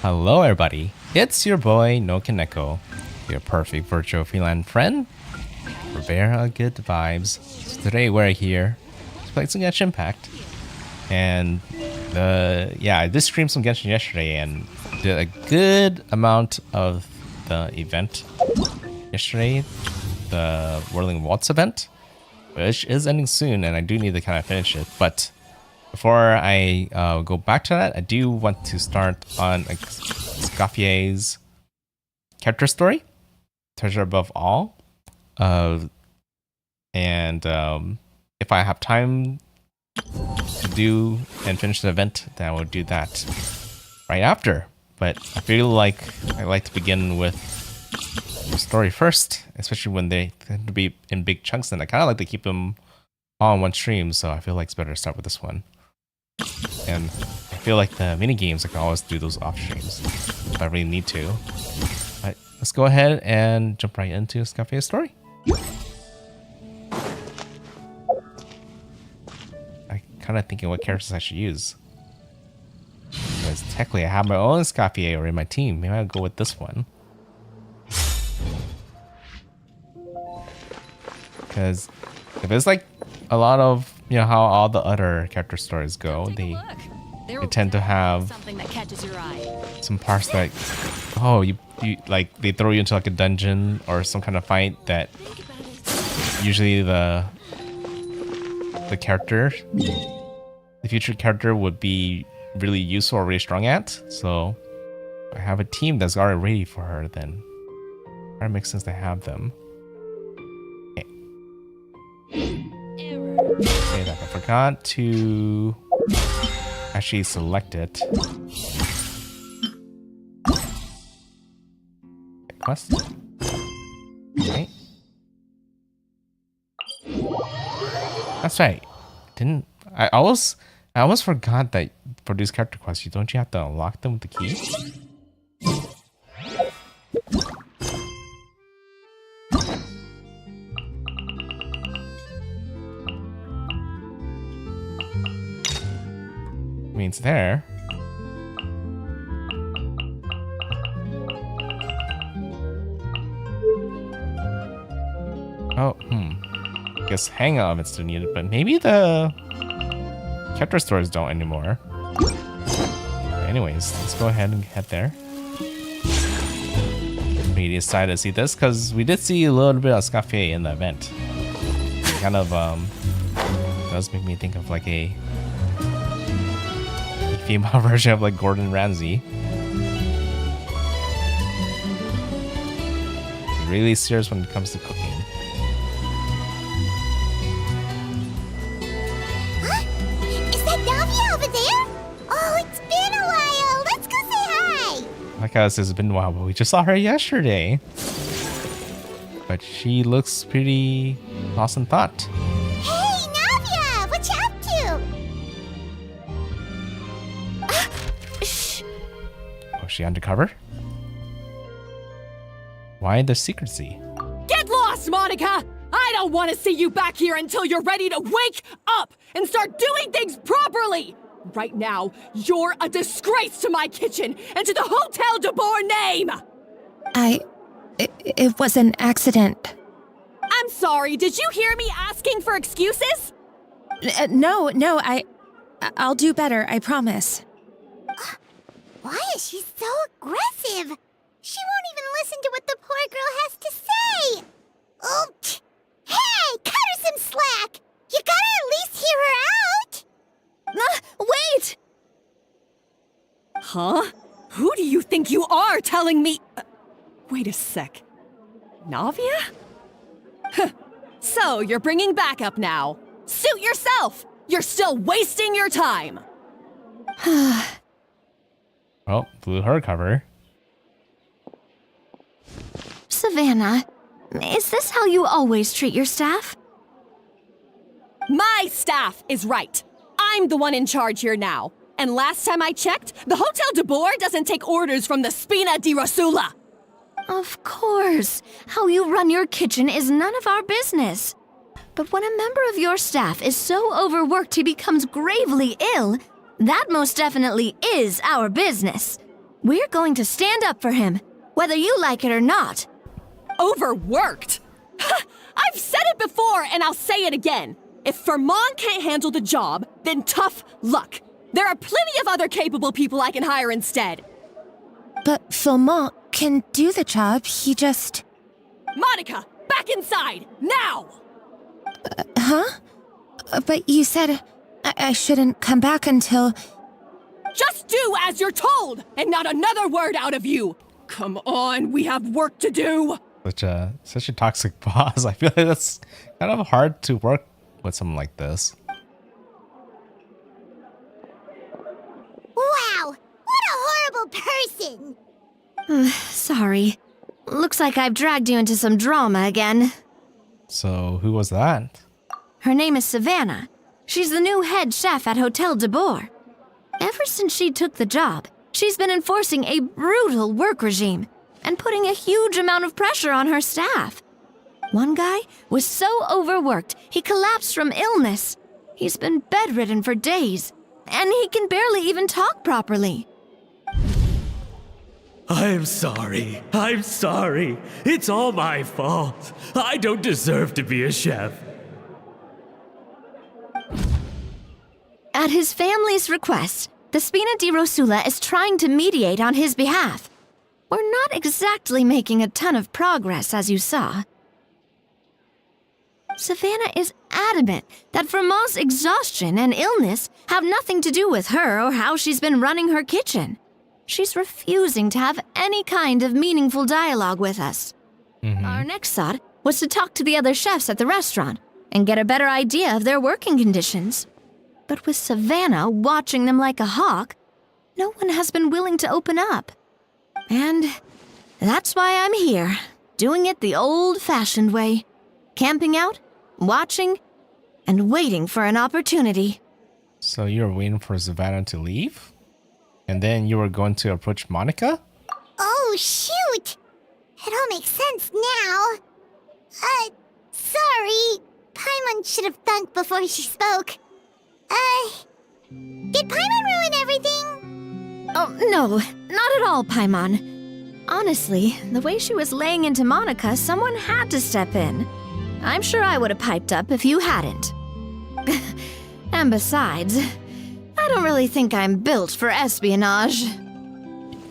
Hello everybody, it's your boy NoukonNeko, your perfect virtual freelance friend for bear good vibes. So today we're here to play some Genshin Impact, and I did stream some Genshin yesterday and did a good amount of the event yesterday, the Whirling Waltz event, which is ending soon, and I do need to kind of finish it. But before I go back to that, I do want to start on Escoffier's character story, Treasure Above All. And if I have time to do and finish the event, then I will do that right after. But I feel like I like to begin with the story first, especially when they tend to be in big chunks, and I kind of like to keep them all in one stream, so I feel like it's better to start with this one. And I feel like the mini games, I can always do those off streams if I really need to. But let's go ahead and jump right into Escoffier's story. I kind of thinking what characters I should use, because technically I have my own Escoffier in my team. Maybe I'll go with this one, because if it's like a lot of you know how all the other character stories go. They tend to have something that catches your eye. some parts that, oh, you like they throw you into like a dungeon or some kind of fight that usually the character, the future character would be really useful or really strong at. So I have a team that's already ready for her. Then it makes sense to have them. Okay, that I forgot to actually select it. Quest. Okay. That's right. I almost forgot that for these character quests, don't you have to unlock them with the key? I mean, it's there. Oh, I guess hangout of it's still needed, but maybe the chapter stores don't anymore. Anyways, let's go ahead and head there. We decided to see this because we did see a little bit of Escoffier in the event. It kind of does make me think of like a female version of like Gordon Ramsay. Really serious when it comes to cooking. Like I said, it's been a while, but we just saw her yesterday. But she looks pretty lost in thought. Hey, Navia! What you up to? Shh. Oh, is she undercover? Why the secrecy? Get lost, Monica! I don't want to see you back here until you're ready to wake up and start doing things properly! Right now, you're a disgrace to my kitchen and to the Hotel de Boer name! It was an accident. I'm sorry, did you hear me asking for excuses? No, I'll do better, I promise. Why is she so aggressive? She won't even listen to what the poor girl has to say! Oh, hey, cut her some slack! You gotta at least hear her out! Wait! Huh? Who do you think you are telling me? Wait a sec. Navia? So, you're bringing backup now. Suit yourself! You're still wasting your time! Well, blew her cover. Savannah, is this how you always treat your staff? My staff is right. I'm the one in charge here now. And last time I checked, the Hotel de Boer doesn't take orders from the Spina di Rosula. Of course. How you run your kitchen is none of our business. But when a member of your staff is so overworked he becomes gravely ill, that most definitely is our business. We're going to stand up for him, whether you like it or not. Overworked? I've said it before and I'll say it again. If Fermon can't handle the job, then tough luck. There are plenty of other capable people I can hire instead. But Fermon can do the job, he just... Monica, back inside, now! Huh? But you said I shouldn't come back until... Just do as you're told, and not another word out of you! Come on, we have work to do! Such a toxic boss. I feel like that's kind of hard to work with someone like this. Wow! What a horrible person! Sorry. Looks like I've dragged you into some drama again. So, who was that? Her name is Savannah. She's the new head chef at Hotel de Boer. Ever since she took the job, she's been enforcing a brutal work regime and putting a huge amount of pressure on her staff. One guy was so overworked, he collapsed from illness. He's been bedridden for days, and he can barely even talk properly. I'm sorry. It's all my fault. I don't deserve to be a chef. At his family's request, the Spina di Rosula is trying to mediate on his behalf. We're not exactly making a ton of progress, as you saw. Savannah is adamant that Vermont's exhaustion and illness have nothing to do with her or how she's been running her kitchen. She's refusing to have any kind of meaningful dialogue with us. Our next thought was to talk to the other chefs at the restaurant and get a better idea of their working conditions. But with Savannah watching them like a hawk, no one has been willing to open up. And that's why I'm here, doing it the old-fashioned way. Camping out, watching, and waiting for an opportunity. So you were waiting for Savannah to leave? And then you were going to approach Monica? Oh, shoot! It all makes sense now. Sorry. Paimon should have thunk before she spoke. Did Paimon ruin everything? Oh, no, not at all, Paimon. Honestly, the way she was laying into Monica, someone had to step in. I'm sure I would have piped up if you hadn't. And besides, I don't really think I'm built for espionage.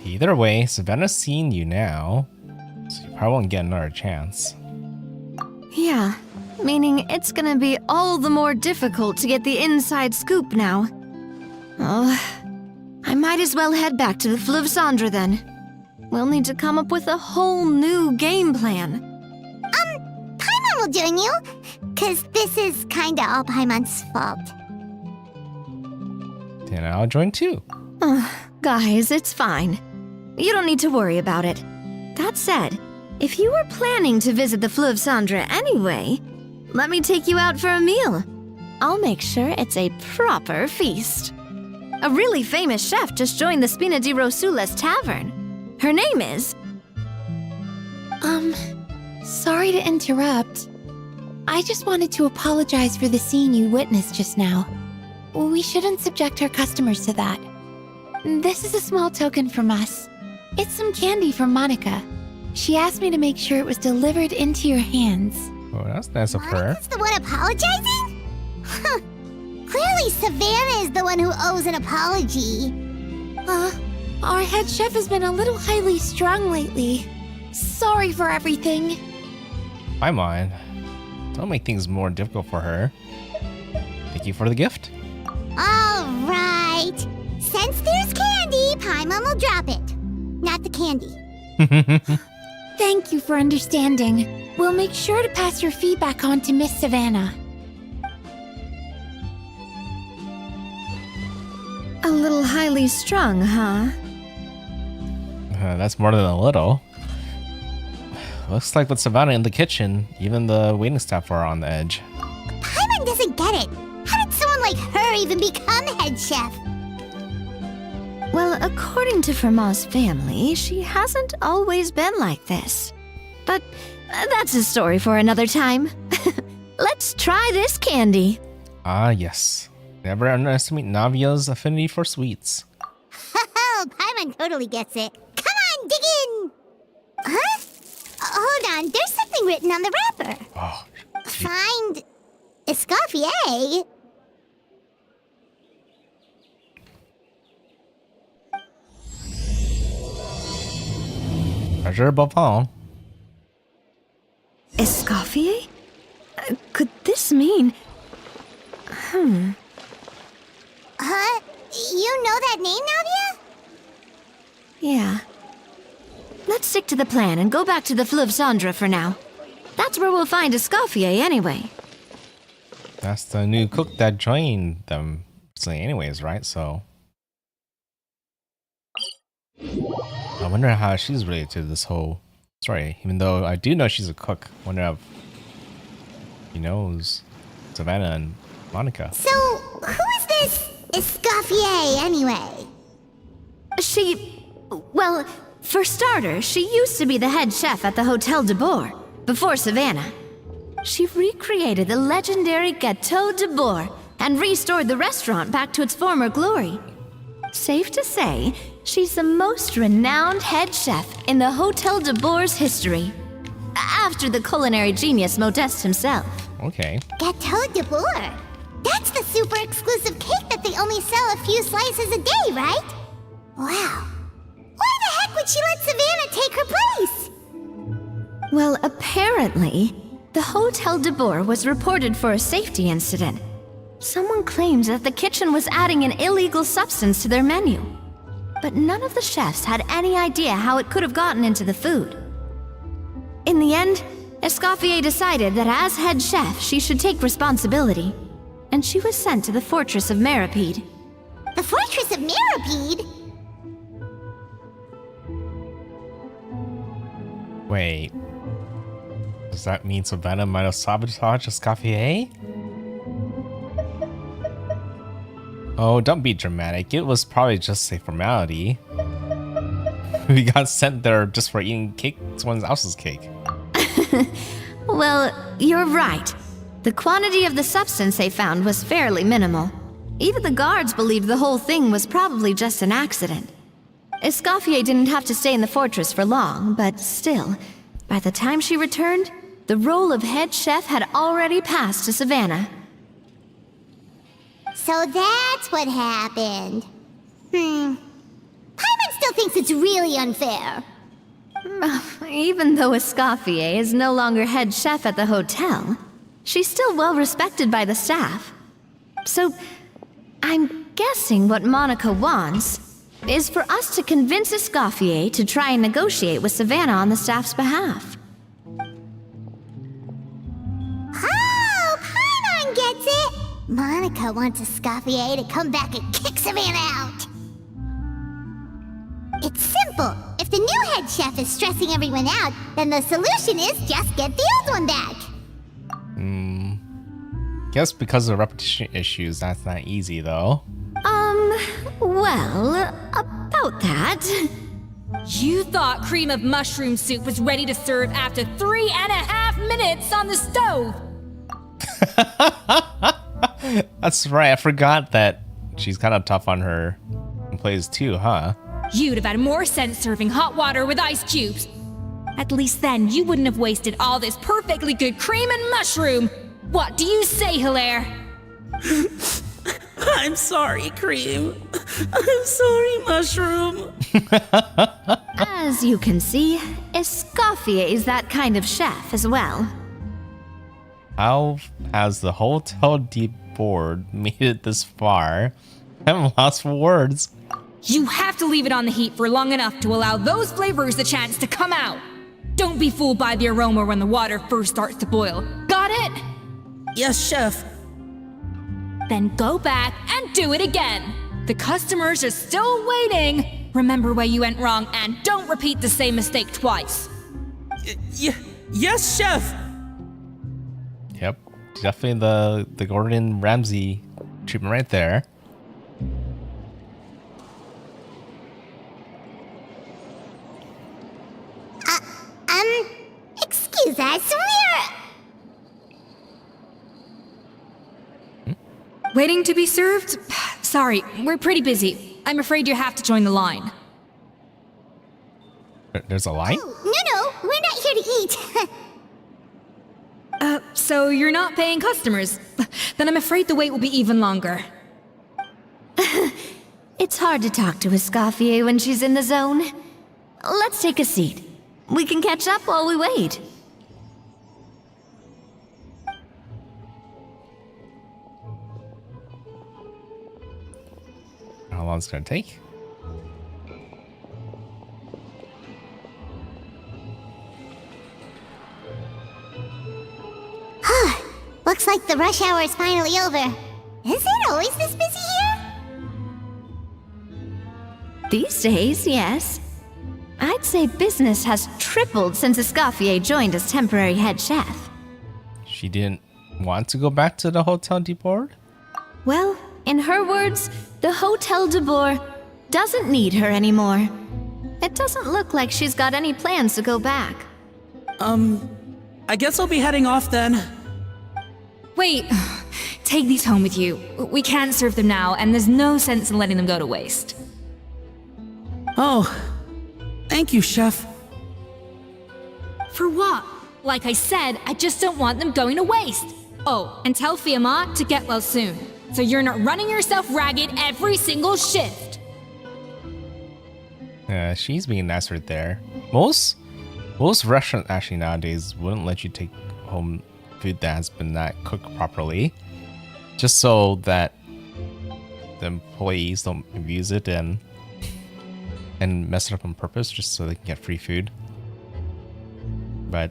Either way, Savannah's seen you now, so you probably won't get another chance. Yeah, meaning it's gonna be all the more difficult to get the inside scoop now. Oh, I might as well head back to the Fleuve Cendre then. We'll need to come up with a whole new game plan. Paimon will join you, 'cause this is kinda all Paimon's fault. Then I'll join too. Guys, it's fine. You don't need to worry about it. That said, if you were planning to visit the Fleuve Cendre anyway, let me take you out for a meal. I'll make sure it's a proper feast. A really famous chef just joined the Spina di Rosula's tavern. Her name is... Sorry to interrupt. I just wanted to apologize for the scene you witnessed just now. We shouldn't subject our customers to that. This is a small token from us. It's some candy from Monica. She asked me to make sure it was delivered into your hands. Oh, that's nice of her. Monica's the one apologizing? Huh. Clearly Savannah is the one who owes an apology. Our head chef has been a little highly strung lately. Sorry for everything. My mind. Don't make things more difficult for her. Thank you for the gift. All right. Since there's candy, Paimon will drop it. Not the candy. Thank you for understanding. We'll make sure to pass your feedback on to Miss Savannah. A little highly strung, huh? That's more than a little. Looks like with Savannah in the kitchen, even the waiting staff are on the edge. Paimon doesn't get it. How did someone like her even become head chef? Well, according to Vermont's family, she hasn't always been like this. But that's a story for another time. Let's try this candy. Ah, yes. Never underestimate Navia's affinity for sweets. Oh, Paimon totally gets it. Come on, dig in. Huh? Hold on, there's something written on the wrapper. Oh, Find Escoffier. treasure above all. Escoffier? Could this mean... Huh? You know that name, Navia? Yeah. Let's stick to the plan and go back to the Fleuve Cendre for now. That's where we'll find Escoffier anyway. That's the new cook that joined them recently anyways, right? So... I wonder how she's related to this whole story. Even though I do know she's a cook. I wonder if he knows Savannah and Monica. So, who is this Escoffier, anyway? Well, for starters, she used to be the head chef at the Hotel de Boer, before Savannah. She recreated the legendary Gâteau de Boer and restored the restaurant back to its former glory. Safe to say, she's the most renowned head chef in the Hotel de Boer's history. After the culinary genius Modeste himself. Okay. Gâteau de Boer. That's the super exclusive cake that they only sell a few slices a day, right? Wow. Why the heck would she let Savannah take her place? Well, apparently, the Hotel de Boer was reported for a safety incident. Someone claims that the kitchen was adding an illegal substance to their menu. But none of the chefs had any idea how it could have gotten into the food. In the end, Escoffier decided that as head chef, she should take responsibility, and she was sent to the Fortress of Meripede. The Fortress of Meripede? Wait. Does that mean Savannah might have sabotaged Escoffier? Oh, don't be dramatic. It was probably just a formality. We got sent there just for eating cake, someone else's cake. Well, you're right. The quantity of the substance they found was fairly minimal. Even the guards believed the whole thing was probably just an accident. Escoffier didn't have to stay in the fortress for long, but still, by the time she returned, the role of head chef had already passed to Savannah. So that's what happened. Paimon still thinks it's really unfair. Even though Escoffier is no longer head chef at the hotel, she's still well respected by the staff. So, I'm guessing what Monica wants is for us to convince Escoffier to try and negotiate with Savannah on the staff's behalf. Oh, Paimon gets it! Monica wants Escoffier to come back and kick Savannah out. It's simple. If the new head chef is stressing everyone out, then the solution is just get the old one back. Guess because of repetition issues, that's not easy though. Well, about that. You thought cream of mushroom soup was ready to serve after 3.5 minutes on the stove. That's right, I forgot that she's kind of tough on her employees too, huh? You'd have had more sense serving hot water with ice cubes. At least then you wouldn't have wasted all this perfectly good cream and mushroom. What do you say, Hilaire? I'm sorry, Cream. I'm sorry, Mushroom. As you can see, Escoffier is that kind of chef as well. How has the Hotel de Board made it this far? I'm lost for words. You have to leave it on the heat for long enough to allow those flavors the chance to come out. Don't be fooled by the aroma when the water first starts to boil. Got it? Yes, Chef. Then go back and do it again. The customers are still waiting. Remember where you went wrong and don't repeat the same mistake twice. Yes, Chef. Yep, definitely the Gordon Ramsay treatment right there. Excuse us, Waiting to be served? Sorry, we're pretty busy. I'm afraid you have to join the line. There's a line? No, we're not here to eat. So you're not paying customers? Then I'm afraid the wait will be even longer. It's hard to talk to Escoffier when she's in the zone. Let's take a seat. We can catch up while we wait. How long is it gonna take? Looks like the rush hour is finally over. Is it always this busy here? These days, yes. I'd say business has tripled since Escoffier joined as temporary head chef. She didn't want to go back to the Hotel de Board? Well, in her words, the Hotel de Boer doesn't need her anymore. It doesn't look like she's got any plans to go back. I guess I'll be heading off then. Wait, take these home with you. We can't serve them now, and there's no sense in letting them go to waste. Oh, thank you, Chef. For what? Like I said, I just don't want them going to waste. Oh, and tell Fiamma to get well soon, so you're not running yourself ragged every single shift. Yeah, she's being nice right there. Most restaurants actually nowadays wouldn't let you take home food that has been not cooked properly, just so that the employees don't abuse it and mess it up on purpose, just so they can get free food. But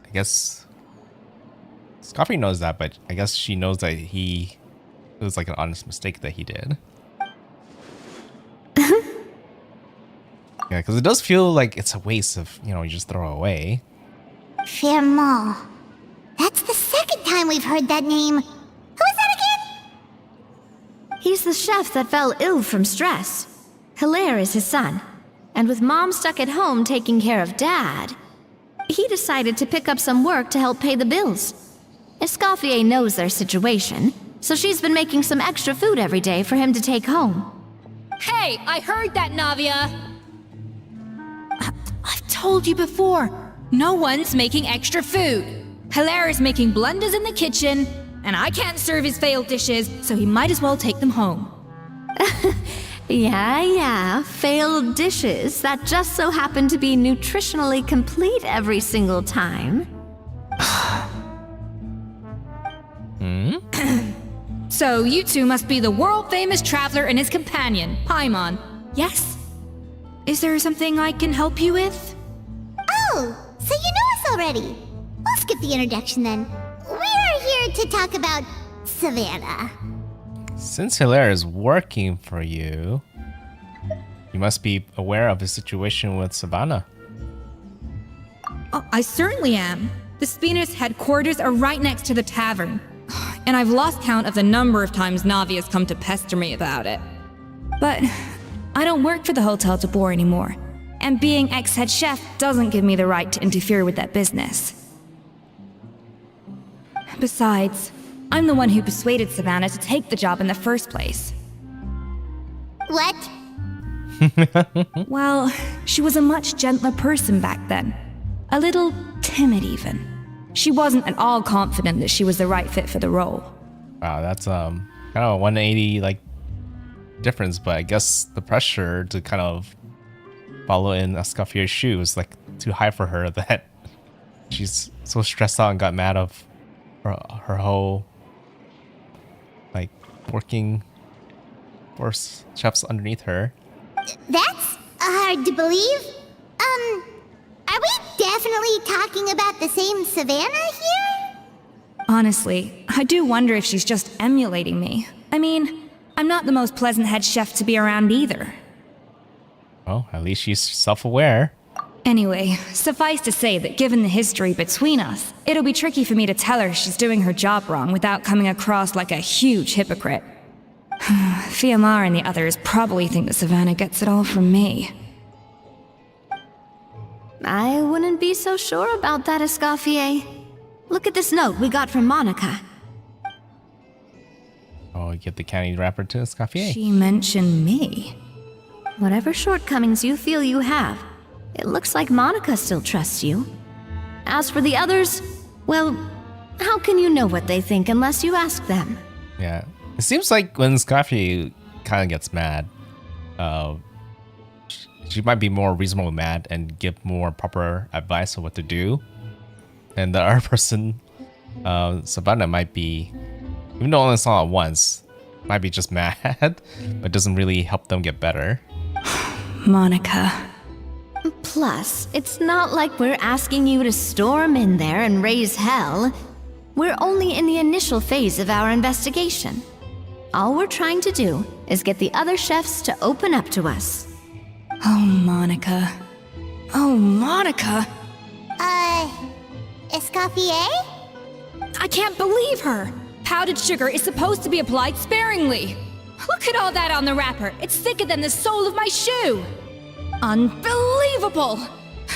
I guess Escoffier knows that, but I guess she knows that it was like an honest mistake that he did. Yeah, because it does feel like it's a waste of, you just throw away. Fiamma. That's the second time we've heard that name. Who is that again? He's the chef that fell ill from stress. Hilaire is his son. And with Mom stuck at home taking care of Dad, he decided to pick up some work to help pay the bills. Escoffier knows their situation, so she's been making some extra food every day for him to take home. Hey, I heard that, Navia! I've told you before, no one's making extra food. Hilaire is making blunders in the kitchen, and I can't serve his failed dishes, so he might as well take them home. Yeah, failed dishes that just so happen to be nutritionally complete every single time. So you two must be the world-famous traveler and his companion, Paimon. Yes? Is there something I can help you with? Oh, so you know us already. We'll skip the introduction then. We're here to talk about Savannah. Since Hilaire is working for you, you must be aware of his situation with Savannah. Oh, I certainly am. The Spina's headquarters are right next to the tavern. And I've lost count of the number of times Navi has come to pester me about it. But I don't work for the Hotel de Boer anymore. And being ex-head chef doesn't give me the right to interfere with that business. Besides, I'm the one who persuaded Savannah to take the job in the first place. What? Well, she was a much gentler person back then. A little timid even. She wasn't at all confident that she was the right fit for the role. Wow, that's kind of a 180 difference, but I guess the pressure to kind of follow in Escoffier's shoes like too high for her that she's so stressed out and got mad of her whole working force chefs underneath her. That's hard to believe. Are we definitely talking about the same Savannah here? Honestly, I do wonder if she's just emulating me. I mean, I'm not the most pleasant head chef to be around either. Well, at least she's self-aware. Anyway, suffice to say that given the history between us, it'll be tricky for me to tell her she's doing her job wrong without coming across like a huge hypocrite. Fiamma and the others probably think that Savannah gets it all from me. I wouldn't be so sure about that, Escoffier. Look at this note we got from Monica. Oh, you get the candy wrapper to Escoffier. She mentioned me. Whatever shortcomings you feel you have, it looks like Monica still trusts you. As for the others, well, how can you know what they think unless you ask them? Yeah. It seems like when Escoffier kind of gets mad, she might be more reasonable mad and give more proper advice on what to do. And the other person, Savannah, might be, even though only saw it once, might be just mad, but doesn't really help them get better. Monica. Plus, it's not like we're asking you to storm in there and raise hell. We're only in the initial phase of our investigation. All we're trying to do is get the other chefs to open up to us. Oh, Monica. Oh, Monica! Escoffier? I can't believe her! Powdered sugar is supposed to be applied sparingly. Look at all that on the wrapper. It's thicker than the sole of my shoe. Unbelievable!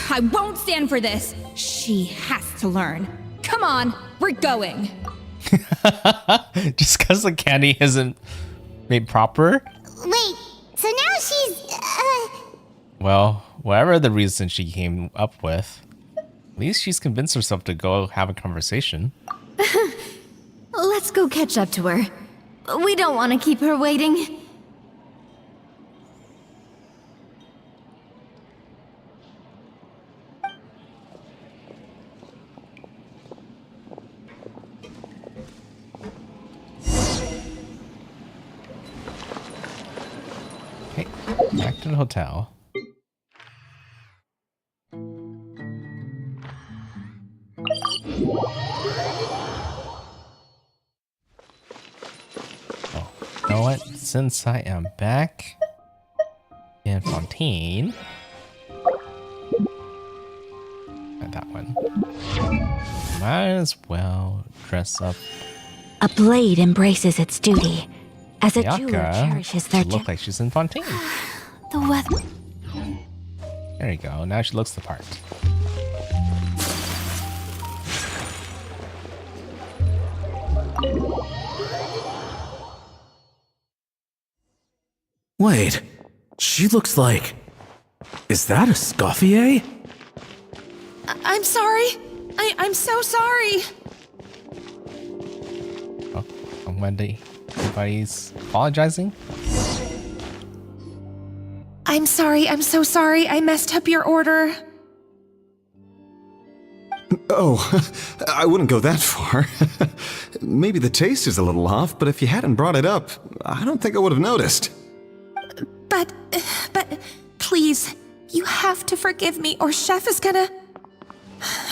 I won't stand for this. She has to learn. Come on, we're going. Just because the candy isn't made proper? Wait, so now she's, Well, whatever the reason she came up with, at least she's convinced herself to go have a conversation. go catch up to her. We don't want to keep her waiting. Okay, back to the hotel. Oh, you know what? Since I am back in Fontaine, that one. Might as well dress up. A blade embraces its duty, as a jeweler Yaka cherishes their look like she's in Fontaine. The weather. There you go. Now she looks the part. Wait, she looks like... Is that Escoffier? I'm sorry. I'm so sorry. Oh, Wendy. Everybody's apologizing. I'm sorry. I'm so sorry. I messed up your order. Oh, I wouldn't go that far. Maybe the taste is a little off, but if you hadn't brought it up, I don't think I would have noticed. But, please, you have to forgive me or Chef is gonna...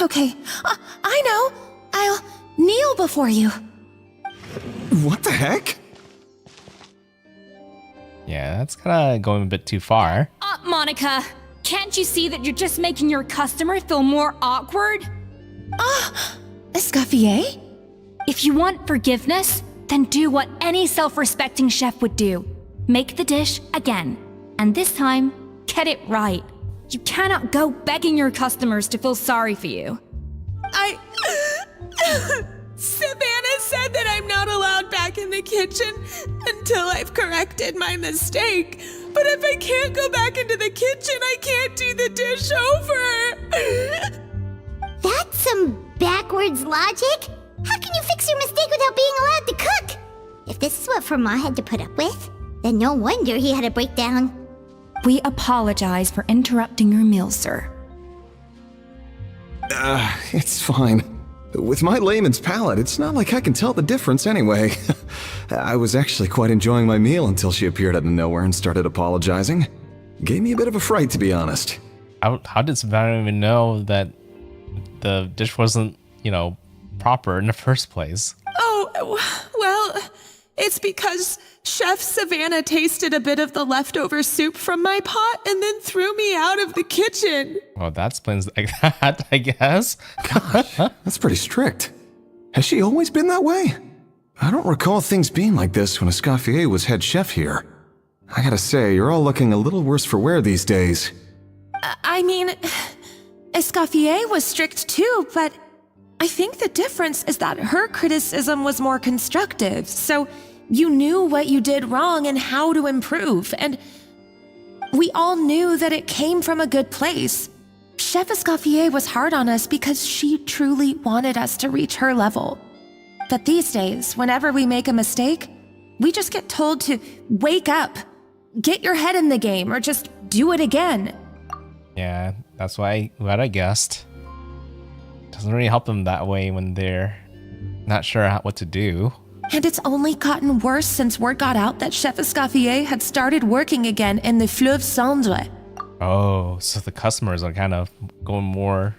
Okay, I know. I'll kneel before you. What the heck? Yeah, that's kind of going a bit too far. Monica, can't you see that you're just making your customer feel more awkward? Escoffier? If you want forgiveness, then do what any self-respecting chef would do. Make the dish again. And this time, get it right. You cannot go begging your customers to feel sorry for you. Savannah said that I'm not allowed back in the kitchen until I've corrected my mistake. But if I can't go back into the kitchen, I can't do the dish over. That's some backwards logic. How can you fix your mistake without being allowed to cook? If this is what Fermat had to put up with, then no wonder he had a breakdown. We apologize for interrupting your meal, sir. It's fine. With my layman's palate, it's not like I can tell the difference anyway. I was actually quite enjoying my meal until she appeared out of nowhere and started apologizing. Gave me a bit of a fright, to be honest. How did Savannah even know that the dish wasn't, proper in the first place? Oh, well, it's because Chef Savannah tasted a bit of the leftover soup from my pot and then threw me out of the kitchen. Well, that explains like that, I guess. Gosh, that's pretty strict. Has she always been that way? I don't recall things being like this when Escoffier was head chef here. I gotta say, you're all looking a little worse for wear these days. I mean, Escoffier was strict too, but I think the difference is that her criticism was more constructive, so you knew what you did wrong and how to improve, and we all knew that it came from a good place. Chef Escoffier was hard on us because she truly wanted us to reach her level. But these days, whenever we make a mistake, we just get told to wake up, get your head in the game, or just do it again. Yeah, that's what I guessed. Doesn't really help them that way when they're not sure what to do. And it's only gotten worse since word got out that Chef Escoffier had started working again in the Fleuve Cendre. Oh, so the customers are kind of going more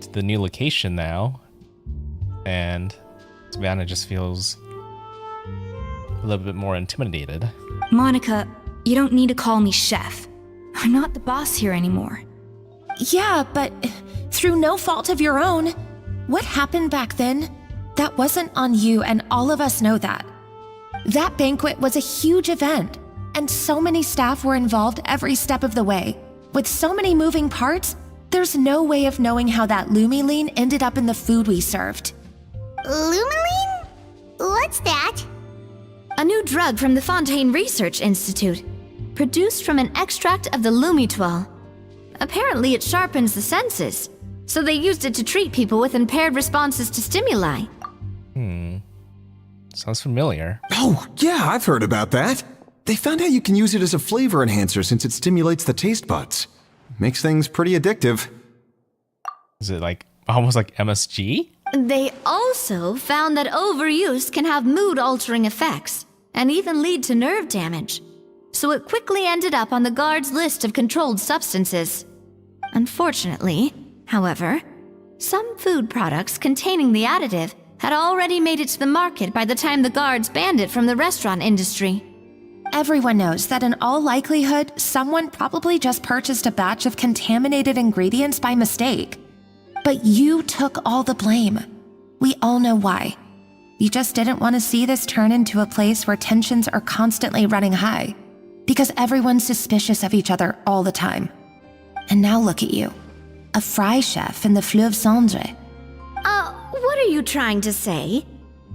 to the new location now. And Savannah just feels a little bit more intimidated. Monica, you don't need to call me chef. I'm not the boss here anymore. Yeah, but through no fault of your own. What happened back then? That wasn't on you, and all of us know that. That banquet was a huge event, and so many staff were involved every step of the way. With so many moving parts, there's no way of knowing how that Lumiline ended up in the food we served. Lumiline? What's that? A new drug from the Fontaine Research Institute, produced from an extract of the Lumitoile. Apparently it sharpens the senses, so they used it to treat people with impaired responses to stimuli. Sounds familiar. Oh, yeah, I've heard about that. They found out you can use it as a flavor enhancer since it stimulates the taste buds. Makes things pretty addictive. Is it like almost like MSG? They also found that overuse can have mood-altering effects and even lead to nerve damage. So it quickly ended up on the guards' list of controlled substances. Unfortunately, however, some food products containing the additive had already made it to the market by the time the guards banned it from the restaurant industry. Everyone knows that in all likelihood, someone probably just purchased a batch of contaminated ingredients by mistake. But you took all the blame. We all know why. You just didn't want to see this turn into a place where tensions are constantly running high, because everyone's suspicious of each other all the time. And now look at you, a fry chef in the Fleuve Cendre. What are you trying to say?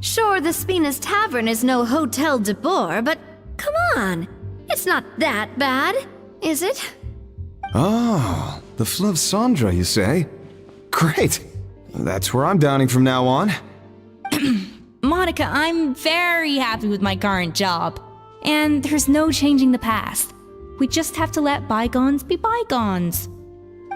Sure, the Spina's Tavern is no Hotel de Boer, but come on, it's not that bad, is it? Oh, the Fleuve Cendre, you say? Great. That's where I'm dining from now on. Monica, I'm very happy with my current job. And there's no changing the past. We just have to let bygones be bygones.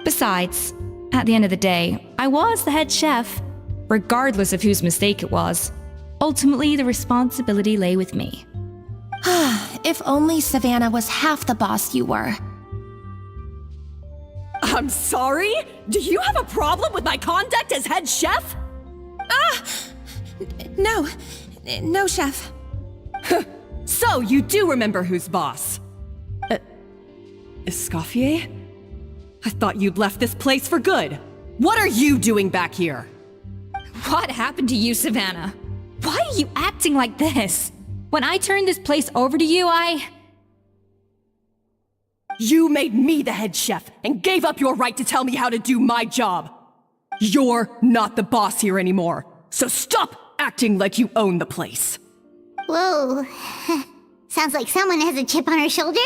Besides, at the end of the day, I was the head chef, regardless of whose mistake it was. Ultimately, the responsibility lay with me. If only Savannah was half the boss you were. I'm sorry? Do you have a problem with my conduct as head chef? No, chef. So you do remember who's boss? Escoffier? I thought you'd left this place for good. What are you doing back here? What happened to you, Savannah? Why are you acting like this? When I turned this place over to you, You made me the head chef and gave up your right to tell me how to do my job. You're not the boss here anymore, so stop acting like you own the place. Whoa. Sounds like someone has a chip on her shoulder.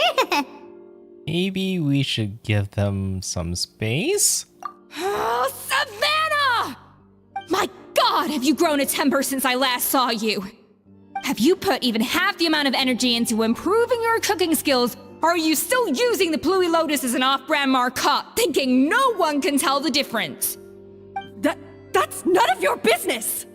Maybe we should give them some space? Oh, Savannah! My God, have you grown a temper since I last saw you? Have you put even half the amount of energy into improving your cooking skills, or are you still using the Pluie Lotus as an off-brand marcotte, thinking no one can tell the difference? That's none of your business!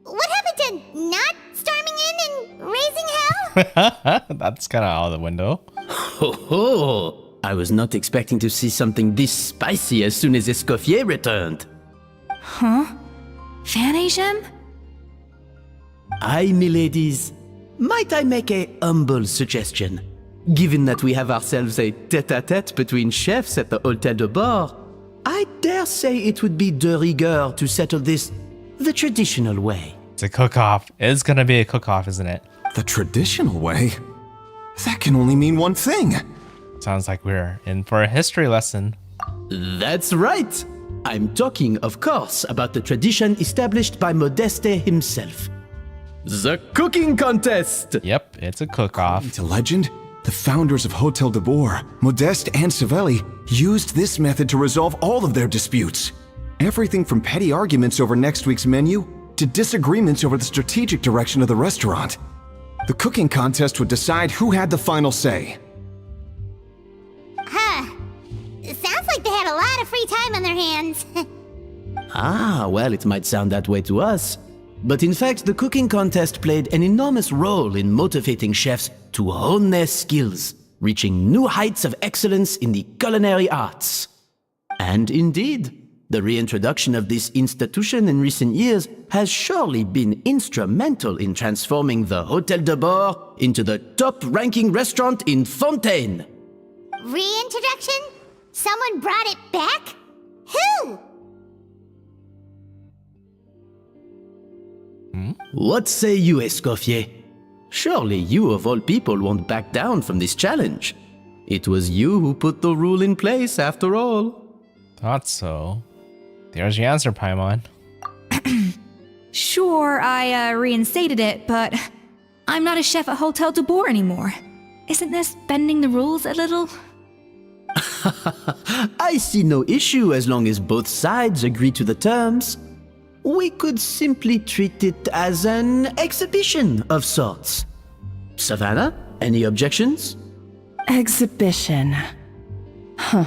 What happened to not storming in and raising hell? That's kind of out of the window. Ho ho! I was not expecting to see something this spicy as soon as Escoffier returned. Huh? Fan Asian? Aye, miladies. Might I make a humble suggestion? Given that we have ourselves a tête-à-tête between chefs at the Hôtel de Bord, I dare say it would be de rigueur to settle this the traditional way. It's a cook-off. It's gonna be a cook-off, isn't it? The traditional way? That can only mean one thing. Sounds like we're in for a history lesson. That's right! I'm talking, of course, about the tradition established by Modeste himself. The cooking contest! Yep, it's a cook-off. To legend, the founders of Hotel de Boer, Modeste and Savelli, used this method to resolve all of their disputes. Everything from petty arguments over next week's menu to disagreements over the strategic direction of the restaurant. The cooking contest would decide who had the final say. It sounds like they had a lot of free time on their hands. Ah, well, it might sound that way to us. But in fact, the cooking contest played an enormous role in motivating chefs to hone their skills, reaching new heights of excellence in the culinary arts. And indeed, the reintroduction of this institution in recent years has surely been instrumental in transforming the Hôtel de Bord into the top-ranking restaurant in Fontaine. Reintroduction? Someone brought it back? Who? What say you, Escoffier? Surely you of all people won't back down from this challenge. It was you who put the rule in place after all. Thought so. There's your answer, Paimon. Sure, I reinstated it, but I'm not a chef at Hotel de Boer anymore. Isn't this bending the rules a little? I see no issue as long as both sides agree to the terms. we could simply treat it as an exhibition of sorts. Savannah, any objections? Exhibition. Huh.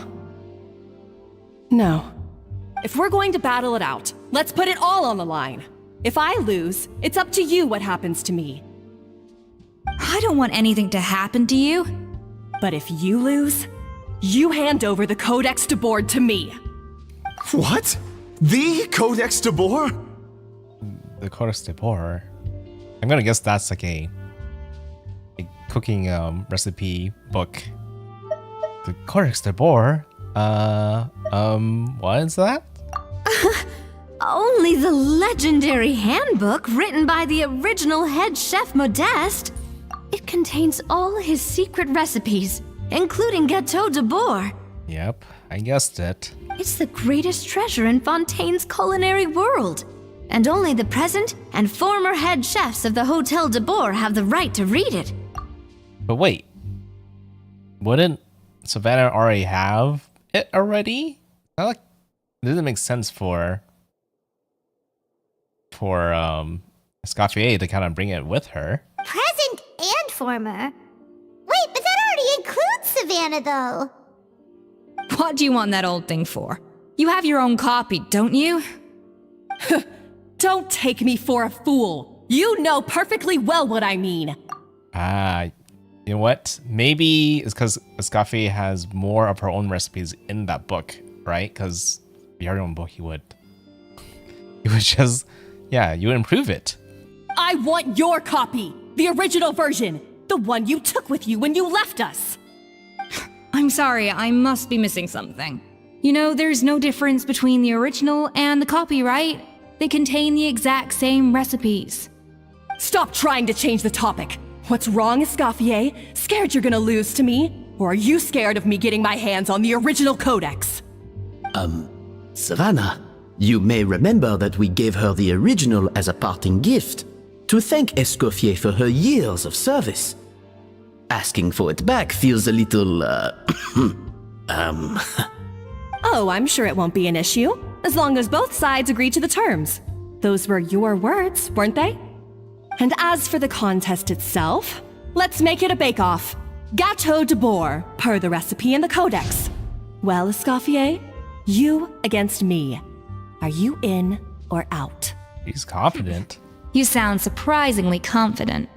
No. If we're going to battle it out, let's put it all on the line. If I lose, it's up to you what happens to me. I don't want anything to happen to you. But if you lose, you hand over the Codex de Board to me. What? The Codex de Boer? The Codex de Boer. I'm gonna guess that's like a cooking recipe book. The Codex de Boer. What is that? Only the legendary handbook written by the original head chef Modeste. It contains all his secret recipes, including Gâteau de Boer. Yep, I guessed it. It's the greatest treasure in Fontaine's culinary world. And only the present and former head chefs of the Hotel de Boer have the right to read it. But wait, wouldn't Savannah already have it already? Not like it doesn't make sense for Escoffier to kind of bring it with her. Present and former. Wait, but that already includes Savannah, though. What do you want that old thing for? You have your own copy, don't you? Don't take me for a fool. You know perfectly well what I mean. You know what? Maybe it's because Escoffier has more of her own recipes in that book, right? Because if you had your own book, you would just, yeah, you would improve it. I want your copy, the original version, the one you took with you when you left us. I'm sorry, I must be missing something. You know, there's no difference between the original and the copy, right? They contain the exact same recipes. Stop trying to change the topic. What's wrong, Escoffier? Scared you're gonna lose to me? Or are you scared of me getting my hands on the original codex? Savannah, you may remember that we gave her the original as a parting gift to thank Escoffier for her years of service. Asking for it back feels a little, Oh, I'm sure it won't be an issue, as long as both sides agree to the terms. Those were your words, weren't they? And as for the contest itself, let's make it a bake-off. Gâteau de Boer, per the recipe in the codex. Well, Escoffier, you against me. Are you in or out? He's confident. You sound surprisingly confident.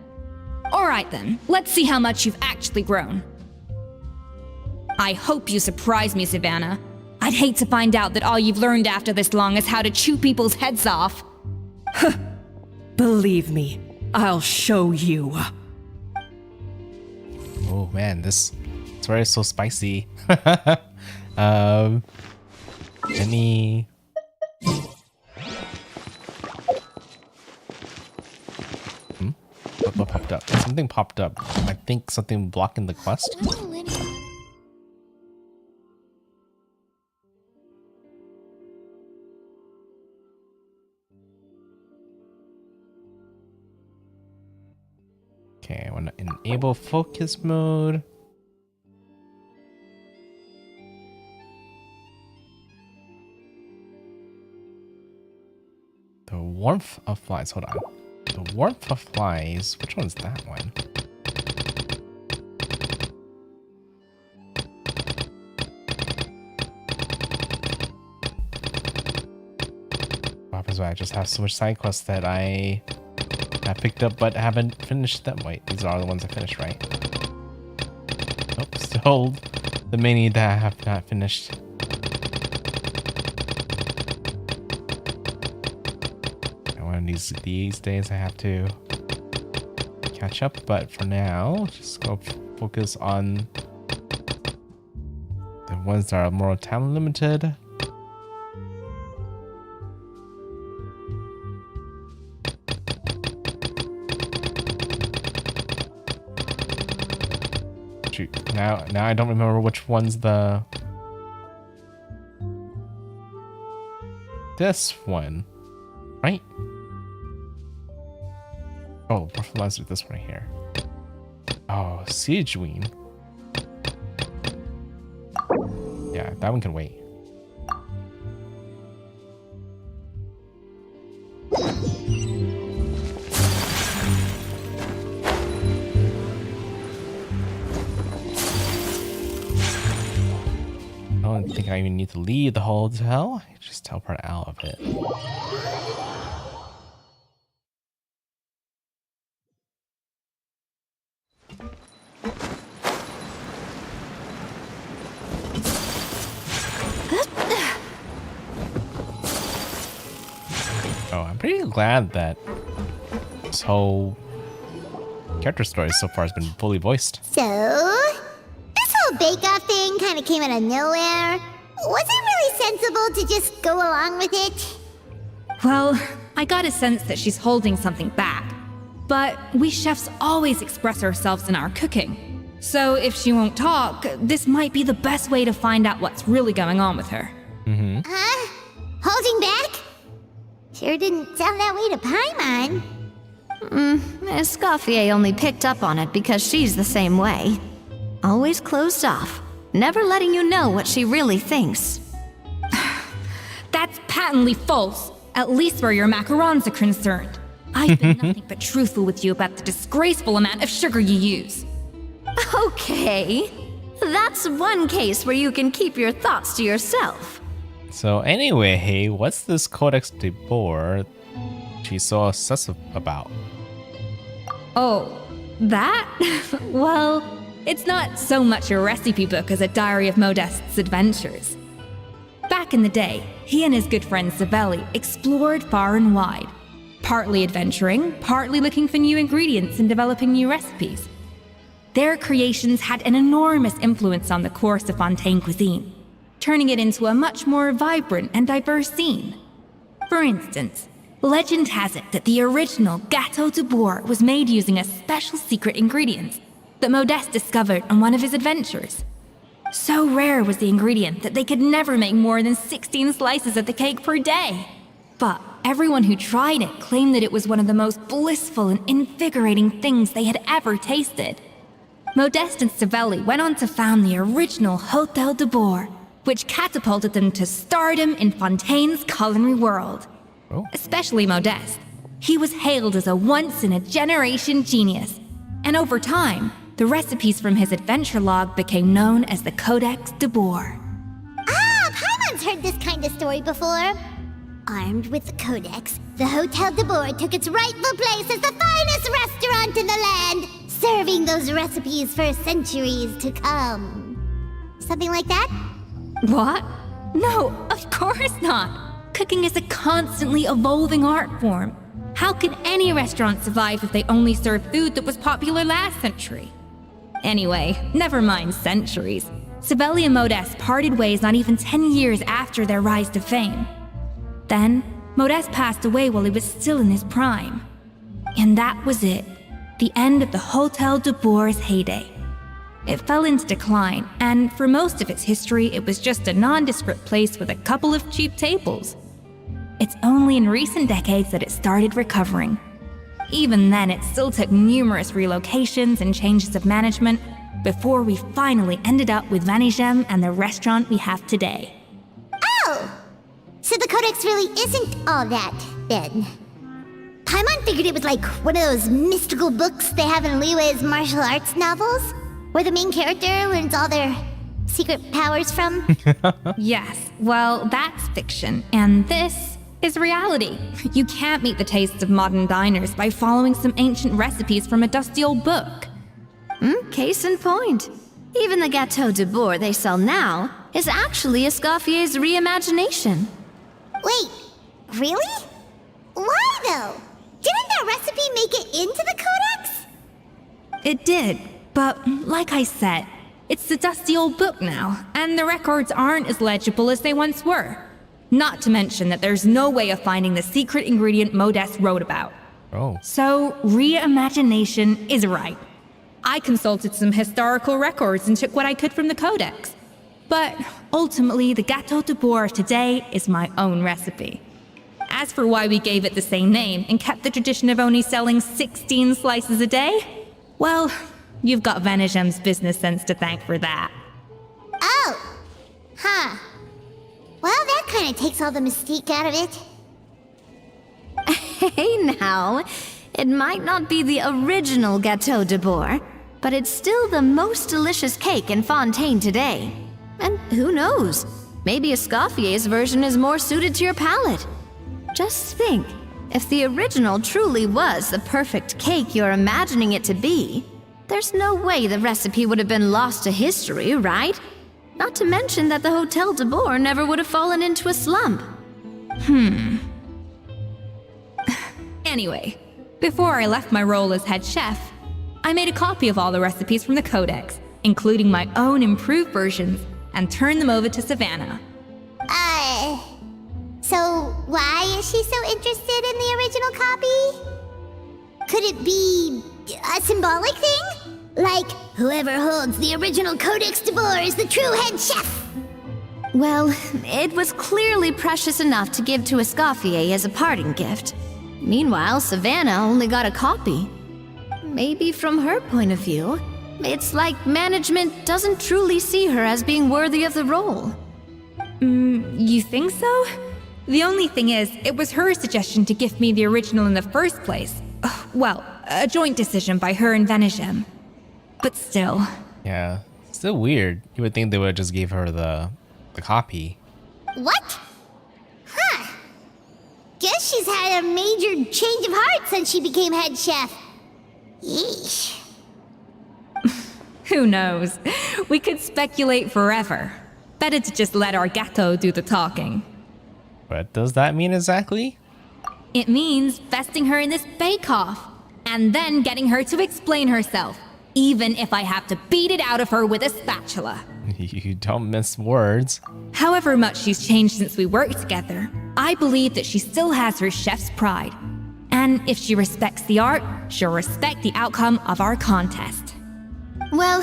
All right then, let's see how much you've actually grown. I hope you surprise me, Savannah. I'd hate to find out that all you've learned after this long is how to chew people's heads off. Believe me, I'll show you. Oh man, this story is so spicy. Any... What popped up? Something popped up. I think something blocking the quest. Okay, I want to enable focus mode. The warmth of flies. Hold on. The warmth of flies. Which one's that one? What happens when I just have so much side quests that I picked up but haven't finished them? Wait, these are the ones I finished, right? Nope, still the many that I have not finished. One of these days I have to catch up, but for now, just go focus on the ones that are more time limited. Shoot, now I don't remember which one's the... This one, right? Oh, fertilizer, this one right here. Oh, Siege Ween. Yeah, that one can wait. don't think I even need to leave the hotel. I just teleport out of it. Oh, I'm pretty glad that this whole character story so far has been fully voiced. So, this whole bake-off thing kind of came out of nowhere. Was it really sensible to just go along with it? Well, I got a sense that she's holding something back. But we chefs always express ourselves in our cooking. So if she won't talk, this might be the best way to find out what's really going on with her. Huh? Holding back? Sure didn't sound that way to Paimon. Escoffier only picked up on it because she's the same way. Always closed off, never letting you know what she really thinks. That's patently false, at least where your macarons are concerned. I've been nothing but truthful with you about the disgraceful amount of sugar you use. Okay, that's one case where you can keep your thoughts to yourself. So anyway, hey, what's this Codex de Boer she's so obsessive about? Oh, that? Well, it's not so much a recipe book as a diary of Modeste's adventures. Back in the day, he and his good friend Savelli explored far and wide, partly adventuring, partly looking for new ingredients and developing new recipes. Their creations had an enormous influence on the course of Fontaine cuisine, turning it into a much more vibrant and diverse scene. For instance, legend has it that the original Gâteau de Boer was made using a special secret ingredient that Modeste discovered on one of his adventures. So rare was the ingredient that they could never make more than 16 slices of the cake per day. But everyone who tried it claimed that it was one of the most blissful and invigorating things they had ever tasted. Modeste and Savelli went on to found the original Hôtel de Boer, which catapulted them to stardom in Fontaine's culinary world. Especially Modeste. He was hailed as a once-in-a-generation genius, and over time, the recipes from his adventure log became known as the Codex de Boer. Ah, Paimon's heard this kind of story before. Armed with the Codex, the Hôtel de Boer took its rightful place as the finest restaurant in the land, serving those recipes for centuries to come. Something like that? What? No, of course not! Cooking is a constantly evolving art form. How could any restaurant survive if they only served food that was popular last century? Anyway, never mind centuries. Savelli and Modeste parted ways not even 10 years after their rise to fame. Then, Modeste passed away while he was still in his prime. And that was it. The end of the Hôtel de Boer's heyday. It fell into decline, and for most of its history, it was just a nondescript place with a couple of cheap tables. It's only in recent decades that it started recovering. Even then, it still took numerous relocations and changes of management before we finally ended up with Vanigem and the restaurant we have today. Oh! So the Codex really isn't all that, then. Paimon figured it was like one of those mystical books they have in Liyue's martial arts novels, where the main character learns all their secret powers from. Yes, well, that's fiction, and this is reality. You can't meet the tastes of modern diners by following some ancient recipes from a dusty old book. Case in point. Even the Gâteau de Boer they sell now is actually Escoffier's reimagination. Wait, really? Why though? Didn't that recipe make it into the Codex? It did, but like I said, it's the dusty old book now, and the records aren't as legible as they once were. Not to mention that there's no way of finding the secret ingredient Modeste wrote about. So, reimagination is right. I consulted some historical records and took what I could from the Codex. But ultimately, the Gâteau de Boer of today is my own recipe. As for why we gave it the same name and kept the tradition of only selling 16 slices a day, well, you've got Vanigem's business sense to thank for that. Oh! Huh. Well, that kind of takes all the mystique out of it. Hey now, it might not be the original Gâteau de Boer, but it's still the most delicious cake in Fontaine today. And who knows? Maybe Escoffier's version is more suited to your palate. Just think, if the original truly was the perfect cake you're imagining it to be, there's no way the recipe would have been lost to history, right? Not to mention that the Hotel de Boer never would have fallen into a slump. Anyway, before I left my role as head chef, I made a copy of all the recipes from the Codex, including my own improved versions, and turned them over to Savannah. So why is she so interested in the original copy? Could it be a symbolic thing? Like, whoever holds the original Codex de Boer is the true head chef? Well, it was clearly precious enough to give to Escoffier as a parting gift. Meanwhile, Savannah only got a copy. Maybe from her point of view, it's like management doesn't truly see her as being worthy of the role. You think so? The only thing is, it was her suggestion to gift me the original in the first place. Well, a joint decision by her and Venegem. But still. Yeah, still weird. You would think they would just give her the copy. What? Huh. Guess she's had a major change of heart since she became head chef. Yeesh. Who knows? We could speculate forever. Better to just let our gato do the talking. What does that mean exactly? It means vesting her in this bake-off, and then getting her to explain herself, even if I have to beat it out of her with a spatula. You don't miss words. However much she's changed since we worked together, I believe that she still has her chef's pride. And if she respects the art, she'll respect the outcome of our contest. Well,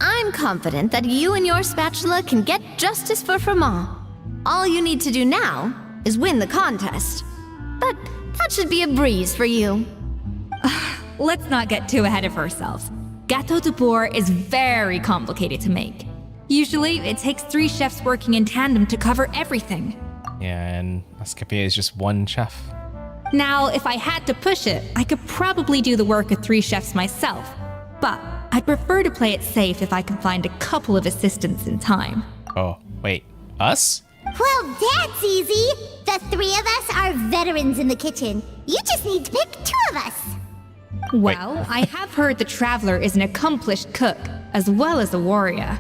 I'm confident that you and your spatula can get justice for Froment. All you need to do now is win the contest. But that should be a breeze for you. Let's not get too ahead of ourselves. Gâteau de Boer is very complicated to make. Usually, it takes 3 chefs working in tandem to cover everything. Yeah, and Escoffier is just one chef. Now, if I had to push it, I could probably do the work of 3 chefs myself. But I'd prefer to play it safe if I can find a couple of assistants in time. Oh, wait, us? Well, that's easy. The 3 of us are veterans in the kitchen. You just need to pick 2 of us. Well, I have heard the Traveler is an accomplished cook, as well as a warrior.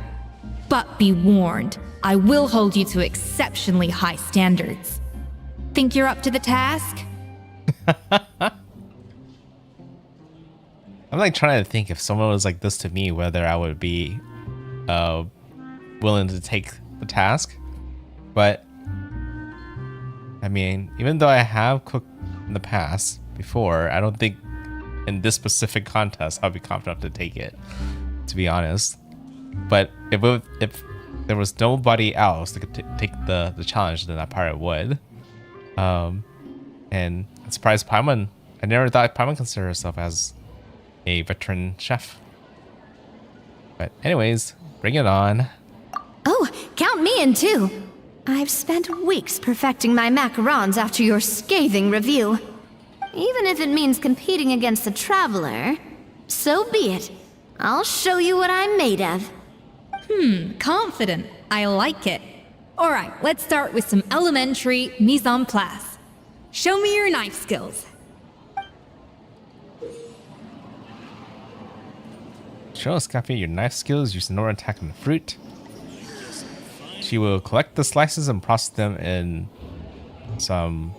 But be warned, I will hold you to exceptionally high standards. Think you're up to the task? I'm like trying to think if someone was like this to me, whether I would be willing to take the task. But I mean, even though I have cooked in the past before, I don't think in this specific contest I'll be confident to take it, to be honest. But if there was nobody else that could take the challenge, then I probably would. And I'm surprised Paimon, I never thought Paimon considered herself as a veteran chef. But anyways, bring it on. Oh, count me in too. I've spent weeks perfecting my macarons after your scathing review. Even if it means competing against the Traveler, so be it. I'll show you what I'm made of. Confident. I like it. Alright, let's start with some elementary mise en place. Show me your knife skills. Show Escoffier your knife skills using normal attack on the fruit. She will collect the slices and process them in some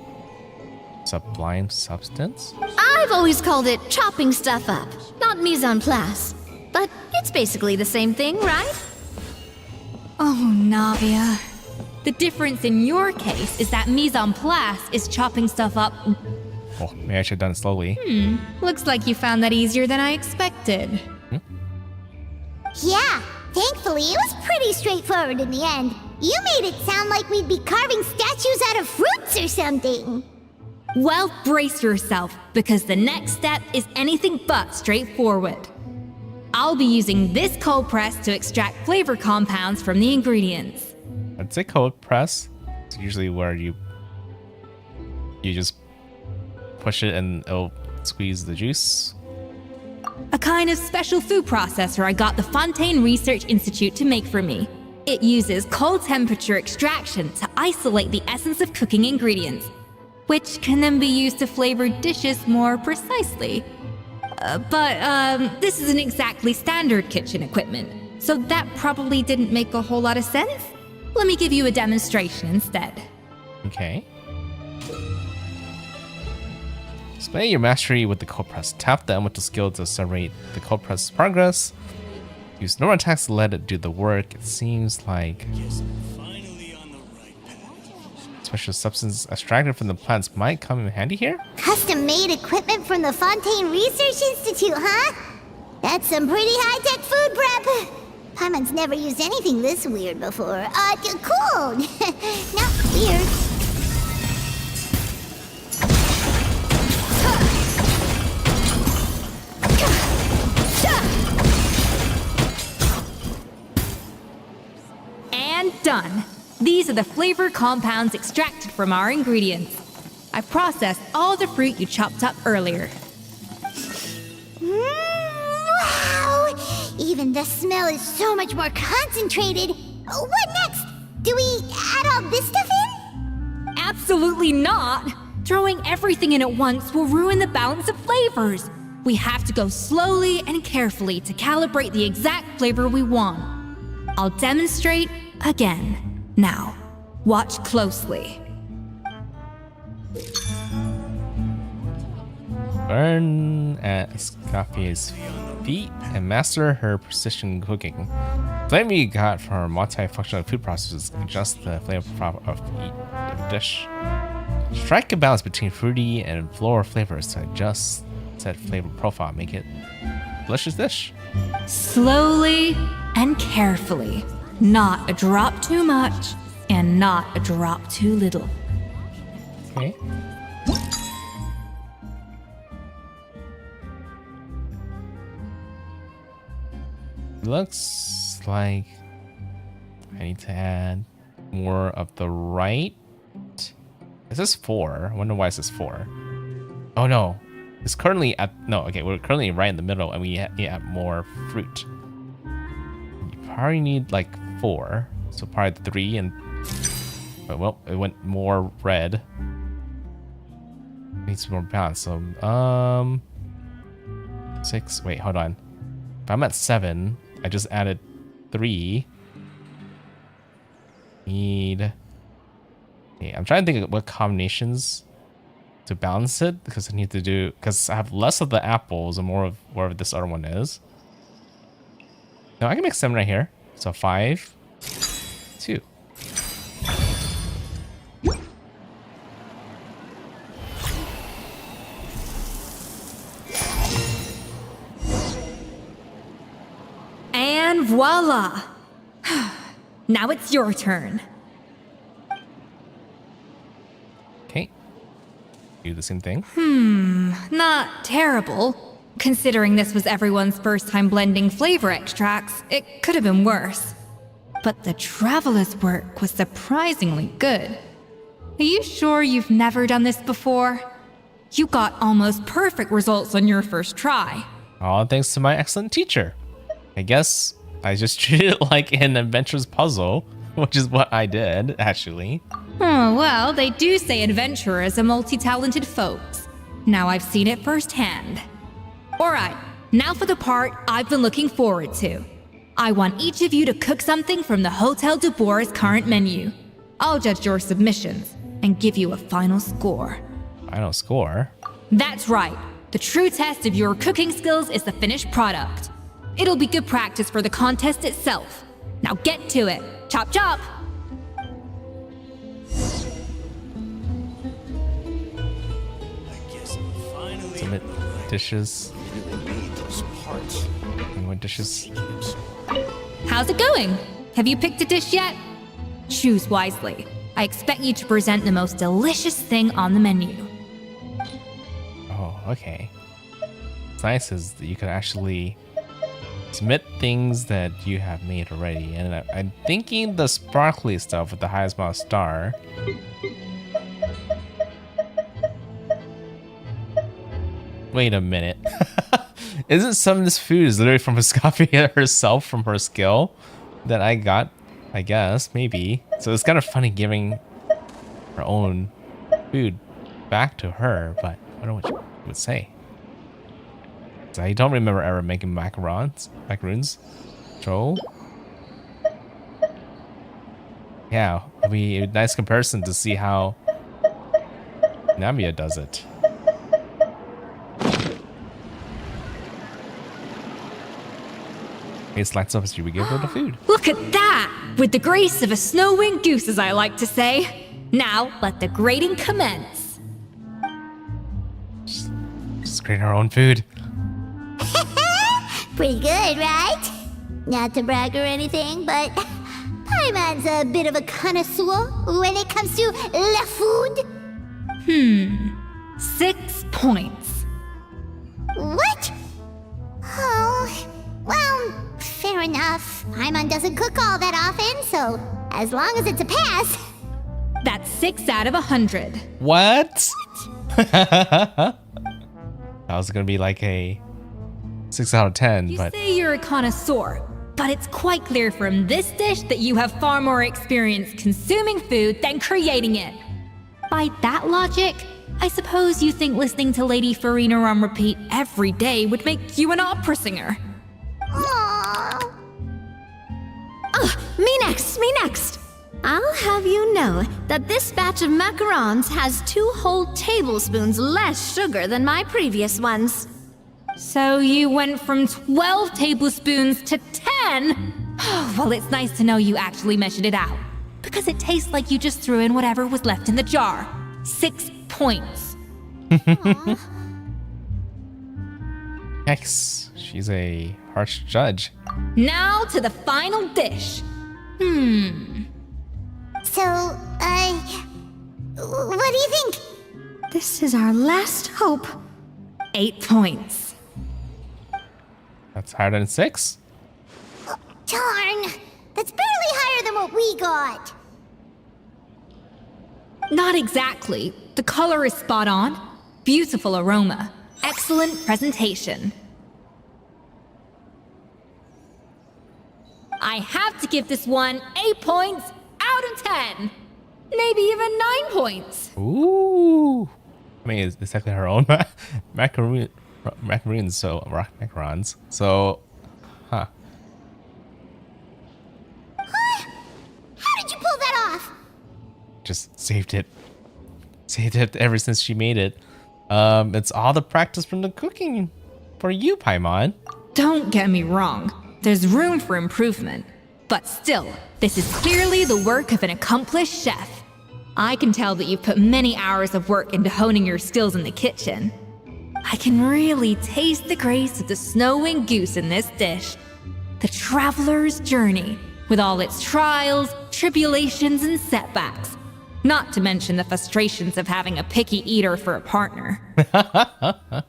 sublime substance. I've always called it chopping stuff up, not mise en place. But it's basically the same thing, right? Oh, Navia. The difference in your case is that mise en place is chopping stuff up. Oh, maybe I should have done it slowly. Looks like you found that easier than I expected. Yeah, thankfully it was pretty straightforward in the end. You made it sound like we'd be carving statues out of fruits or something. Well, brace yourself, because the next step is anything but straightforward. I'll be using this cold press to extract flavor compounds from the ingredients. I'd say cold press. It's usually where you just push it and it'll squeeze the juice. A kind of special food processor I got the Fontaine Research Institute to make for me. It uses cold temperature extraction to isolate the essence of cooking ingredients, which can then be used to flavor dishes more precisely. But this isn't exactly standard kitchen equipment, so that probably didn't make a whole lot of sense. Let me give you a demonstration instead. Okay. Display your mastery with the cold press. Tap the elemental skill to accelerate the cold press progress. Use normal attacks to let it do the work. It seems like special substance extracted from the plants might come in handy here. Custom-made equipment from the Fontaine Research Institute, huh? That's some pretty high-tech food prep. Paimon's never used anything this weird before. Cool. Not weird. And done. These are the flavor compounds extracted from our ingredients. I processed all the fruit you chopped up earlier. Wow! Even the smell is so much more concentrated. What next? Do we add all this stuff in? Absolutely not! Throwing everything in at once will ruin the balance of flavors. We have to go slowly and carefully to calibrate the exact flavor we want. I'll demonstrate again. Now, watch closely. Burn at Escoffier's feet and master her precision cooking. Flame you got from her multifunctional food processes adjust the flavor profile of each dish. Strike a balance between fruity and floral flavors to adjust said flavor profile. Make it a delicious dish. Slowly and carefully. Not a drop too much, and not a drop too little. Okay. Looks like I need to add more of the right. Is this 4? I wonder why it says 4. Oh no. It's currently at no, okay, we're currently right in the middle and we have more fruit. You probably need like 4. So probably 3 and well, it went more red. Needs more balance. So 6. Wait, hold on. If I'm at 7, I just added 3. Need. Okay, I'm trying to think of what combinations to balance it because I need to do because I have less of the apples and more of whatever this other one is. No, I can make 7 right here. So 5, 2. And voila! Now it's your turn. Okay. Do the same thing. Not terrible. Considering this was everyone's first time blending flavor extracts, it could have been worse. But the traveler's work was surprisingly good. Are you sure you've never done this before? You got almost perfect results on your first try. All thanks to my excellent teacher. I guess I just treated it like an adventurous puzzle, which is what I did, actually. Oh, well, they do say adventurers are multi-talented folks. Now I've seen it firsthand. Alright, now for the part I've been looking forward to. I want each of you to cook something from the Hotel de Boer's current menu. I'll judge your submissions and give you a final score. Final score? That's right. The true test of your cooking skills is the finished product. It'll be good practice for the contest itself. Now get to it. Chop chop! Submit dishes. And what dishes? How's it going? Have you picked a dish yet? Choose wisely. I expect you to present the most delicious thing on the menu. Oh, okay. What's nice is that you can actually submit things that you have made already. And I'm thinking the sparkly stuff with the highest amount of star. Wait a minute. Isn't some of this food is literally from Escoffier herself from her skill that I got I guess, maybe. So it's kind of funny giving her own food back to her, but I don't know what she would say. So I don't remember ever making macaroons. Joel? Yeah, it'd be a nice comparison to see how Navia does it. It's lights up as you give her the food. Look at that! With the grace of a snow-winged goose, as I like to say. Now, let the grating commence. Just create our own food. Pretty good, right? Not to brag or anything, but Paimon's a bit of a connoisseur when it comes to la food. 6 points. What? Oh, well, fair enough. Paimon doesn't cook all that often, so as long as it's a pass. That's 6 out of 100. What? That was gonna be like a 6 out of 10, You but say you're a connoisseur, but it's quite clear from this dish that you have far more experience consuming food than creating it. By that logic, I suppose you think listening to Lady Farina on repeat every day would make you an opera singer. Aww. Me next. I'll have you know that this batch of macarons has 2 whole tablespoons less sugar than my previous ones. So you went from 12 tablespoons to 10? Well, it's nice to know you actually measured it out. Because it tastes like you just threw in whatever was left in the jar. 6 points. yikes, she's a harsh judge. Now to the final dish. So, what do you think? This is our last hope. 8 points. That's higher than 6? Darn, that's barely higher than what we got. Not exactly. The color is spot on. Beautiful aroma. Excellent presentation. I have to give this one 8 points out of 10. Maybe even 9 points. Ooh. I mean, it's technically her own macaroons, so macarons. So, huh. How did you pull that off? Just saved it. Saved it ever since she made it. It's all the practice from the cooking for you, Paimon. Don't get me wrong. There's room for improvement. But still, this is clearly the work of an accomplished chef. I can tell that you've put many hours of work into honing your skills in the kitchen. I can really taste the grace of the snow-winged goose in this dish. The traveler's journey, with all its trials, tribulations, and setbacks. Not to mention the frustrations of having a picky eater for a partner. Oh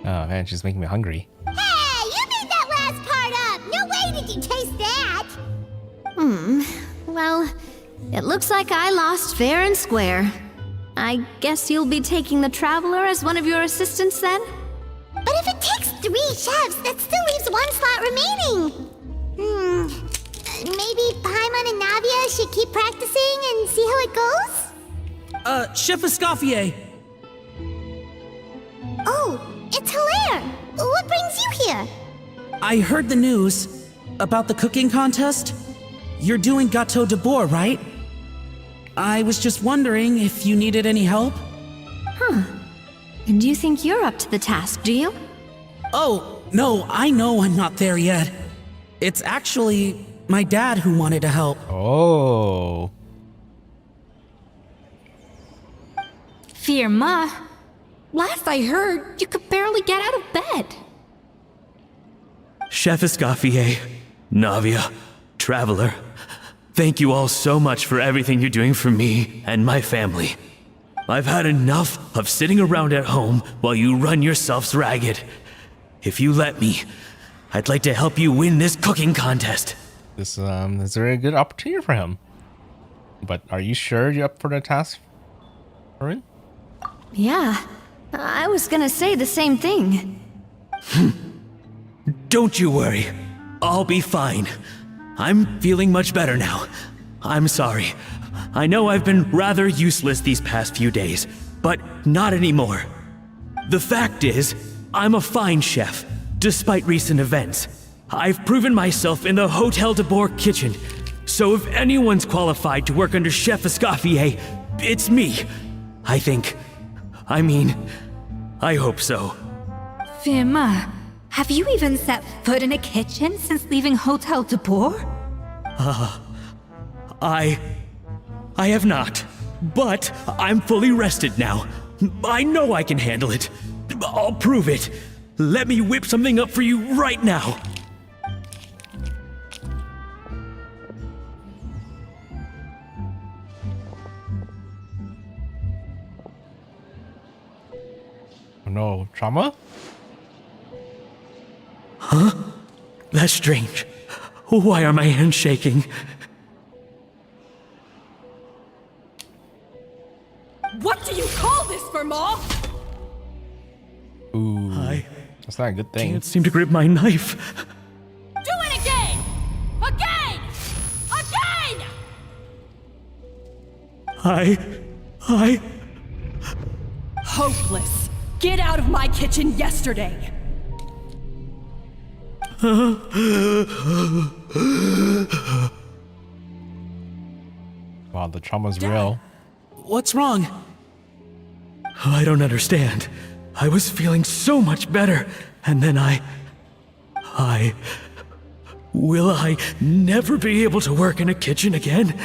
man, she's making me hungry. Hey, you made that last part up! No way did you taste that! Well, it looks like I lost fair and square. I guess you'll be taking the Traveler as one of your assistants then? But if it takes 3 chefs, that still leaves 1 slot remaining. Maybe Paimon and Navia should keep practicing and see how it goes? Chef Escoffier. Oh, it's Hilaire! What brings you here? I heard the news about the cooking contest. You're doing Gâteau de Bourg, right? I was just wondering if you needed any help. And you think you're up to the task, do you? Oh, no, I know I'm not there yet. It's actually my dad who wanted to help. Oh. Firma, last I heard, you could barely get out of bed. Chef Escoffier, Navia, Traveler, thank you all so much for everything you're doing for me and my family. I've had enough of sitting around at home while you run yourselves ragged. If you let me, I'd like to help you win this cooking contest. This is a very good opportunity for him. But are you sure you're up for the task, Corinne? Yeah, I was gonna say the same thing. Don't you worry. I'll be fine. I'm feeling much better now. I'm sorry. I know I've been rather useless these past few days, but not anymore. The fact is, I'm a fine chef, despite recent events. I've proven myself in the Hotel de Boer kitchen, so if anyone's qualified to work under Chef Escoffier, it's me. I think. I hope so. Firma, have you even set foot in a kitchen since leaving Hotel de Boer? I have not, but I'm fully rested now. I know I can handle it. I'll prove it. Let me whip something up for you right now. Oh no, trauma? Huh? That's strange. Why are my hands shaking? What do you call this, Firma? Ooh, that's not a good thing. Can't seem to grip my knife. Do it again! Again! Again! I... Hopeless. Get out of my kitchen yesterday. Wow, the trauma's real. What's wrong? I don't understand. I was feeling so much better, and then Will I never be able to work in a kitchen again?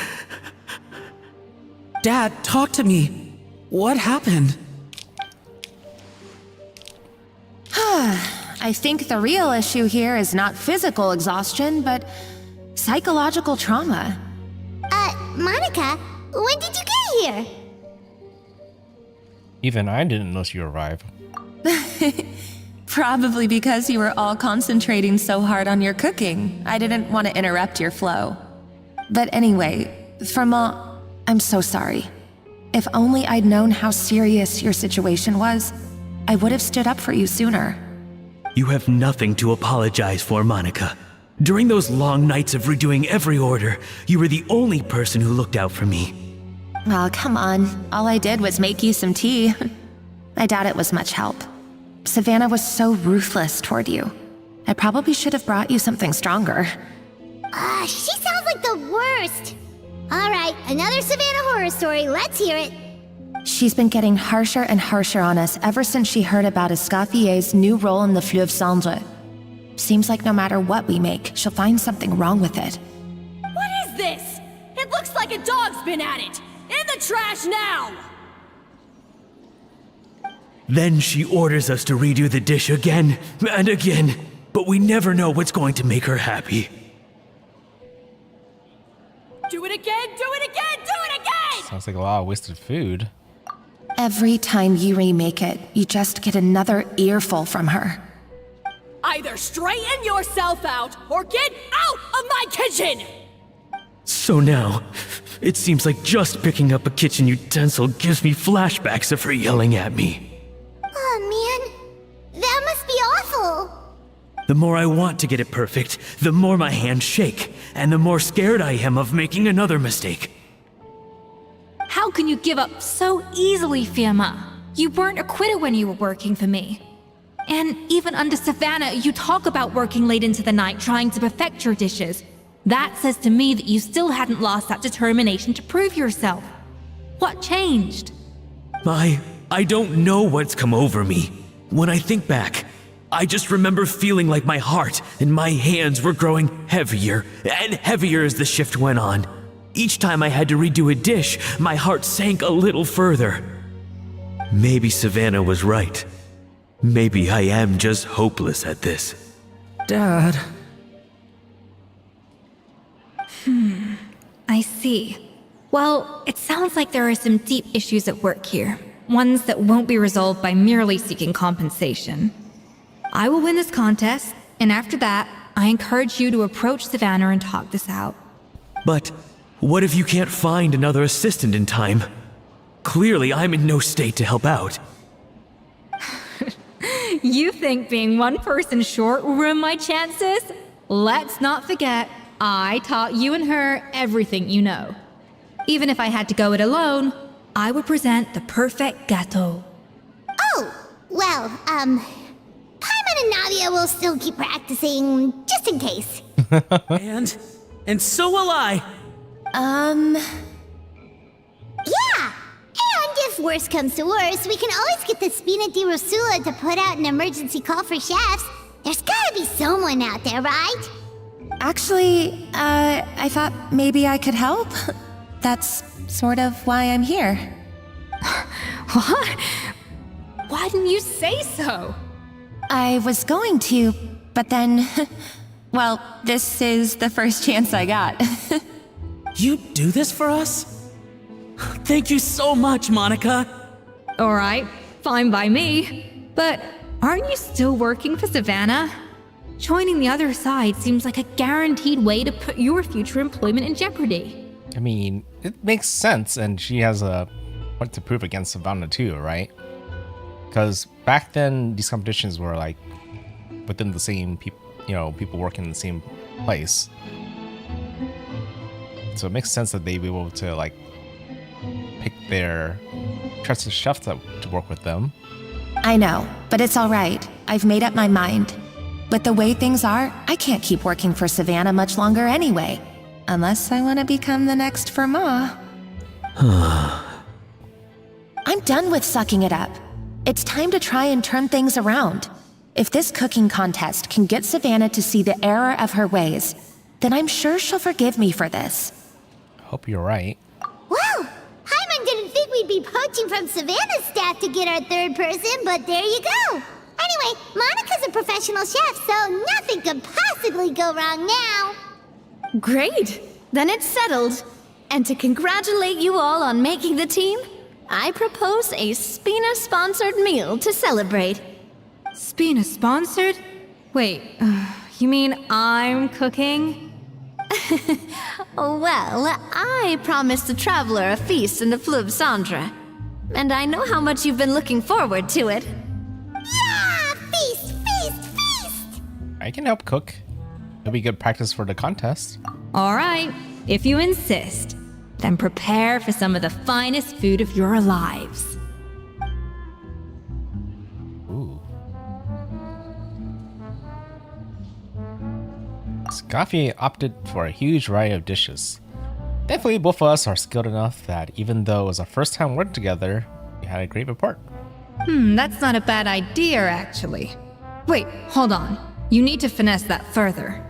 Dad, talk to me. What happened? I think the real issue here is not physical exhaustion, but psychological trauma. Monica, when did you get here? Even I didn't know you arrived. Probably because you were all concentrating so hard on your cooking. I didn't want to interrupt your flow. But anyway, Firma, I'm so sorry. If only I'd known how serious your situation was, I would have stood up for you sooner. You have nothing to apologize for, Monica. During those long nights of redoing every order, you were the only person who looked out for me. Oh, come on. All I did was make you some tea. I doubt it was much help. Savannah was so ruthless toward you. I probably should have brought you something stronger. She sounds like the worst. All right, another Savannah horror story. Let's hear it. She's been getting harsher and harsher on us ever since she heard about Escoffier's new role in the Fleuve Cendre. Seems like no matter what we make, she'll find something wrong with it. What is this? It looks like a dog's been at it. In the trash now! Then she orders us to redo the dish again and again, but we never know what's going to make her happy. Do it again, do it again, do it again! Sounds like a lot of wasted food. Every time you remake it, you just get another earful from her. Either straighten yourself out or get out of my kitchen! So now, it seems like just picking up a kitchen utensil gives me flashbacks of her yelling at me. Oh man, that must be awful. The more I want to get it perfect, the more my hands shake, and the more scared I am of making another mistake. How can you give up so easily, Firma? You weren't a quitter when you were working for me. And even under Savannah, you talk about working late into the night trying to perfect your dishes. That says to me that you still hadn't lost that determination to prove yourself. What changed? I don't know what's come over me. When I think back, I just remember feeling like my heart and my hands were growing heavier and heavier as the shift went on. Each time I had to redo a dish, my heart sank a little further. Maybe Savannah was right. Maybe I am just hopeless at this. Dad. I see. Well, it sounds like there are some deep issues at work here. Ones that won't be resolved by merely seeking compensation. I will win this contest, and after that, I encourage you to approach Savannah and talk this out. But what if you can't find another assistant in time? Clearly, I'm in no state to help out. You think being one person short will ruin my chances? Let's not forget, I taught you and her everything you know. Even if I had to go it alone, I would present the perfect gâteau. Oh, well, Paimon and Nadia will still keep practicing, just in case. And so will I. Yeah! And if worse comes to worse, we can always get the Spina di Rosula to put out an emergency call for chefs. There's gotta be someone out there, right? Actually, I thought maybe I could help. That's sort of why I'm here. What? Why didn't you say so? I was going to, but then... well, this is the first chance I got. You do this for us? Thank you so much, Monica. Alright, fine by me. But aren't you still working for Savannah? Joining the other side seems like a guaranteed way to put your future employment in jeopardy. I mean, it makes sense, and she has a point to prove against Savannah too, right? Because back then, these competitions were like within the same people, people working in the same place. So it makes sense that they'd be able to like pick their trusted chefs to work with them. I know, but it's all right. I've made up my mind. With the way things are, I can't keep working for Savannah much longer anyway. Unless I want to become the next Fermat. I'm done with sucking it up. It's time to try and turn things around. If this cooking contest can get Savannah to see the error of her ways, then I'm sure she'll forgive me for this. Hope you're right. Well, Paimon didn't think we'd be poaching from Savannah's staff to get our third person, but there you go. Anyway, Monica's a professional chef, so nothing could possibly go wrong now. Great! Then it's settled. And to congratulate you all on making the team, I propose a Spina-sponsored meal to celebrate. Spina-sponsored? Wait, you mean I'm cooking? Well, I promised the traveler a feast in the Fleuve Cendre. And I know how much you've been looking forward to it. Yeah! Feast, feast, feast! I can help cook. It'll be good practice for the contest. Alright, if you insist, then prepare for some of the finest food of your lives. Ooh. Escoffier opted for a huge variety of dishes. Thankfully, both of us are skilled enough that even though it was our first time working together, we had a great rapport. That's not a bad idea, actually. Wait, hold on. You need to finesse that further.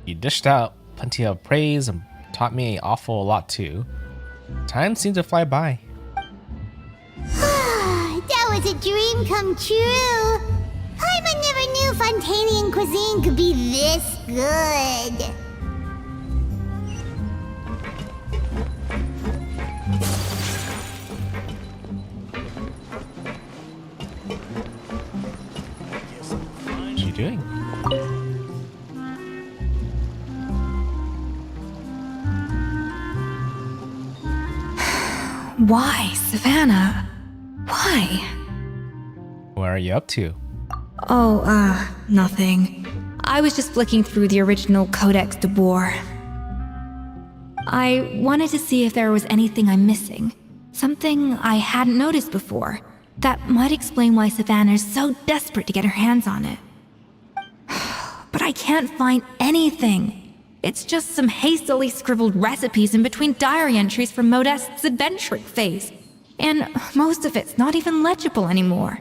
You dished out plenty of praise and taught me an awful lot too. Time seemed to fly by. That was a dream come true. Paimon never knew Fontanian cuisine could be this good. What are you doing? Why, Savannah? Why? What are you up to? Oh, nothing. I was just flicking through the original Codex de Boer. I wanted to see if there was anything I'm missing. Something I hadn't noticed before. That might explain why Savannah's so desperate to get her hands on it. But I can't find anything. It's just some hastily scribbled recipes in between diary entries from Modeste's adventuring phase. And most of it's not even legible anymore.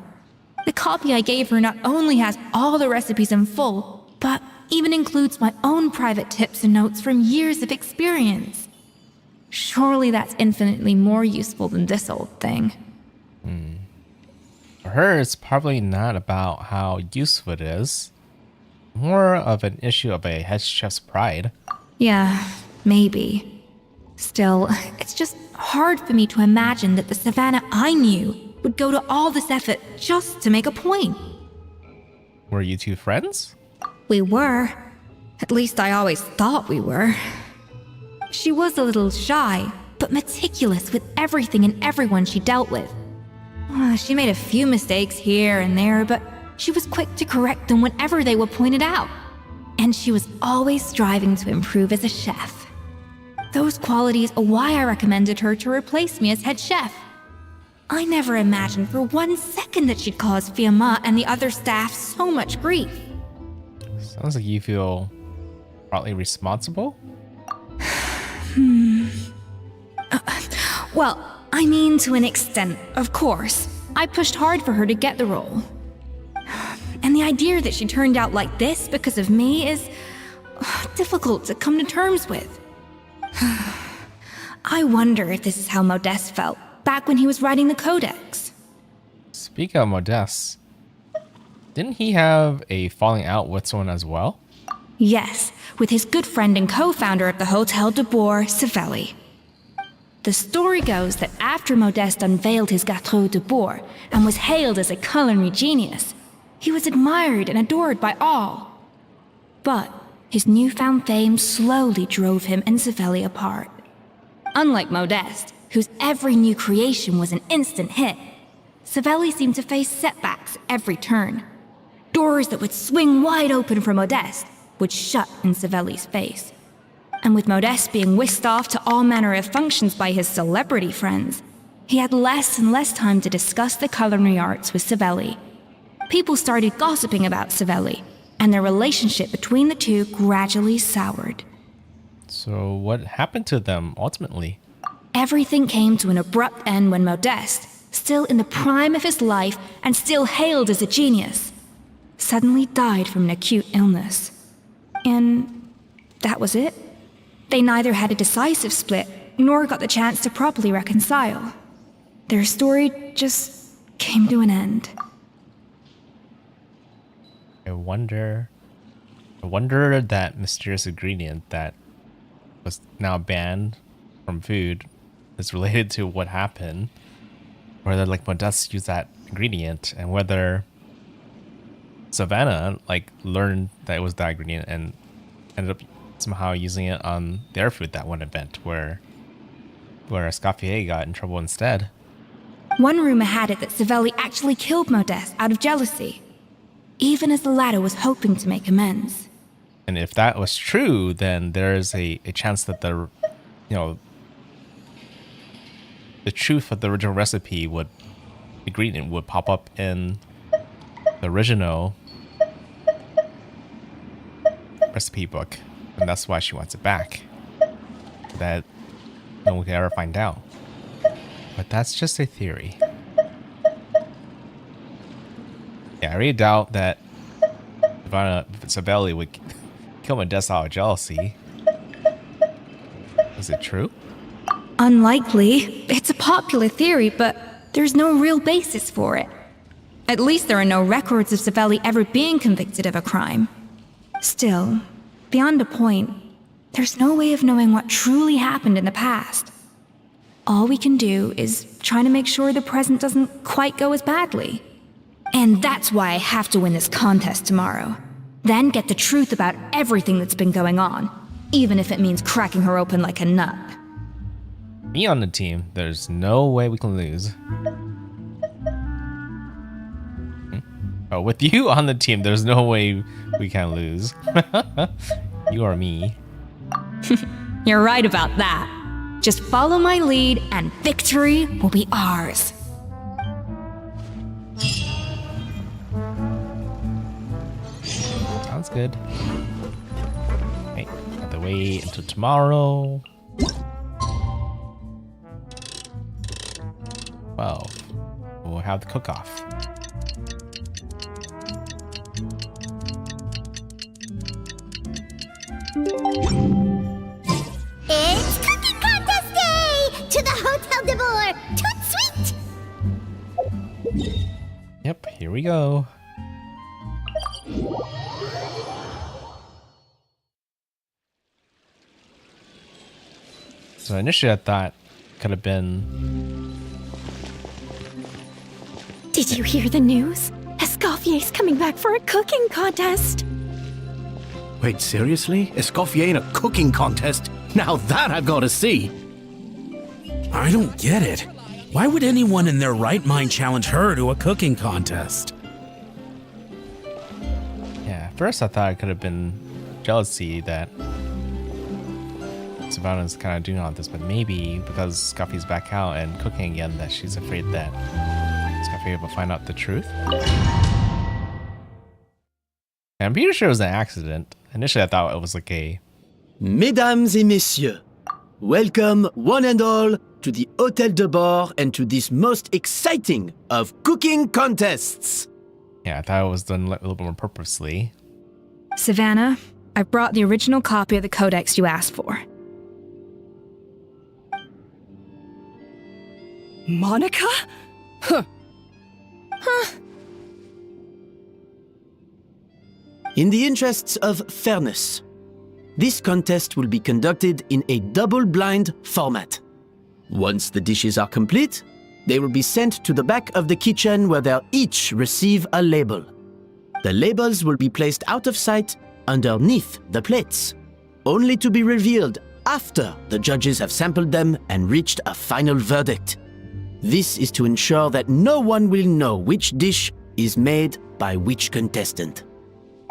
The copy I gave her not only has all the recipes in full, but even includes my own private tips and notes from years of experience. Surely that's infinitely more useful than this old thing. For her, it's probably not about how useful it is. More of an issue of a head chef's pride. Yeah, maybe. Still, it's just hard for me to imagine that the Savannah I knew would go to all this effort just to make a point. Were you two friends? We were. At least I always thought we were. She was a little shy, but meticulous with everything and everyone she dealt with. She made a few mistakes here and there, but she was quick to correct them whenever they were pointed out. And she was always striving to improve as a chef. Those qualities are why I recommended her to replace me as head chef. I never imagined for 1 second that she'd cause Fiamma and the other staff so much grief. Sounds like you feel partly responsible? Well, I mean to an extent, of course. I pushed hard for her to get the role. And the idea that she turned out like this because of me is difficult to come to terms with. I wonder if this is how Modeste felt back when he was writing the Codex. Speaking of Modeste, didn't he have a falling out with someone as well? Yes, with his good friend and co-founder of the Hotel de Boer, Savelli. The story goes that after Modeste unveiled his Gâteau de Boer and was hailed as a culinary genius, he was admired and adored by all. But his newfound fame slowly drove him and Savelli apart. Unlike Modeste, whose every new creation was an instant hit, Savelli seemed to face setbacks every turn. Doors that would swing wide open for Modeste would shut in Savelli's face. And with Modeste being whisked off to all manner of functions by his celebrity friends, he had less and less time to discuss the culinary arts with Savelli. People started gossiping about Savelli, and their relationship between the two gradually soured. So what happened to them ultimately? Everything came to an abrupt end when Modeste, still in the prime of his life and still hailed as a genius, suddenly died from an acute illness. And that was it. They neither had a decisive split, nor got the chance to properly reconcile. Their story just came to an end. I wonder that mysterious ingredient that was now banned from food is related to what happened. Whether like Modeste used that ingredient, and whether Savannah like learned that it was that ingredient and ended up somehow using it on their food that one event where Escoffier got in trouble instead. One rumor had it that Savelli actually killed Modeste out of jealousy, even as the latter was hoping to make amends. And if that was true, then there's a chance that the truth of the original recipe ingredient would pop up in the original recipe book. And that's why she wants it back. That no one can ever find out. But that's just a theory. Yeah, I really doubt that Savelli would kill Modeste out of jealousy. Is it true? Unlikely. It's a popular theory, but there's no real basis for it. At least there are no records of Savelli ever being convicted of a crime. Still, beyond a point, there's no way of knowing what truly happened in the past. All we can do is try to make sure the present doesn't quite go as badly. And that's why I have to win this contest tomorrow. Then get the truth about everything that's been going on, even if it means cracking her open like a nut. Me on the team, there's no way we can lose. Oh, with you on the team, there's no way we can lose. You or me. You're right about that. Just follow my lead and victory will be ours. Sounds good. Okay, have to wait until tomorrow. 12. We'll have the cook-off. It's cooking contest day! To the Hotel de Boer! Toot sweet! Yep, here we go. So initially I thought it could have been... Did you hear the news? Escoffier's coming back for a cooking contest. Wait, seriously? Escoffier in a cooking contest? Now that I've got to see! I don't get it. Why would anyone in their right mind challenge her to a cooking contest? Yeah, at first I thought it could have been jealousy that Savannah's kind of doing all this, but maybe because Scuffy's back out and cooking again, that she's afraid that Scuffy will find out the truth. And I'm pretty sure it was an accident. Initially, I thought it was like a... Mesdames et messieurs, welcome one and all to the Hôtel de Bord and to this most exciting of cooking contests. Yeah, I thought it was done a little bit more purposely. Savannah, I brought the original copy of the codex you asked for. Monica? Huh. In the interests of fairness, this contest will be conducted in a double-blind format. Once the dishes are complete, they will be sent to the back of the kitchen where they'll each receive a label. The labels will be placed out of sight underneath the plates, only to be revealed after the judges have sampled them and reached a final verdict. This is to ensure that no one will know which dish is made by which contestant.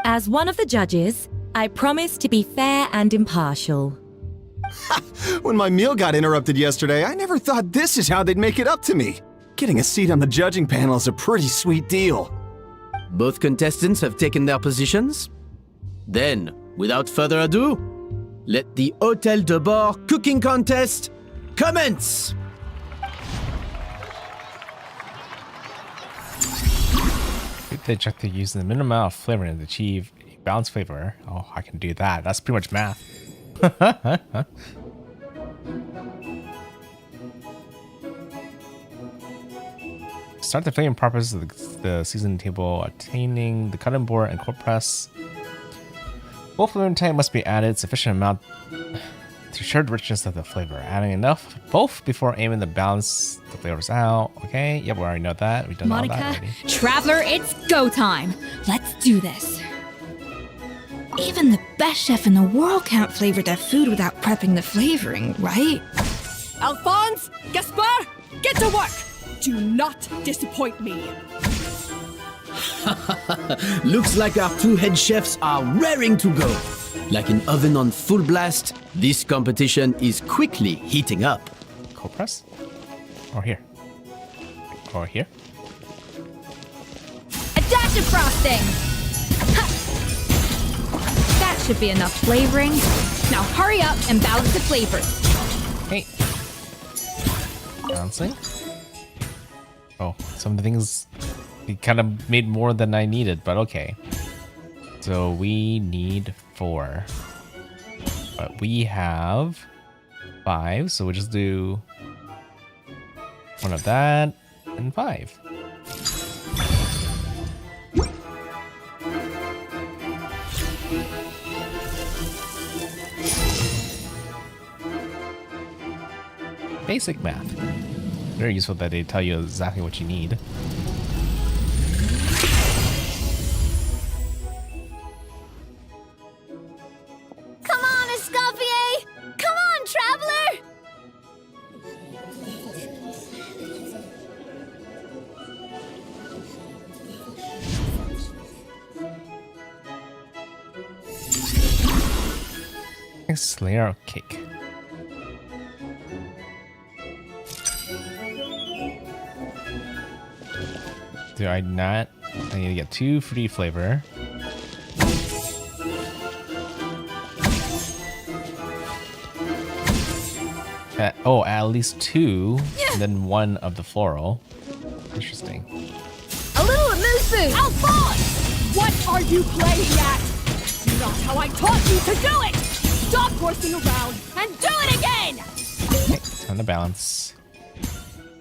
As one of the judges, I promise to be fair and impartial. When my meal got interrupted yesterday, I never thought this is how they'd make it up to me. Getting a seat on the judging panel is a pretty sweet deal. Both contestants have taken their positions. Then, without further ado, let the Hôtel de Bord cooking contest commence! They check to use the minimum amount of flavor and achieve a balanced flavor. Oh, I can do that. That's pretty much math. Start the flavor process of the seasoning table, attaining the cutting board and cold press. Both flavor type must be added sufficient amount to share the richness of the flavor. Adding enough both before aiming to balance the flavors out. Okay, yep, we already know that. We've done Monica, all that already. Traveler, it's go time. Let's do this. Even the best chef in the world can't flavor their food without prepping the flavoring, right? Alphonse, Gaspar, get to work. Do not disappoint me. Looks like our two head chefs are raring to go. Like an oven on full blast, this competition is quickly heating up. Cold press? Or here? Or here? A dash of frosting! Ha! That should be enough flavoring. Now hurry up and balance the flavors. Hey. Balancing. Oh, some of the things he kind of made more than I needed, but okay. So we need 4. But we have 5, so we'll just do 1 of that and 5. Basic math. Very useful that they tell you exactly what you need. Come on, Escoffier! Come on, traveler! Next layer of cake. Do I not? I need to get 2 fruity flavor. At least 2, and then 1 of the floral. Interesting. A little moose food! Alphonse! What are you playing at? Not how I taught you to do it! Stop horsing around and do it again! Okay, time to balance.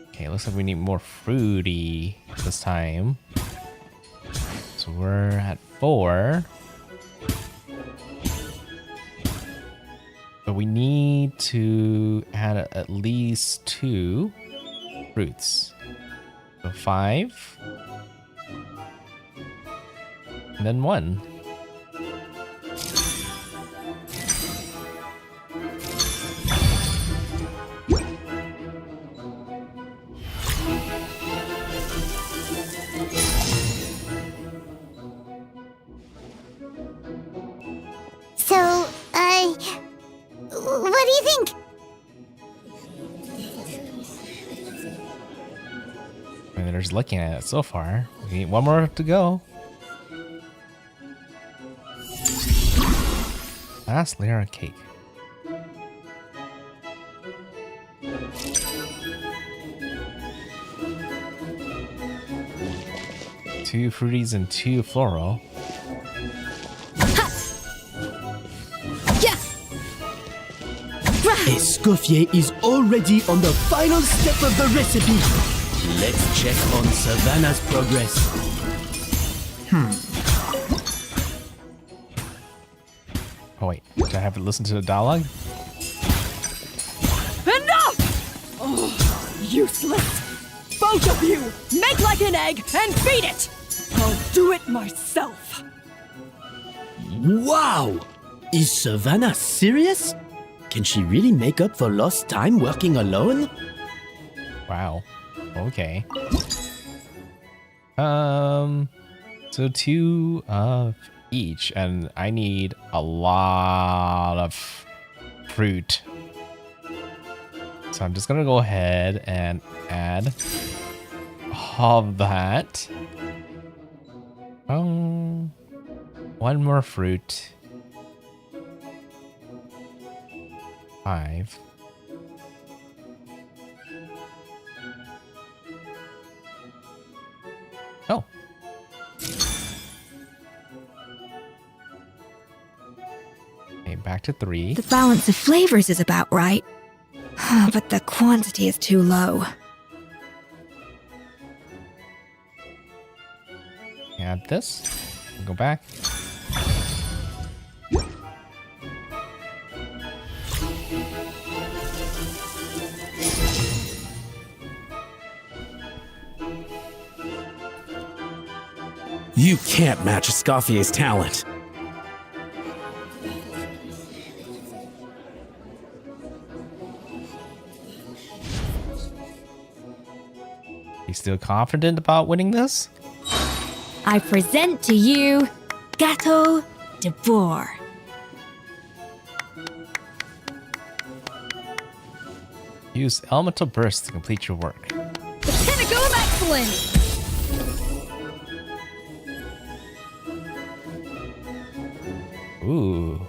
Okay, looks like we need more fruity this time. So we're at 4. But we need to add at least 2 fruits. So 5. And then 1. outsiders looking at it so far. We need one more to go. Last layer of cake. Two fruities and two floral. Escoffier is already on the final step of the recipe. Let's check on Savannah's progress. Oh wait, do I have to listen to the dialogue? Enough! Oh, useless! Both of you, make like an egg and feed it! I'll do it myself. Wow! Is Savannah serious? Can she really make up for lost time working alone? Wow. Okay. So 2 of each, and I need a lot of fruit. So I'm just gonna go ahead and add all of that. One more fruit. 5. Oh. Okay, back to 3. The balance of flavors is about right. But the quantity is too low. Add this. Go back. You can't match Escoffier's talent. You still confident about winning this? I present to you Gâteau de Bourg. Use elemental burst to complete your work. The pinnacle of excellence! Ooh,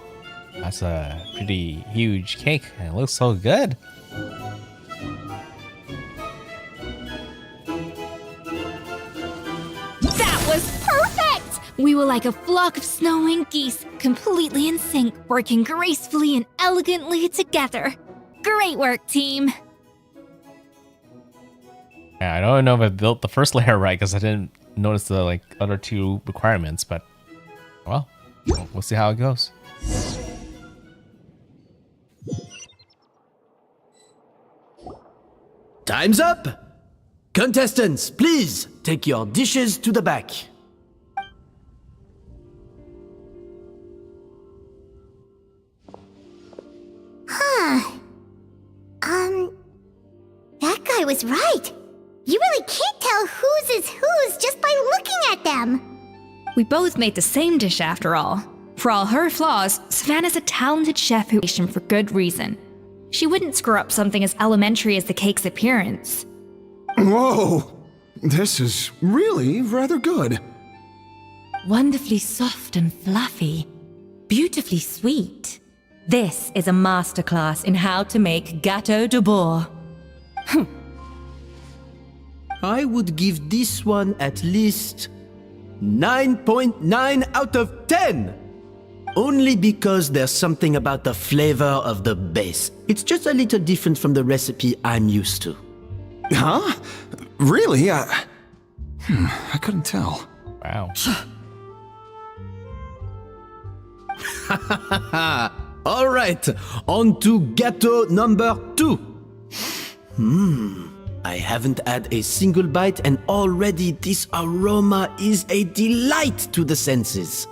that's a pretty huge cake, and it looks so good. That was perfect! We were like a flock of snowing geese, completely in sync, working gracefully and elegantly together. Great work, team. Yeah, I don't know if I built the first layer right because I didn't notice the other 2 requirements, but well, we'll see how it goes. Time's up! Contestants, please take your dishes to the back. That guy was right. You really can't tell whose is whose just by looking at them. We both made the same dish after all. For all her flaws, Savannah's a talented chef who for good reason. She wouldn't screw up something as elementary as the cake's appearance. Whoa! This is really rather good. Wonderfully soft and fluffy. Beautifully sweet. This is a masterclass in how to make Gâteau de Bourg. I would give this one at least 9.9 out of 10! Only because there's something about the flavor of the base. It's just a little different from the recipe I'm used to. Huh? Really? I couldn't tell. Wow. All right, on to gâteau number 2. I haven't had a single bite and already this aroma is a delight to the senses.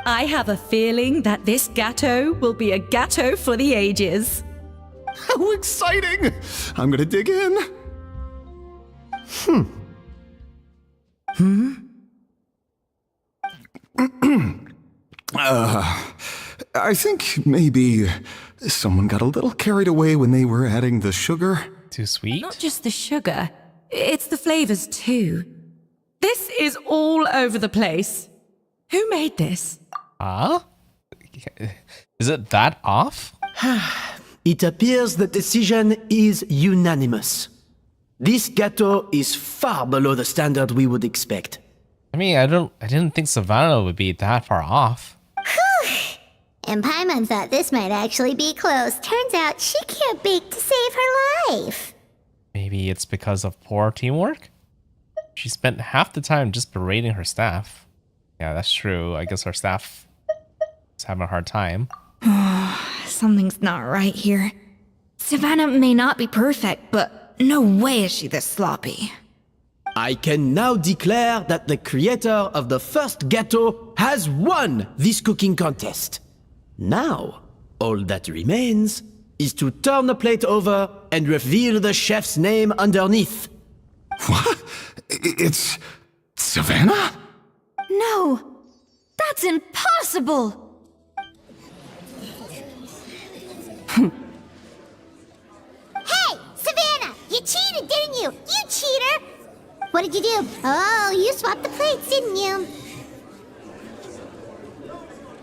I have a feeling that this gâteau will be a gâteau for the ages. How exciting! I'm gonna dig in. I think maybe someone got a little carried away when they were adding the sugar. Too sweet? Not just the sugar. It's the flavors too. This is all over the place. Who made this? Huh? Is it that off? It appears the decision is unanimous. This gâteau is far below the standard we would expect. I mean, I didn't think Savannah would be that far off. And Paimon thought this might actually be close. Turns out she can't bake to save her life. Maybe it's because of poor teamwork? She spent half the time just berating her staff. Yeah, that's true. I guess our staff is having a hard time. Something's not right here. Savannah may not be perfect, but no way is she this sloppy. I can now declare that the creator of the first gâteau has won this cooking contest. Now, all that remains is to turn the plate over and reveal the chef's name underneath. What? It's Savannah? No! That's impossible! Hey, Savannah! You cheated, didn't you? You cheater! What did you do? Oh, you swapped the plates, didn't you?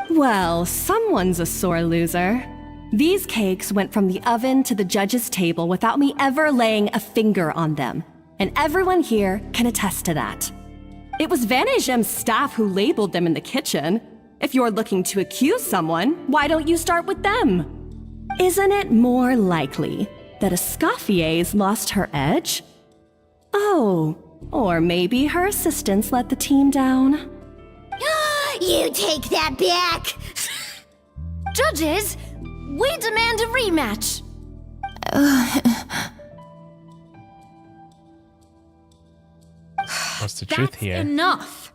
Well, someone's a sore loser. These cakes went from the oven to the judge's table without me ever laying a finger on them. And everyone here can attest to that. It was Vanejem's staff who labeled them in the kitchen. If you're looking to accuse someone, why don't you start with them? Isn't it more likely that Escoffier's lost her edge? Oh, or maybe her assistants let the team down. You take that back! Judges, we demand a rematch. What's the truth here? Enough!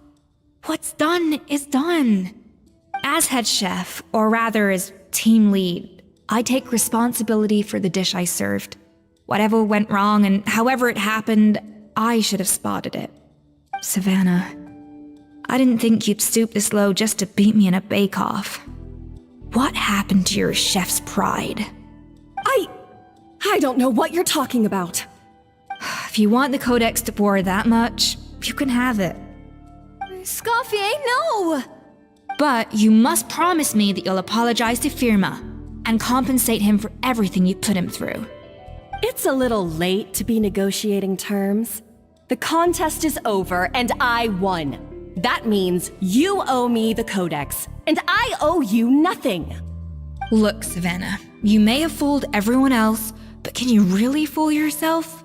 What's done is done. As head chef, or rather as team lead, I take responsibility for the dish I served. Whatever went wrong and however it happened, I should have spotted it. Savannah, I didn't think you'd stoop this low just to beat me in a bake-off. What happened to your chef's pride? I don't know what you're talking about. If you want the Codex to pour that much, you can have it. Escoffier, no! But you must promise me that you'll apologize to Firma and compensate him for everything you put him through. It's a little late to be negotiating terms. The contest is over and I won. That means you owe me the Codex, and I owe you nothing. Look, Savannah, you may have fooled everyone else, but can you really fool yourself?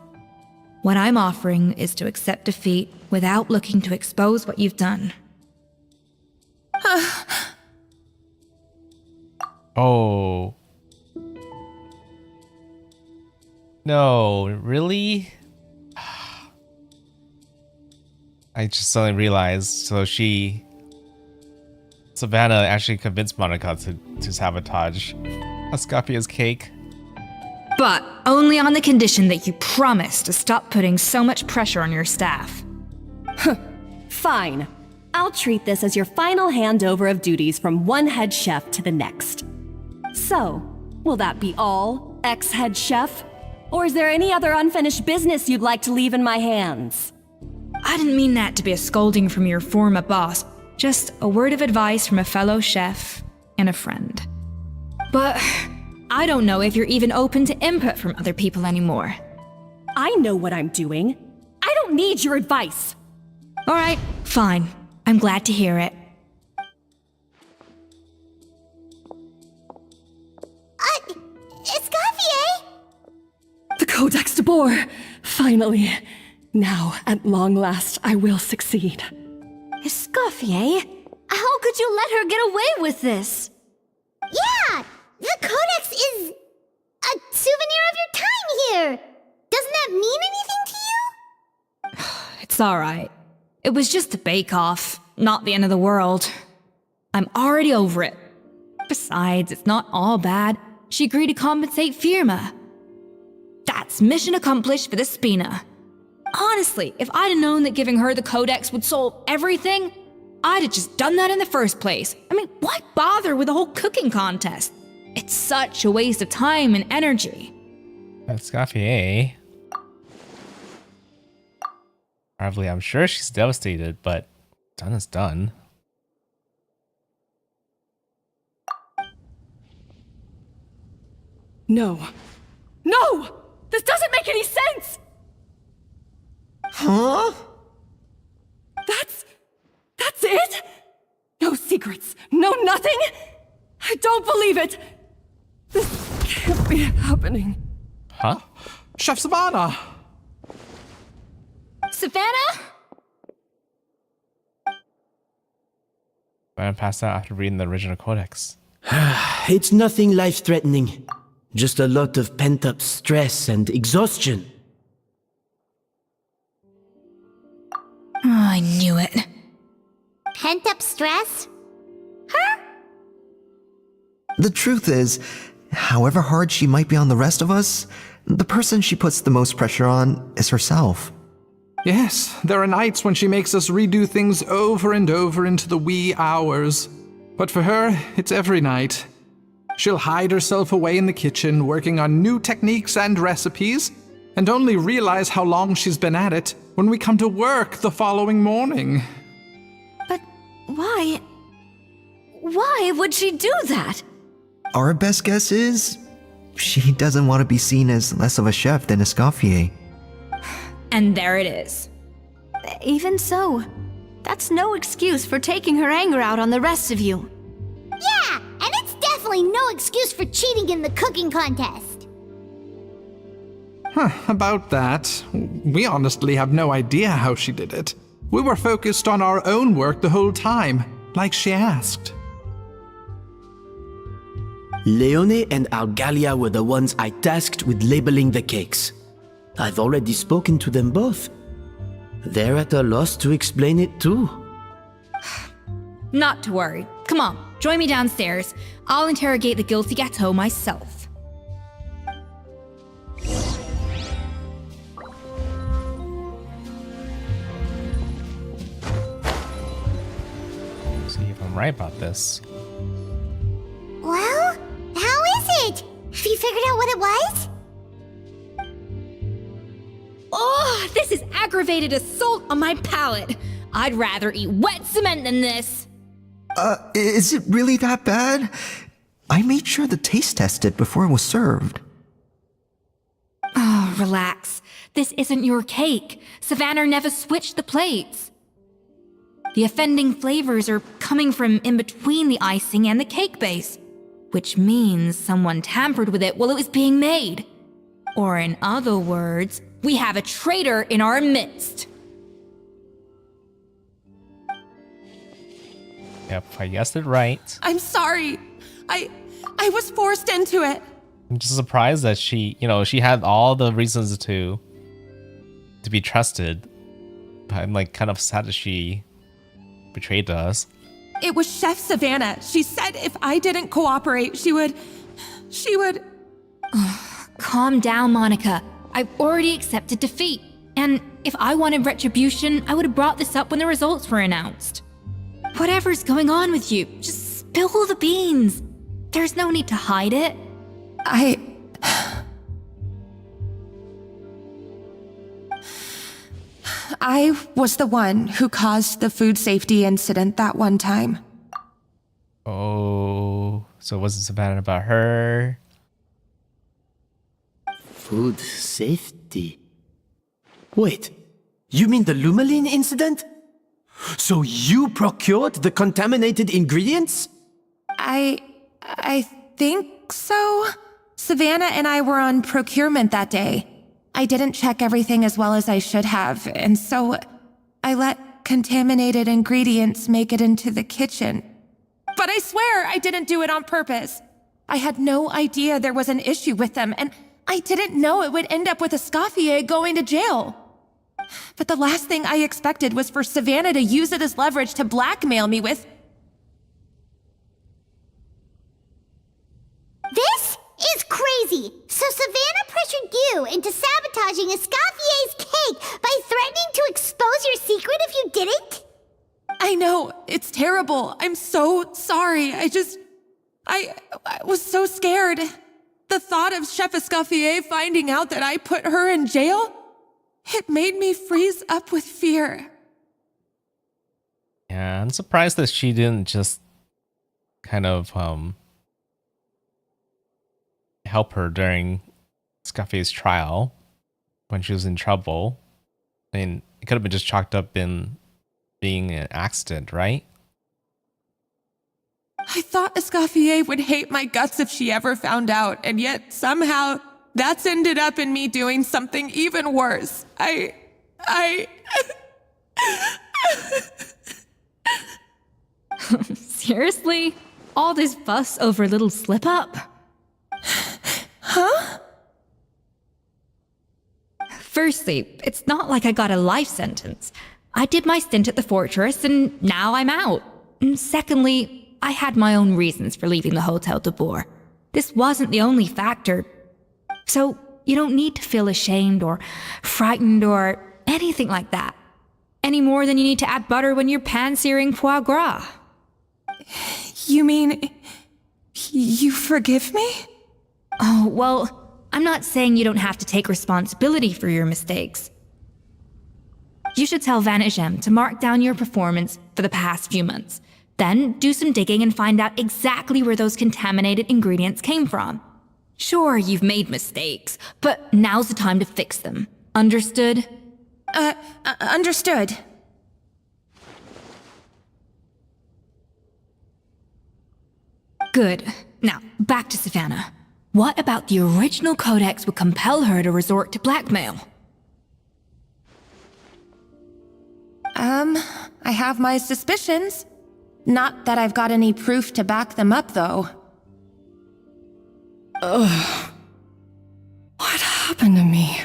What I'm offering is to accept defeat without looking to expose what you've done. Oh. No, really? I just suddenly realized, so Savannah actually convinced Monica to sabotage Escoffier's cake. But only on the condition that you promise to stop putting so much pressure on your staff. Fine. I'll treat this as your final handover of duties from one head chef to the next. So, will that be all, ex-head chef? Or is there any other unfinished business you'd like to leave in my hands? I didn't mean that to be a scolding from your former boss, just a word of advice from a fellow chef and a friend. But I don't know if you're even open to input from other people anymore. I know what I'm doing. I don't need your advice. All right, fine. I'm glad to hear it. Escoffier! The Codex de Boer! Finally. Now, at long last, I will succeed. Escoffier? How could you let her get away with this? Yeah! The Codex is a souvenir of your time here! Doesn't that mean anything to you? It's all right. It was just a bake-off, not the end of the world. I'm already over it. Besides, it's not all bad. She agreed to compensate Firma. That's mission accomplished for the Spina. Honestly, if I'd have known that giving her the Codex would solve everything, I'd have just done that in the first place. I mean, why bother with the whole cooking contest? It's such a waste of time and energy. Escoffier. Probably, I'm sure she's devastated, but done is done. No. No! This doesn't make any sense! Huh? That's it? No secrets, no nothing? I don't believe it! This can't be happening. Huh? Chef Savannah! Savannah? I passed out after reading the original codex. It's nothing life-threatening. Just a lot of pent-up stress and exhaustion. Oh, I knew it. Pent-up stress? Her? The truth is, however hard she might be on the rest of us, the person she puts the most pressure on is herself. Yes, there are nights when she makes us redo things over and over into the wee hours. But for her, it's every night. She'll hide herself away in the kitchen, working on new techniques and recipes, and only realize how long she's been at it when we come to work the following morning. But why? Why would she do that? Our best guess is she doesn't want to be seen as less of a chef than Escoffier. And there it is. Even so, that's no excuse for taking her anger out on the rest of you. Yeah, and it's definitely no excuse for cheating in the cooking contest. About that, we honestly have no idea how she did it. We were focused on our own work the whole time, like she asked. Leone and Algalia were the ones I tasked with labeling the cakes. I've already spoken to them both. They're at a loss to explain it too. Not to worry. Come on, join me downstairs. I'll interrogate the guilty gâteau myself. See if I'm right about this. Well, how is it? Have you figured out what it was? Oh, this is aggravated assault on my palate. I'd rather eat wet cement than this. Is it really that bad? I made sure to taste test it before it was served. Oh, relax. This isn't your cake. Savannah never switched the plates. The offending flavors are coming from in between the icing and the cake base, which means someone tampered with it while it was being made. Or in other words, we have a traitor in our midst. Yep, I guessed it right. I'm sorry. I was forced into it. I'm just surprised that she had all the reasons to be trusted. But I'm like kind of sad that she betrayed us. It was Chef Savannah. She said if I didn't cooperate, she would... Calm down, Monica. I've already accepted defeat. And if I wanted retribution, I would have brought this up when the results were announced. Whatever's going on with you, just spill the beans. There's no need to hide it. I was the one who caused the food safety incident that one time. Oh, so it wasn't so bad about her. Food safety? Wait, you mean the Lumaline incident? So you procured the contaminated ingredients? I think so. Savannah and I were on procurement that day. I didn't check everything as well as I should have, and so I let contaminated ingredients make it into the kitchen. But I swear I didn't do it on purpose. I had no idea there was an issue with them, and I didn't know it would end up with Escoffier going to jail. But the last thing I expected was for Savannah to use it as leverage to blackmail me with... This is crazy! So Savannah pressured you into sabotaging Escoffier's cake by threatening to expose your secret if you didn't? I know, it's terrible. I'm so sorry. I was so scared. The thought of Chef Escoffier finding out that I put her in jail? It made me freeze up with fear. Yeah, I'm surprised that she didn't just kind of help her during Escoffier's trial when she was in trouble. I mean, it could have been just chalked up in being an accident, right? I thought Escoffier would hate my guts if she ever found out, and yet somehow that's ended up in me doing something even worse. Seriously? All this fuss over a little slip-up? Huh? Firstly, it's not like I got a life sentence. I did my stint at the fortress and now I'm out. And secondly, I had my own reasons for leaving the Hotel de Boer. This wasn't the only factor. So you don't need to feel ashamed or frightened or anything like that. Any more than you need to add butter when you're pan-searing foie gras. You mean, you forgive me? Oh, well, I'm not saying you don't have to take responsibility for your mistakes. You should tell Vanagem to mark down your performance for the past few months. Then do some digging and find out exactly where those contaminated ingredients came from. Sure, you've made mistakes, but now's the time to fix them. Understood? Understood. Good. Now, back to Savannah. What about the original codex would compel her to resort to blackmail? I have my suspicions. Not that I've got any proof to back them up, though. Ugh. What happened to me?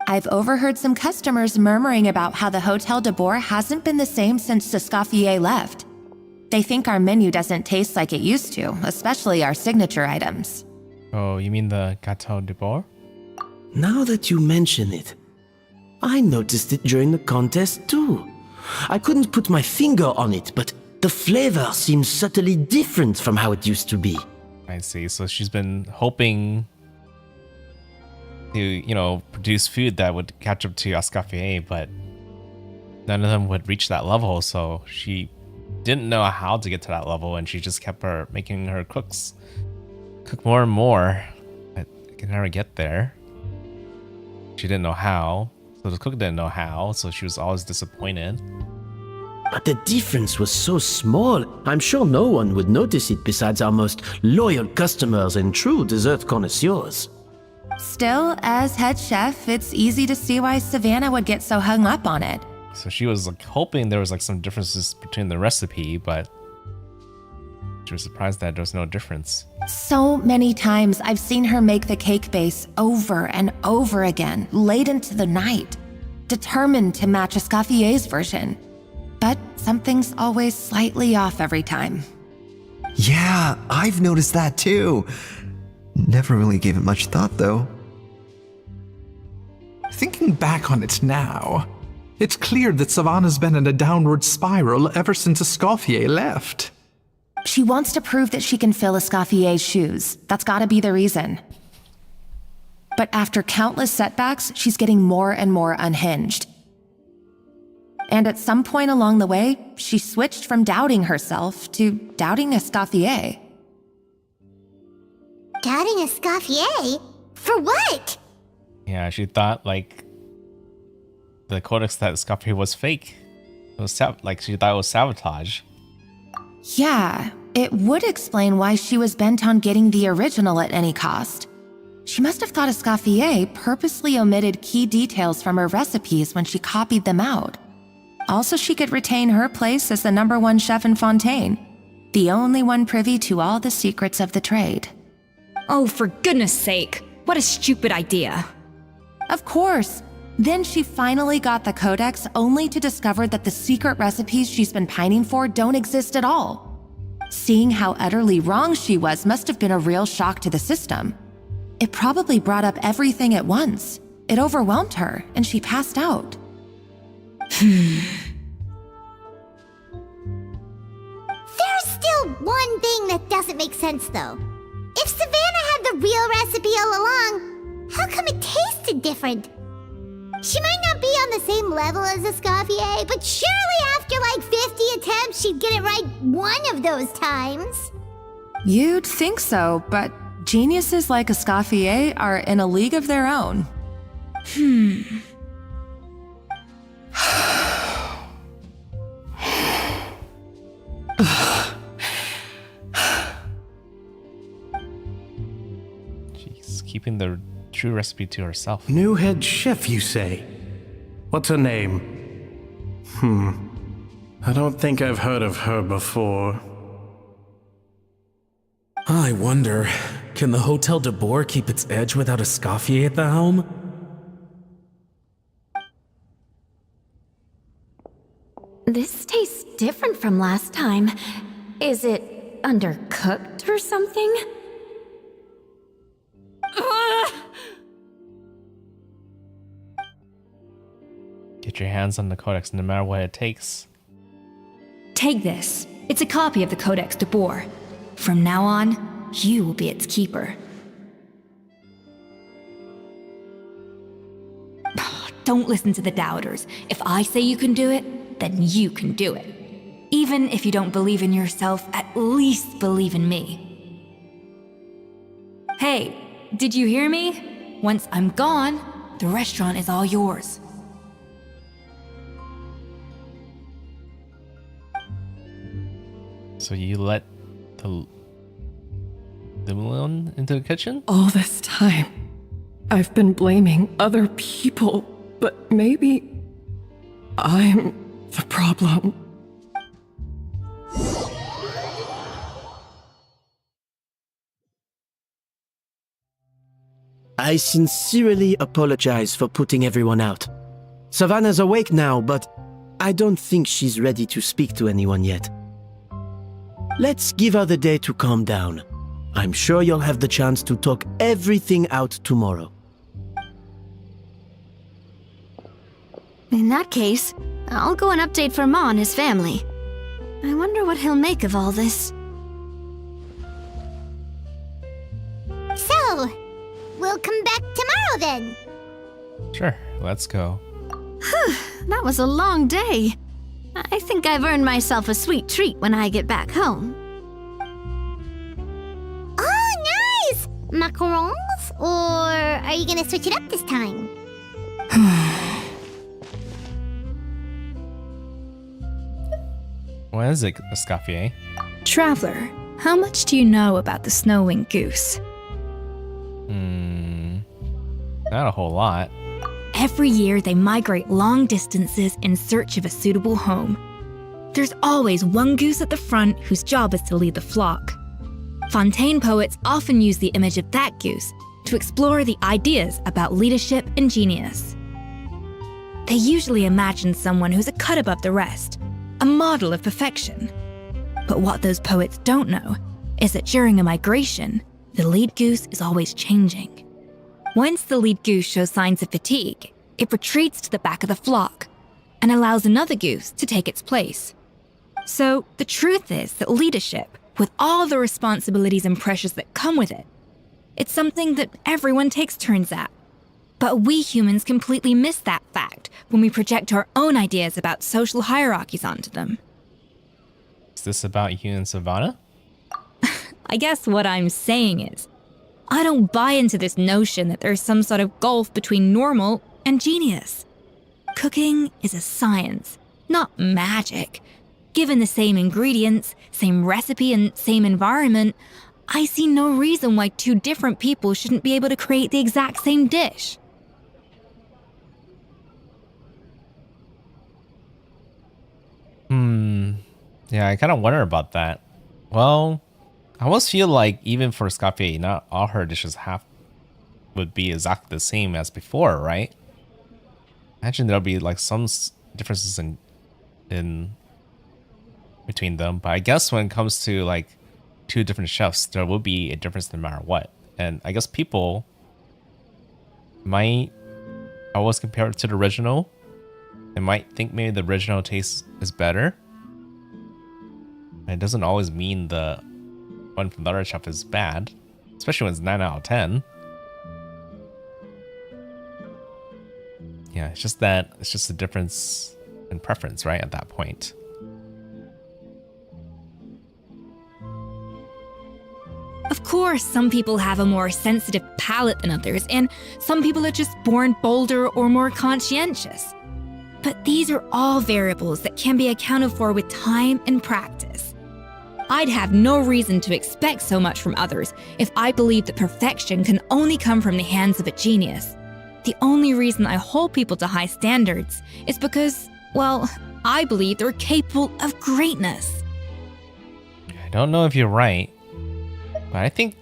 I've overheard some customers murmuring about how the Hotel de Boer hasn't been the same since Escoffier left. They think our menu doesn't taste like it used to, especially our signature items. Oh, you mean the Gâteau de Boer? Now that you mention it, I noticed it during the contest too. I couldn't put my finger on it, but the flavor seems subtly different from how it used to be. I see. So she's been hoping to, produce food that would catch up to Escoffier, but none of them would reach that level. So she didn't know how to get to that level, and she just kept making her cooks cook more and more, but could never get there. She didn't know how. So the cook didn't know how, so she was always disappointed. But the difference was so small, I'm sure no one would notice it besides our most loyal customers and true dessert connoisseurs. Still, as head chef, it's easy to see why Savannah would get so hung up on it. So she was hoping there was some differences between the recipe, but she was surprised that there was no difference. So many times I've seen her make the cake base over and over again, late into the night, determined to match Escoffier's version. But something's always slightly off every time. Yeah, I've noticed that too. Never really gave it much thought though. Thinking back on it now, it's clear that Savannah's been in a downward spiral ever since Escoffier left. She wants to prove that she can fill Escoffier's shoes. That's gotta be the reason. But after countless setbacks, she's getting more and more unhinged. And at some point along the way, she switched from doubting herself to doubting Escoffier. Doubting Escoffier? For what? Yeah, she thought the codex that Escoffier was fake. It was she thought it was sabotage. Yeah, it would explain why she was bent on getting the original at any cost. She must have thought Escoffier purposely omitted key details from her recipes when she copied them out. Also, she could retain her place as the #1 chef in Fontaine, the only one privy to all the secrets of the trade. Oh, for goodness sake, what a stupid idea. Of course. Then she finally got the codex only to discover that the secret recipes she's been pining for don't exist at all. Seeing how utterly wrong she was must have been a real shock to the system. It probably brought up everything at once. It overwhelmed her, and she passed out. There's still one thing that doesn't make sense, though. If Savannah had the real recipe all along, How come it tasted different? She might not be on the same level as Escoffier, but surely after like 50 attempts, she'd get it right one of those times. You'd think so, but geniuses like Escoffier are in a league of their own. She's keeping the true recipe to herself. New head chef, you say? What's her name? I don't think I've heard of her before. I wonder, can the Hotel de Boer keep its edge without Escoffier at the helm? This tastes different from last time. Is it undercooked or something? Get your hands on the codex no matter what it takes. Take this. It's a copy of the Codex de Boer. From now on, you will be its keeper. Don't listen to the doubters. If I say you can do it, then you can do it. Even if you don't believe in yourself, at least believe in me. Hey, did you hear me? Once I'm gone, the restaurant is all yours. So you let the Limon into the kitchen? All this time, I've been blaming other people, but maybe I'm the problem. I sincerely apologize for putting everyone out. Savannah's awake now, but I don't think she's ready to speak to anyone yet. Let's give her the day to calm down. I'm sure you'll have the chance to talk everything out tomorrow. In that case, I'll go and update for Ma and his family. I wonder what he'll make of all this. So, we'll come back tomorrow then. Sure, let's go. That was a long day. I think I've earned myself a sweet treat when I get back home. Oh, nice! Macarons? Or are you gonna switch it up this time? What is it, Escoffier? Traveler, how much do you know about the snow-winged goose? Not a whole lot. Every year, they migrate long distances in search of a suitable home. There's always one goose at the front whose job is to lead the flock. Fontaine poets often use the image of that goose to explore the ideas about leadership and genius. They usually imagine someone who's a cut above the rest, a model of perfection. But what those poets don't know is that during a migration, the lead goose is always changing. Once the lead goose shows signs of fatigue, it retreats to the back of the flock and allows another goose to take its place. So the truth is that leadership, with all the responsibilities and pressures that come with it, it's something that everyone takes turns at. But we humans completely miss that fact when we project our own ideas about social hierarchies onto them. Is this about you and Savannah? I guess what I'm saying is, I don't buy into this notion that there's some sort of gulf between normal and genius. Cooking is a science, not magic. Given the same ingredients, same recipe, and same environment, I see no reason why two different people shouldn't be able to create the exact same dish. Yeah, I kind of wonder about that. Well, I almost feel like even for Escoffier, not all her dishes would be exactly the same as before, right? Imagine there'll be like some differences in between them, but I guess when it comes to like two different chefs, there will be a difference no matter what. And I guess people might always compare it to the original. They might think maybe the original taste is better. And it doesn't always mean the one from the other chef is bad, especially when it's 9 out of 10. Yeah, it's just a difference in preference, right? At that point. Of course, some people have a more sensitive palate than others, and some people are just born bolder or more conscientious. But these are all variables that can be accounted for with time and practice. I'd have no reason to expect so much from others if I believed that perfection can only come from the hands of a genius. The only reason I hold people to high standards is because, well, I believe they're capable of greatness. I don't know if you're right, but I think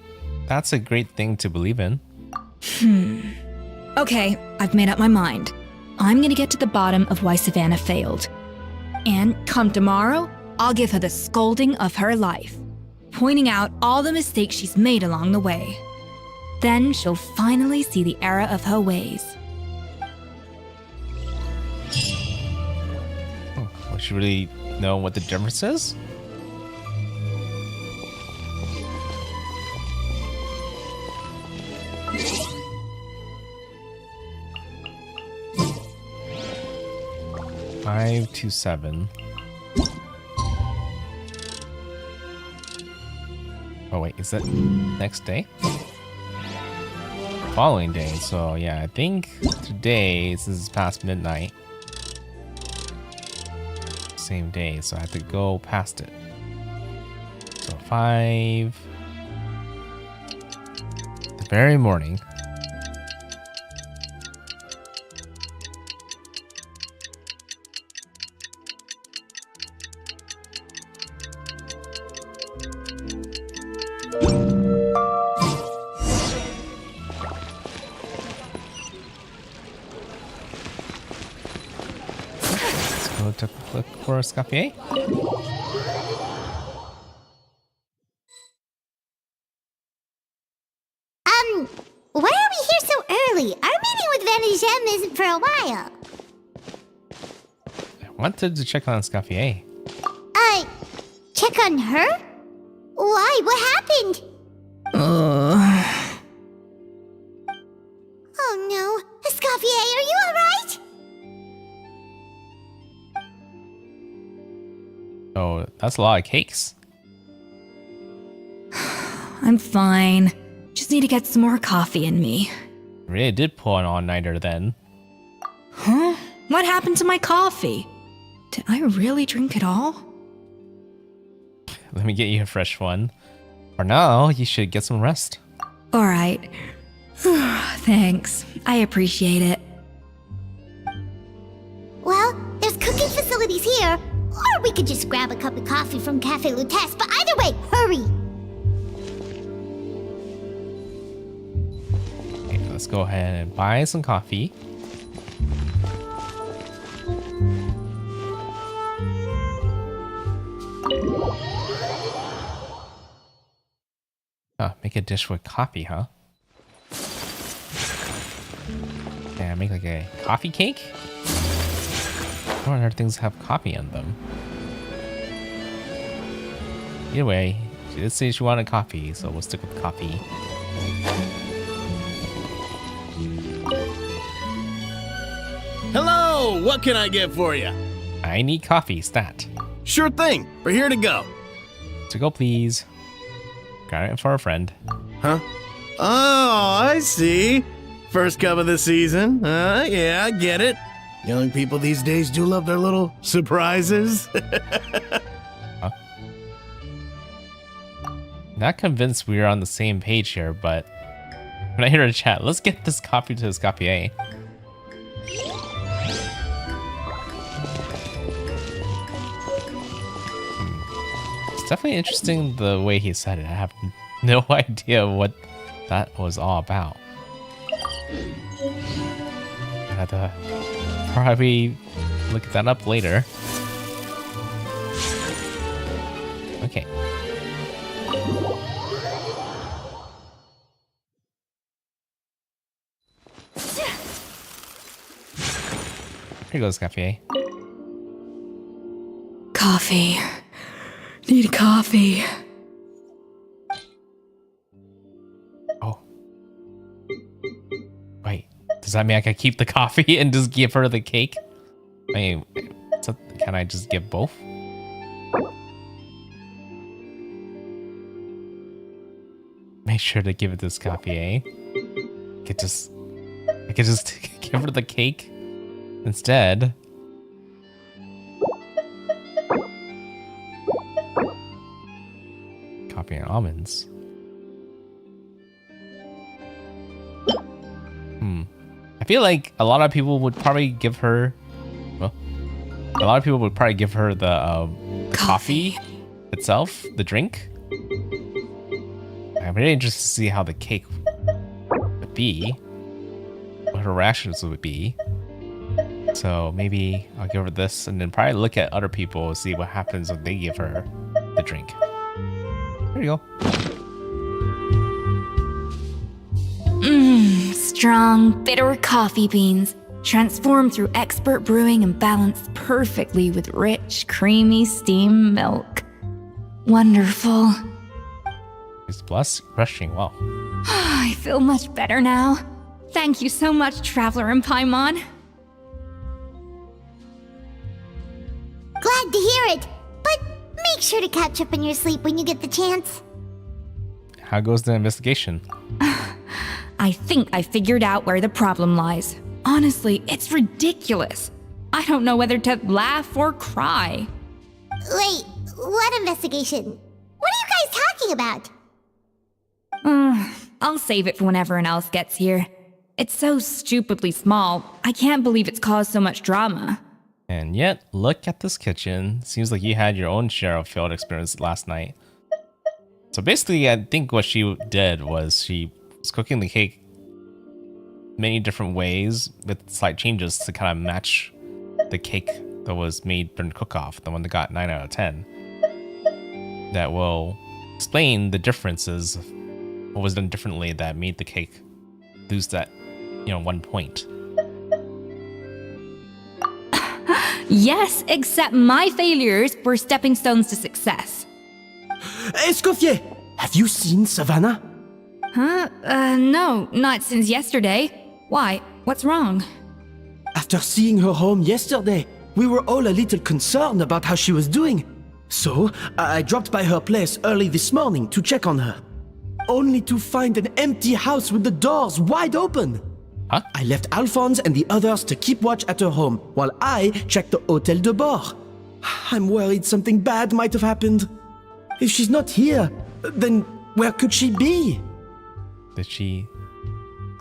that's a great thing to believe in. Okay, I've made up my mind. I'm gonna get to the bottom of why Savannah failed. And come tomorrow, I'll give her the scolding of her life, pointing out all the mistakes she's made along the way. Then she'll finally see the error of her ways. Will she really know what the difference is? Five to 7. Oh wait, is that next day? Following day, so yeah, I think today, this is past midnight. Same day, so I have to go past it. So 5. The very morning. To click for Escoffier. Why are we here so early? Our meeting with Vanigem isn't for a while. I wanted to check on Escoffier. Check on her? Why? What happened? Oh no. Escoffier, are you alright? Oh, that's a lot of cakes. I'm fine. Just need to get some more coffee in me. Really did pull an all-nighter then. Huh? What happened to my coffee? Did I really drink it all? Let me get you a fresh one. For now, you should get some rest. Alright. Thanks. I appreciate it. Well, there's cooking facilities here. Or we could just grab a cup of coffee from Cafe Lutece, but either way, hurry! Okay, let's go ahead and buy some coffee. Make a dish with coffee, huh? Yeah, make like a coffee cake? What other things have coffee in them? Either way, she did say she wanted coffee, so we'll stick with coffee. Hello! What can I get for you? I need coffee, stat. Sure thing. We're here to go. To go, please. Got it for a friend. Huh? Oh, I see. First cup of the season. Yeah, I get it. Young people these days do love their little surprises. Huh? Not convinced we're on the same page here, but when I hear a chat, let's get this coffee to Escoffier. It's definitely interesting the way he said it. I have no idea what that was all about. I have to probably look that up later. Okay. Here goes Escoffier. Coffee. Need coffee. Oh. Wait, Does that mean I can keep the coffee and just give her the cake? I mean, can I just give both? Make sure to give it this coffee, eh? I could just give her the cake instead. Coffee and almonds. I feel like a lot of people would probably give her, well, a lot of people would probably give her the coffee itself, the drink. I'm really interested to see how the cake would be, what her reactions would be. So maybe I'll give her this and then probably look at other people and see what happens when they give her the drink. There you go. Strong, bitter coffee beans, transformed through expert brewing and balanced perfectly with rich, creamy steam milk. Wonderful. It's brushing well. I feel much better now. Thank you so much, Traveler and Paimon. Glad to hear it, but make sure to catch up on your sleep when you get the chance. How goes the investigation? I think I figured out where the problem lies. Honestly, it's ridiculous. I don't know whether to laugh or cry. Wait, what investigation? What are you guys talking about? I'll save it for when everyone else gets here. It's so stupidly small, I can't believe it's caused so much drama. And yet, look at this kitchen. Seems like you had your own share of failed experience last night. So basically, I think what she did was she was cooking the cake many different ways with slight changes to kind of match the cake that was made during cook-off, the one that got 9 out of 10. That will explain the differences of what was done differently that made the cake lose that, 1 point. Yes, except my failures were stepping stones to success. Escoffier, have you seen Savannah? Huh? No, not since yesterday. Why? What's wrong? After seeing her home yesterday, we were all a little concerned about how she was doing. So, I dropped by her place early this morning to check on her. Only to find an empty house with the doors wide open. Huh? I left Alphonse and the others to keep watch at her home, while I checked the Hotel de Bord. I'm worried something bad might have happened. If she's not here, then where could she be? Did she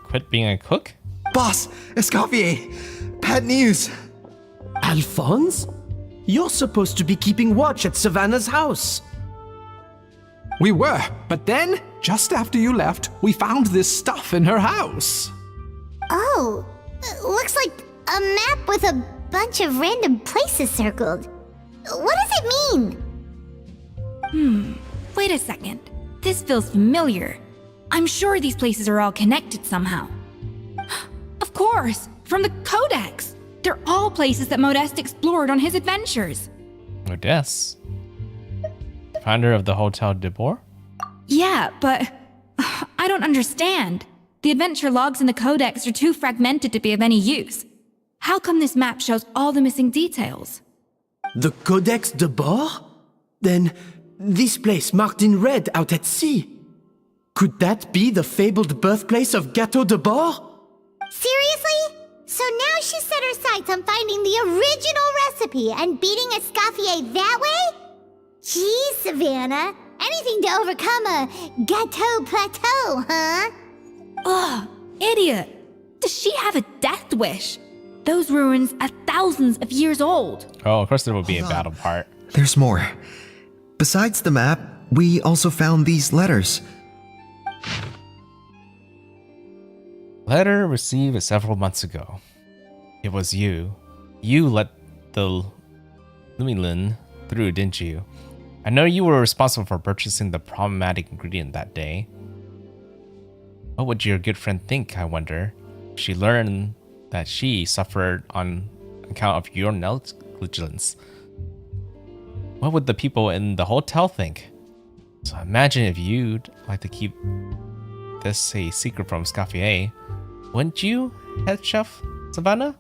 quit being a cook? Boss, Escoffier, bad news. Alphonse? You're supposed to be keeping watch at Savannah's house. We were, but then, just after you left, we found this stuff in her house. Oh, looks like a map with a bunch of random places circled. What does it mean? Wait a second. This feels familiar. I'm sure these places are all connected somehow. Of course, from the Codex. They're all places that Modeste explored on his adventures. Modeste? Founder of the Hotel de Bord? Yeah, but I don't understand. The adventure logs in the Codex are too fragmented to be of any use. How come this map shows all the missing details? The Codex de Bord? Then, this place marked in red out at sea. Could that be the fabled birthplace of Gâteau de Bord? Seriously? So now she set her sights on finding the original recipe and beating Escoffier that way? Geez, Savannah. Anything to overcome a gâteau plateau, huh? Ugh, idiot! Does she have a death wish? Those ruins are thousands of years old. Oh, of course there will be a battle part. There's more. Besides the map, we also found these letters. Letter received several months ago. It was you. You let the Lumilin through, didn't you? I know you were responsible for purchasing the problematic ingredient that day. What would your good friend think, I wonder? She learned that she suffered on account of your negligence. What would the people in the hotel think? So imagine if you'd like to keep this a secret from Escoffier. Wouldn't you, head chef Savannah?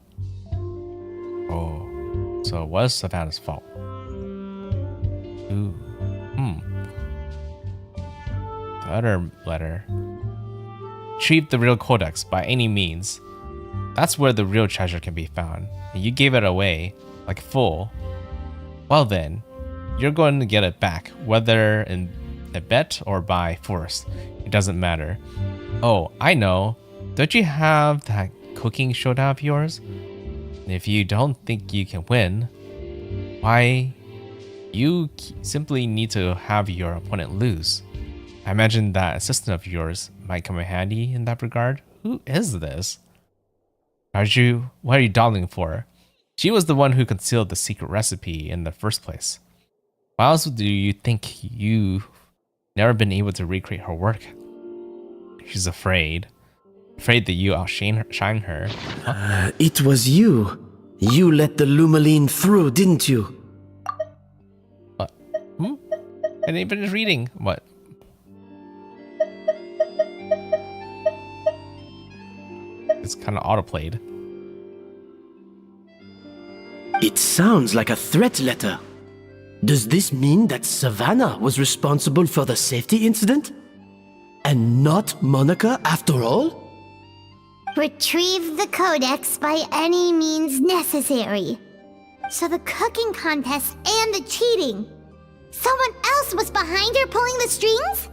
Oh, so it was Savannah's fault. Ooh. The other letter. Retrieve the real codex by any means. That's where the real treasure can be found. And you gave it away, like a fool. Well then, you're going to get it back, whether in a bet or by force. It doesn't matter. Oh, I know. Don't you have that cooking showdown of yours? And if you don't think you can win, why, you simply need to have your opponent lose. I imagine that assistant of yours might come in handy in that regard. Who is this? What are you dawdling for? She was the one who concealed the secret recipe in the first place. Why else do you think you've never been able to recreate her work? She's afraid. Afraid that you outshine her. Huh? It was you. You let the Lumaline through, didn't you? What? I didn't finish reading. What? It's kind of autoplayed. It sounds like a threat letter. Does this mean that Savannah was responsible for the safety incident? And not Monica after all? Retrieve the codex by any means necessary. So the cooking contest and the cheating. Someone else was behind her pulling the strings?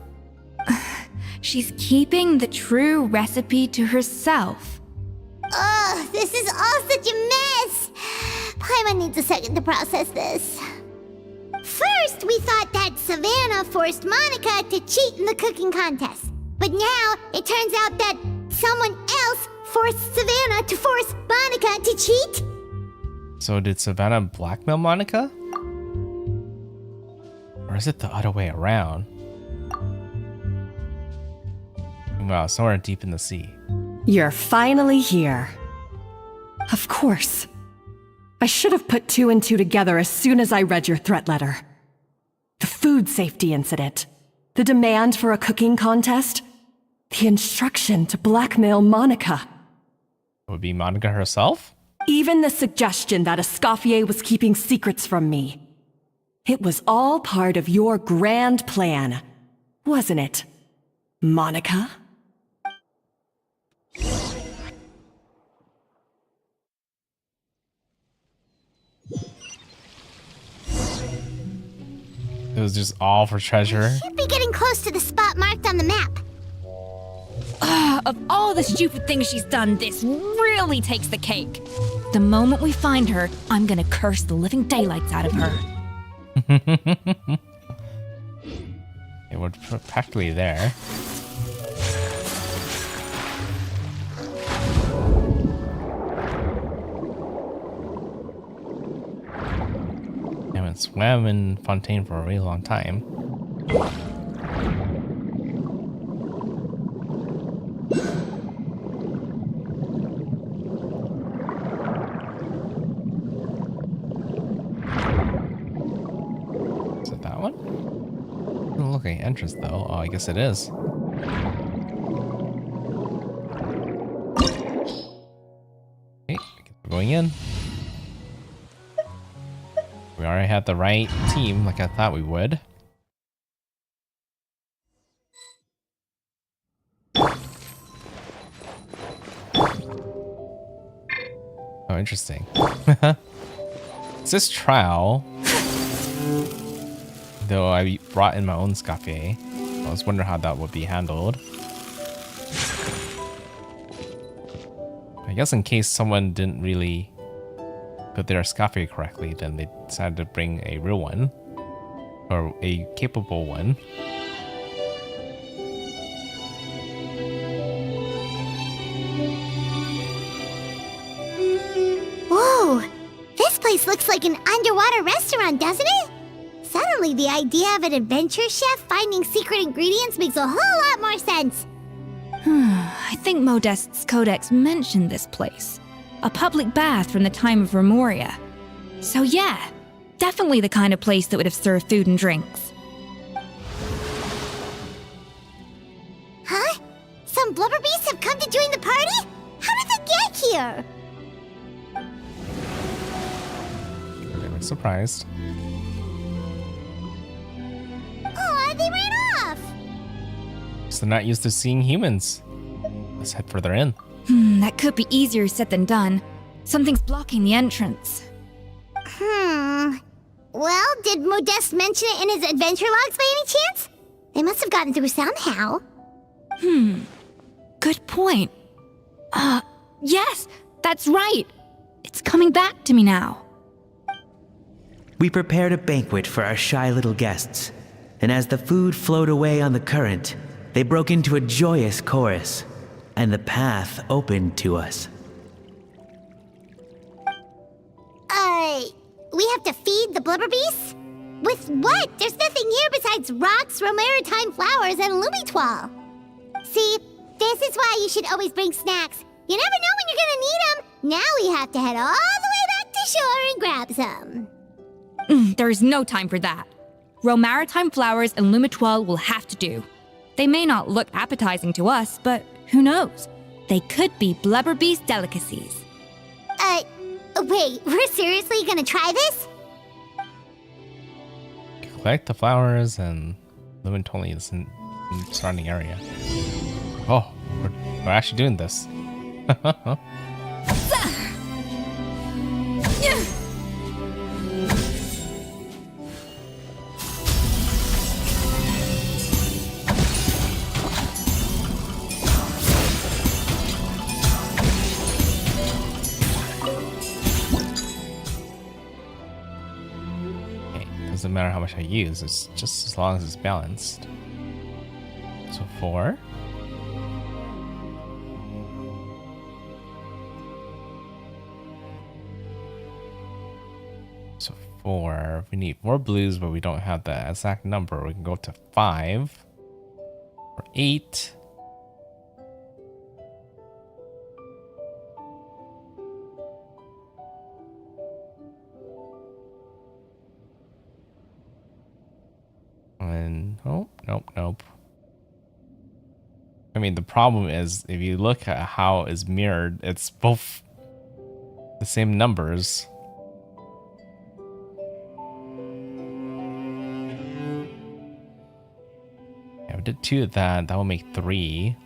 She's keeping the true recipe to herself. Ugh, this is all such a mess. Paimon needs a second to process this. First, we thought that Savannah forced Monica to cheat in the cooking contest. But now, it turns out that someone else forced Savannah to force Monica to cheat? So did Savannah blackmail Monica? Or is it the other way around? Wow, somewhere deep in the sea. You're finally here. Of course. I should have put 2 and 2 together as soon as I read your threat letter. The food safety incident, the demand for a cooking contest, the instruction to blackmail Monica. Would be Monica herself? Even the suggestion that Escoffier was keeping secrets from me. It was all part of your grand plan, wasn't it, Monica? It was just all for treasure. Should be getting close to the spot marked on the map. Of all the stupid things she's done, this really takes the cake. The moment we find her, I'm gonna curse the living daylights out of her. It was practically there. I haven't swam in Fontaine for a really long time. Is it that one? Doesn't look like an entrance though. Oh, I guess it is. Okay, we're going in. We already had the right team like I thought we would. Oh, interesting. It's this trial. Though I brought in my own Escoffier. I was wondering how that would be handled. I guess in case someone didn't really put their Escoffier correctly, then they decided to bring a real one. Or a capable one. Whoa! This place looks like an underwater restaurant, doesn't it? Suddenly, the idea of an adventure chef finding secret ingredients makes a whole lot more sense. I think Modest's codex mentioned this place. A public bath from the time of Remoria. So yeah, definitely the kind of place that would have served food and drinks. Huh? Some blubber beasts have come to join the party? here. They were surprised. Aw, they ran off. So they're not used to seeing humans. Let's head further in. That could be easier said than done. Something's blocking the entrance. Well, did Modeste mention it in his adventure logs by any chance? They must have gotten through somehow. Good point. Yes, that's right. It's coming back to me now. We prepared a banquet for our shy little guests, and as the food flowed away on the current, they broke into a joyous chorus, and the path opened to us. We have to feed the blubber beasts? With what? There's nothing here besides rocks, romaritime flowers, and lumitoile. See, this is why you should always bring snacks. You never know when you're gonna need them. Now we have to head all the way back to shore and grab some. There is no time for that. Romaritime flowers and lumitoile will have to do. They may not look appetizing to us, but who knows? They could be blubber beast delicacies. Wait, we're seriously gonna try this? Collect the flowers and live in totally in the surrounding area. Oh, we're actually doing this. Doesn't matter how much I use, it's just as long as it's balanced. So 4. So 4. We need 4 blues, but we don't have the exact number. We can go up to 5 or 8. And nope. I mean, the problem is if you look at how it's mirrored, it's both the same numbers. Yeah, we did 2 of that. That will make 3.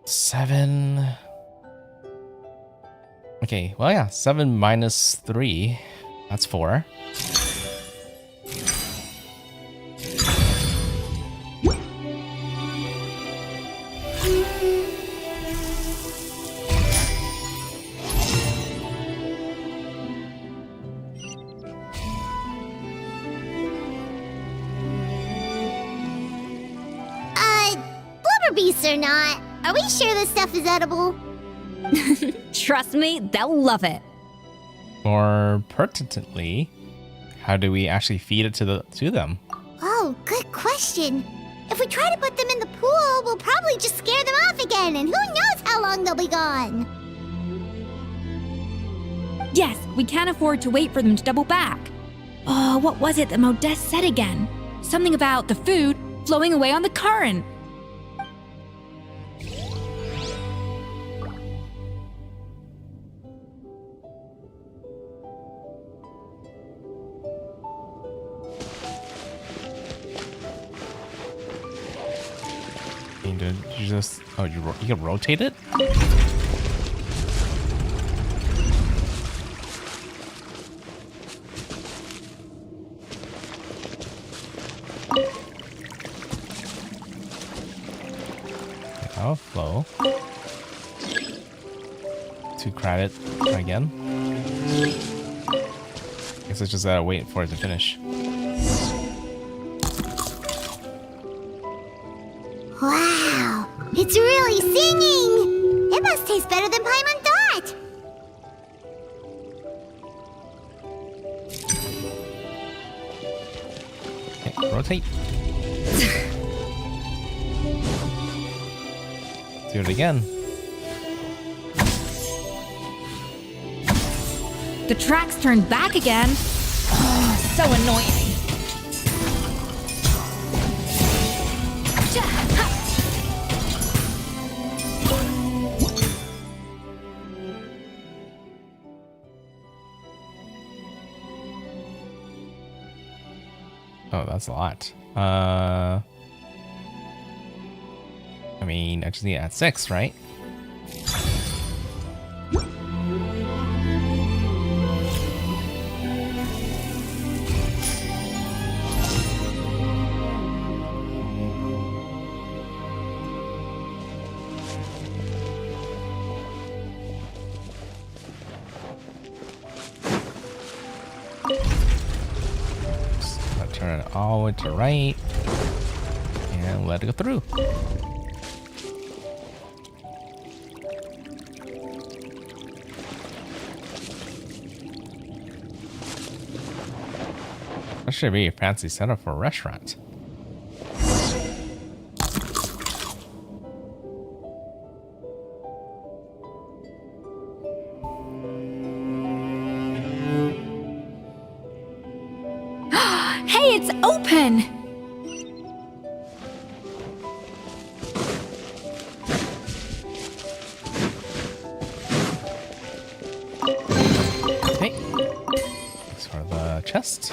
Seven. Okay, well, yeah, 7 minus 3. That's 4. Blubber beasts or not, are we sure this stuff is edible? Trust me, they'll love it. More pertinently, how do we actually feed it to them? Oh, good question. If we try to put them in the pool, we'll probably just scare them off again, and who knows how long they'll be gone. Yes, we can't afford to wait for them to double back. Oh, what was it that Modeste said again? Something about the food flowing away on the current. You just you can rotate it. That'll flow. 2 credit again. Guess it's just wait for it to finish. Wow, it's really singing! It must taste better than Paimon thought! Okay, rotate. Do it again. The tracks turned back again. Oh, so annoying. Oh, that's a lot. I mean, I just need to add 6, right? Turn it all the way to right and let it go through. That should be a fancy setup for a restaurant. Hey, it's open! Okay. Thanks for the chest.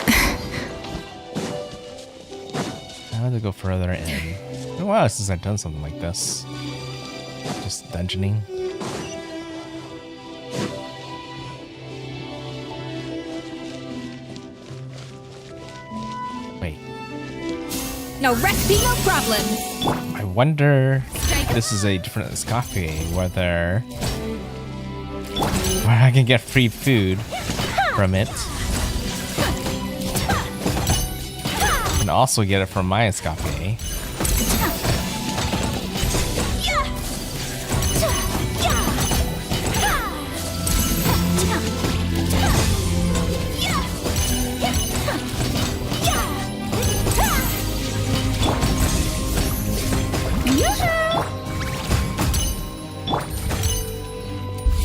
Now to go further in. It's been a while since I've done something like this. Just dungeoning. Wait. No recipe, no problem! I wonder if this is a different Escoffier, where I can get free food from it. And also get it from my Escoffier.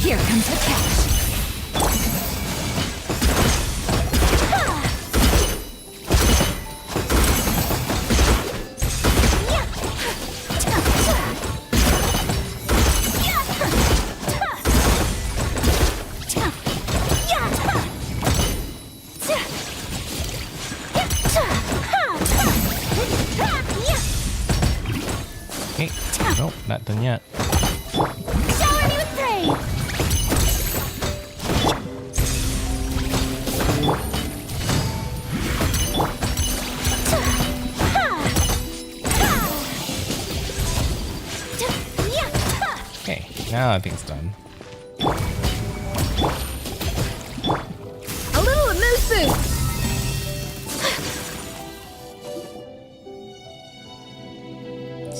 Here comes the cash. Okay, nope, not done yet. Shower me with praise! Okay, now I think it's done. A little moose boost!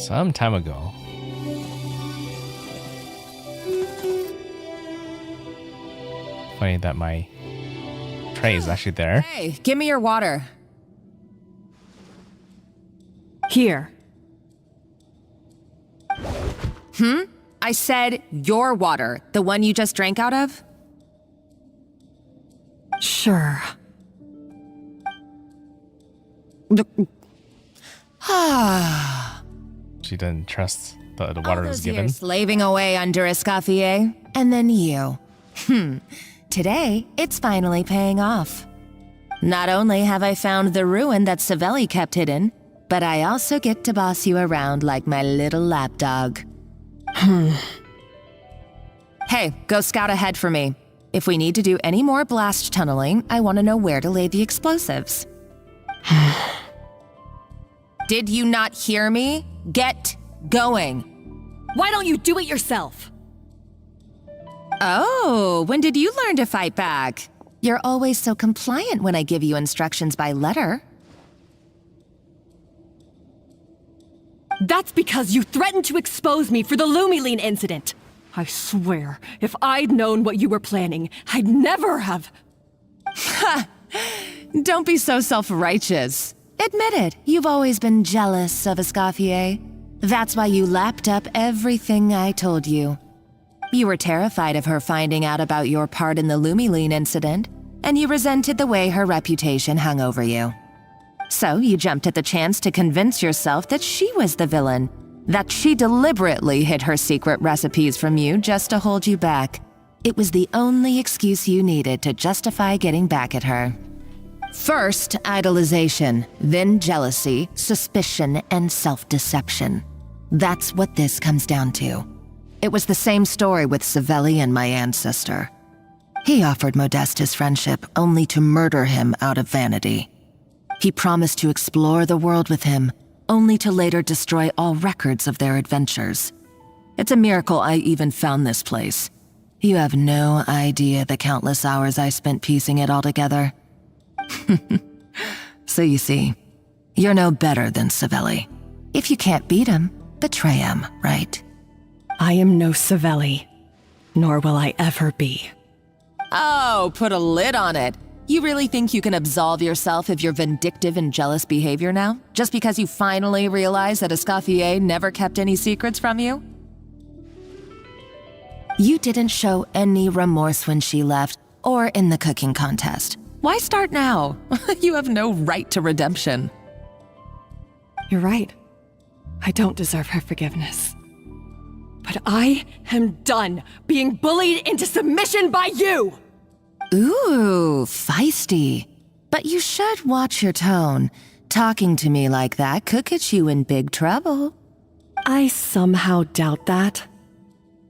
Some time ago. Funny that my tray is actually there. Hey, give me your water. Here. I said your water, the one you just drank out of? Sure. She didn't trust the water All that was those given. years slaving away under Escoffier, and then you. Today, it's finally paying off. Not only have I found the ruin that Savelli kept hidden, but I also get to boss you around like my little lapdog. Hey, go scout ahead for me. If we need to do any more blast tunneling, I want to know where to lay the explosives. Did you not hear me? Get going. Why don't you do it yourself? Oh, when did you learn to fight back? You're always so compliant when I give you instructions by letter. That's because you threatened to expose me for the Lumiline incident. I swear, if I'd known what you were planning, I'd never have. Ha! Don't be so self-righteous. Admit it, you've always been jealous of Escoffier. That's why you lapped up everything I told you. You were terrified of her finding out about your part in the Lumiline incident, and you resented the way her reputation hung over you. So you jumped at the chance to convince yourself that she was the villain, that she deliberately hid her secret recipes from you just to hold you back. It was the only excuse you needed to justify getting back at her. First, idolization, then jealousy, suspicion, and self-deception. That's what this comes down to. It was the same story with Savelli and my ancestor. He offered Modeste his friendship only to murder him out of vanity. He promised to explore the world with him, only to later destroy all records of their adventures. It's a miracle I even found this place. You have no idea the countless hours I spent piecing it all together. So you see, you're no better than Savelli. If you can't beat him, betray him, right? I am no Savelli, nor will I ever be. Oh, put a lid on it. You really think you can absolve yourself of your vindictive and jealous behavior now? Just because you finally realized that Escoffier never kept any secrets from you? You didn't show any remorse when she left, or in the cooking contest. Why start now? You have no right to redemption. You're right. I don't deserve her forgiveness. But I am done being bullied into submission by you! Ooh, feisty. But you should watch your tone. Talking to me like that could get you in big trouble. I somehow doubt that.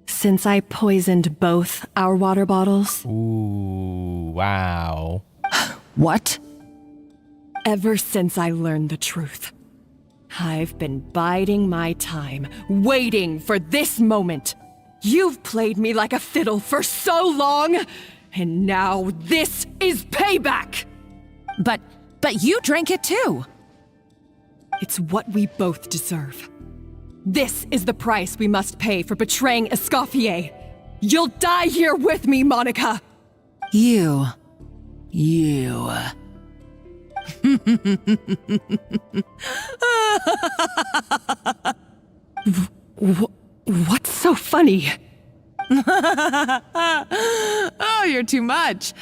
Since I poisoned both our water bottles. Ooh, wow. What? Ever since I learned the truth, I've been biding my time, waiting for this moment. You've played me like a fiddle for so long, and now this is payback! But you drank it too. It's what we both deserve. This is the price we must pay for betraying Escoffier. You'll die here with me, Monica! You. What's so funny? Oh, you're too much.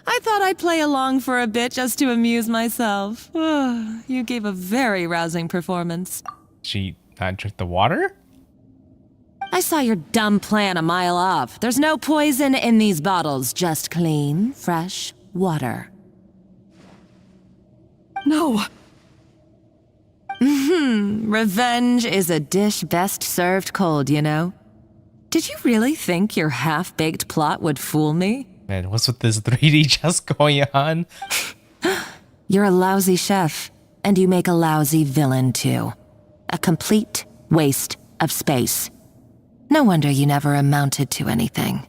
I thought I'd play along for a bit just to amuse myself. You gave a very rousing performance. She not drink the water? I saw your dumb plan a mile off. There's no poison in these bottles, just clean, fresh water. No. Revenge is a dish best served cold, you know? Did you really think your half-baked plot would fool me? Man, what's with this 3D chess going on? You're a lousy chef, and you make a lousy villain too. A complete waste of space. No wonder you never amounted to anything.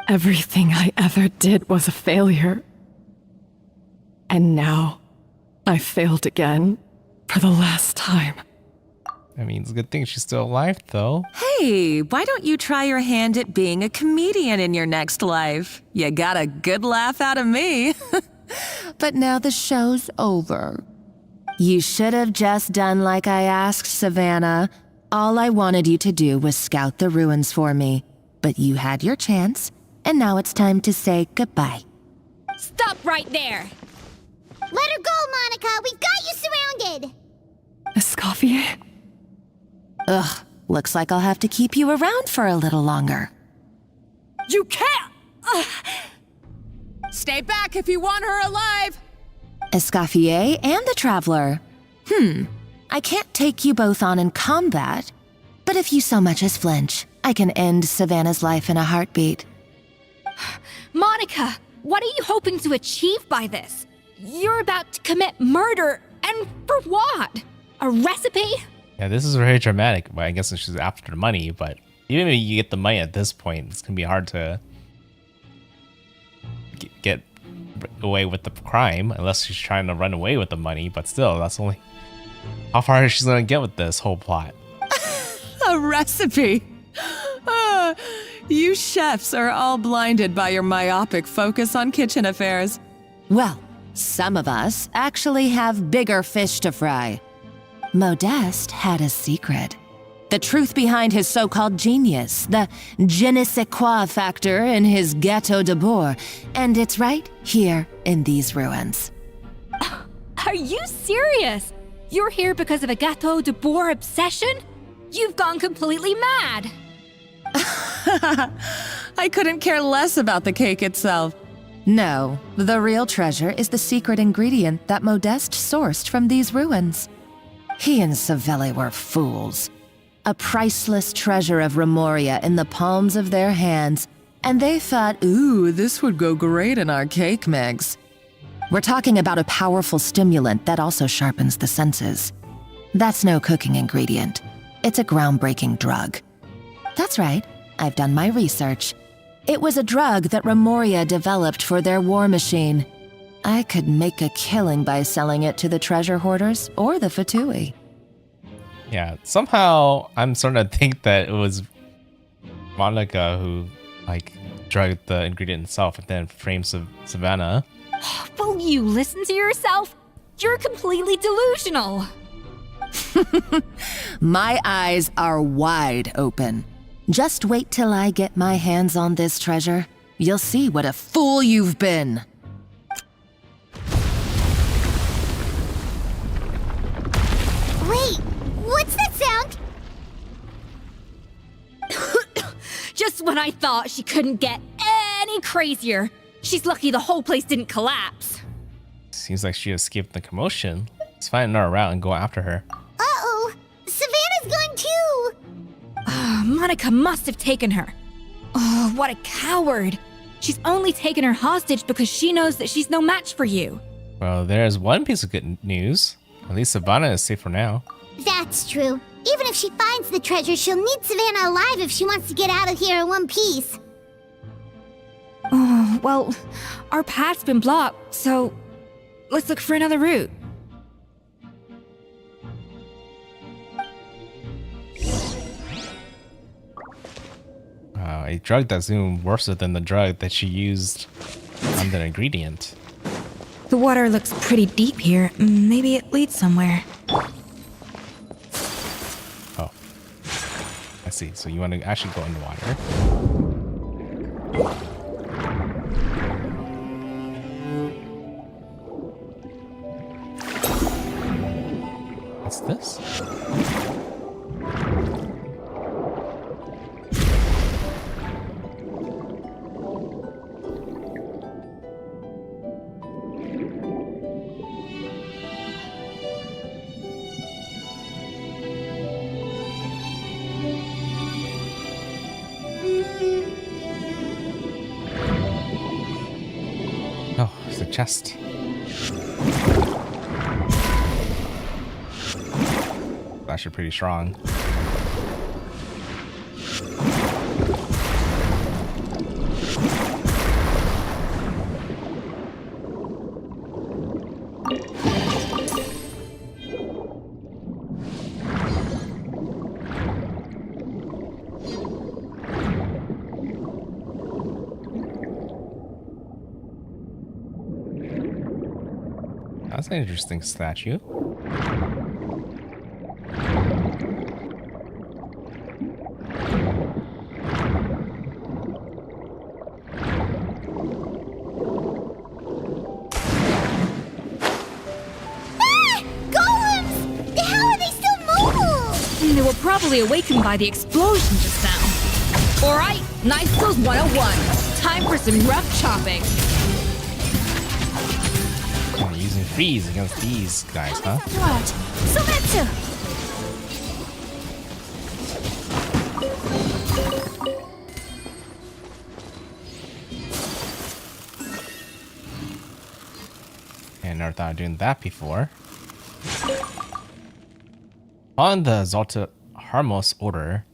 Everything I ever did was a failure. And now, I failed again, for the last time. I mean, it's a good thing she's still alive, though. Hey, why don't you try your hand at being a comedian in your next life? You got a good laugh out of me. But now the show's over. You should have just done like I asked, Savannah. All I wanted you to do was scout the ruins for me. But you had your chance, and now it's time to say goodbye. Stop right there! Let her go, Monica! We've got you surrounded! Escoffier? Ugh, looks like I'll have to keep you around for a little longer. You can't! Stay back if you want her alive! Escoffier and the Traveler. I can't take you both on in combat, but if you so much as flinch, I can end Savannah's life in a heartbeat. Monica, what are you hoping to achieve by this? You're about to commit murder, and for what? A recipe? Yeah, this is very dramatic. But I guess she's after the money, but even if you get the money at this point, it's gonna be hard to get away with the crime unless she's trying to run away with the money. But still, that's only how far she's gonna get with this whole plot. A recipe? You chefs are all blinded by your myopic focus on kitchen affairs. Well, some of us actually have bigger fish to fry. Modeste had a secret. The truth behind his so-called genius, the je ne sais quoi factor in his Gâteau de Bourg, and it's right here in these ruins. Are you serious? You're here because of a Gâteau de Bois obsession? You've gone completely mad. I couldn't care less about the cake itself. No, the real treasure is the secret ingredient that Modeste sourced from these ruins. He and Savelle were fools. A priceless treasure of Remoria in the palms of their hands, and they thought, ooh, this would go great in our cake mix. We're talking about a powerful stimulant that also sharpens the senses. That's no cooking ingredient. It's a groundbreaking drug. That's right, I've done my research. It was a drug that Remoria developed for their war machine. I could make a killing by selling it to the treasure hoarders or the Fatui. Yeah, somehow I'm starting to think that it was Monica who, like, drugged the ingredient itself and then framed Savannah. Will you listen to yourself? You're completely delusional. My eyes are wide open. Just wait till I get my hands on this treasure. You'll see what a fool you've been. Wait, what's that sound? Just when I thought she couldn't get any crazier. She's lucky the whole place didn't collapse. Seems like she escaped the commotion. Let's find another route and go after her. Uh-oh, Savannah's gone too. Monica must have taken her. Oh, what a coward. She's only taken her hostage because she knows that she's no match for you. Well, there's one piece of good news. At least Savannah is safe for now. That's true. Even if she finds the treasure, she'll need Savannah alive if she wants to get out of here in one piece. Oh, well, our path's been blocked, so let's look for another route. A drug that's even worse than the drug that she used on the ingredient. The water looks pretty deep here. Maybe it leads somewhere. Oh. I see. So you want to actually go in the water. What's this? Oh, it's a chest. Actually pretty strong. That's an interesting statue. They were probably awakened by the explosion just now. Alright, Knife Skills 101. Time for some rough chopping. Oh, using freeze against these guys, huh? And never thought of doing that before. On the Zalta Harmos order,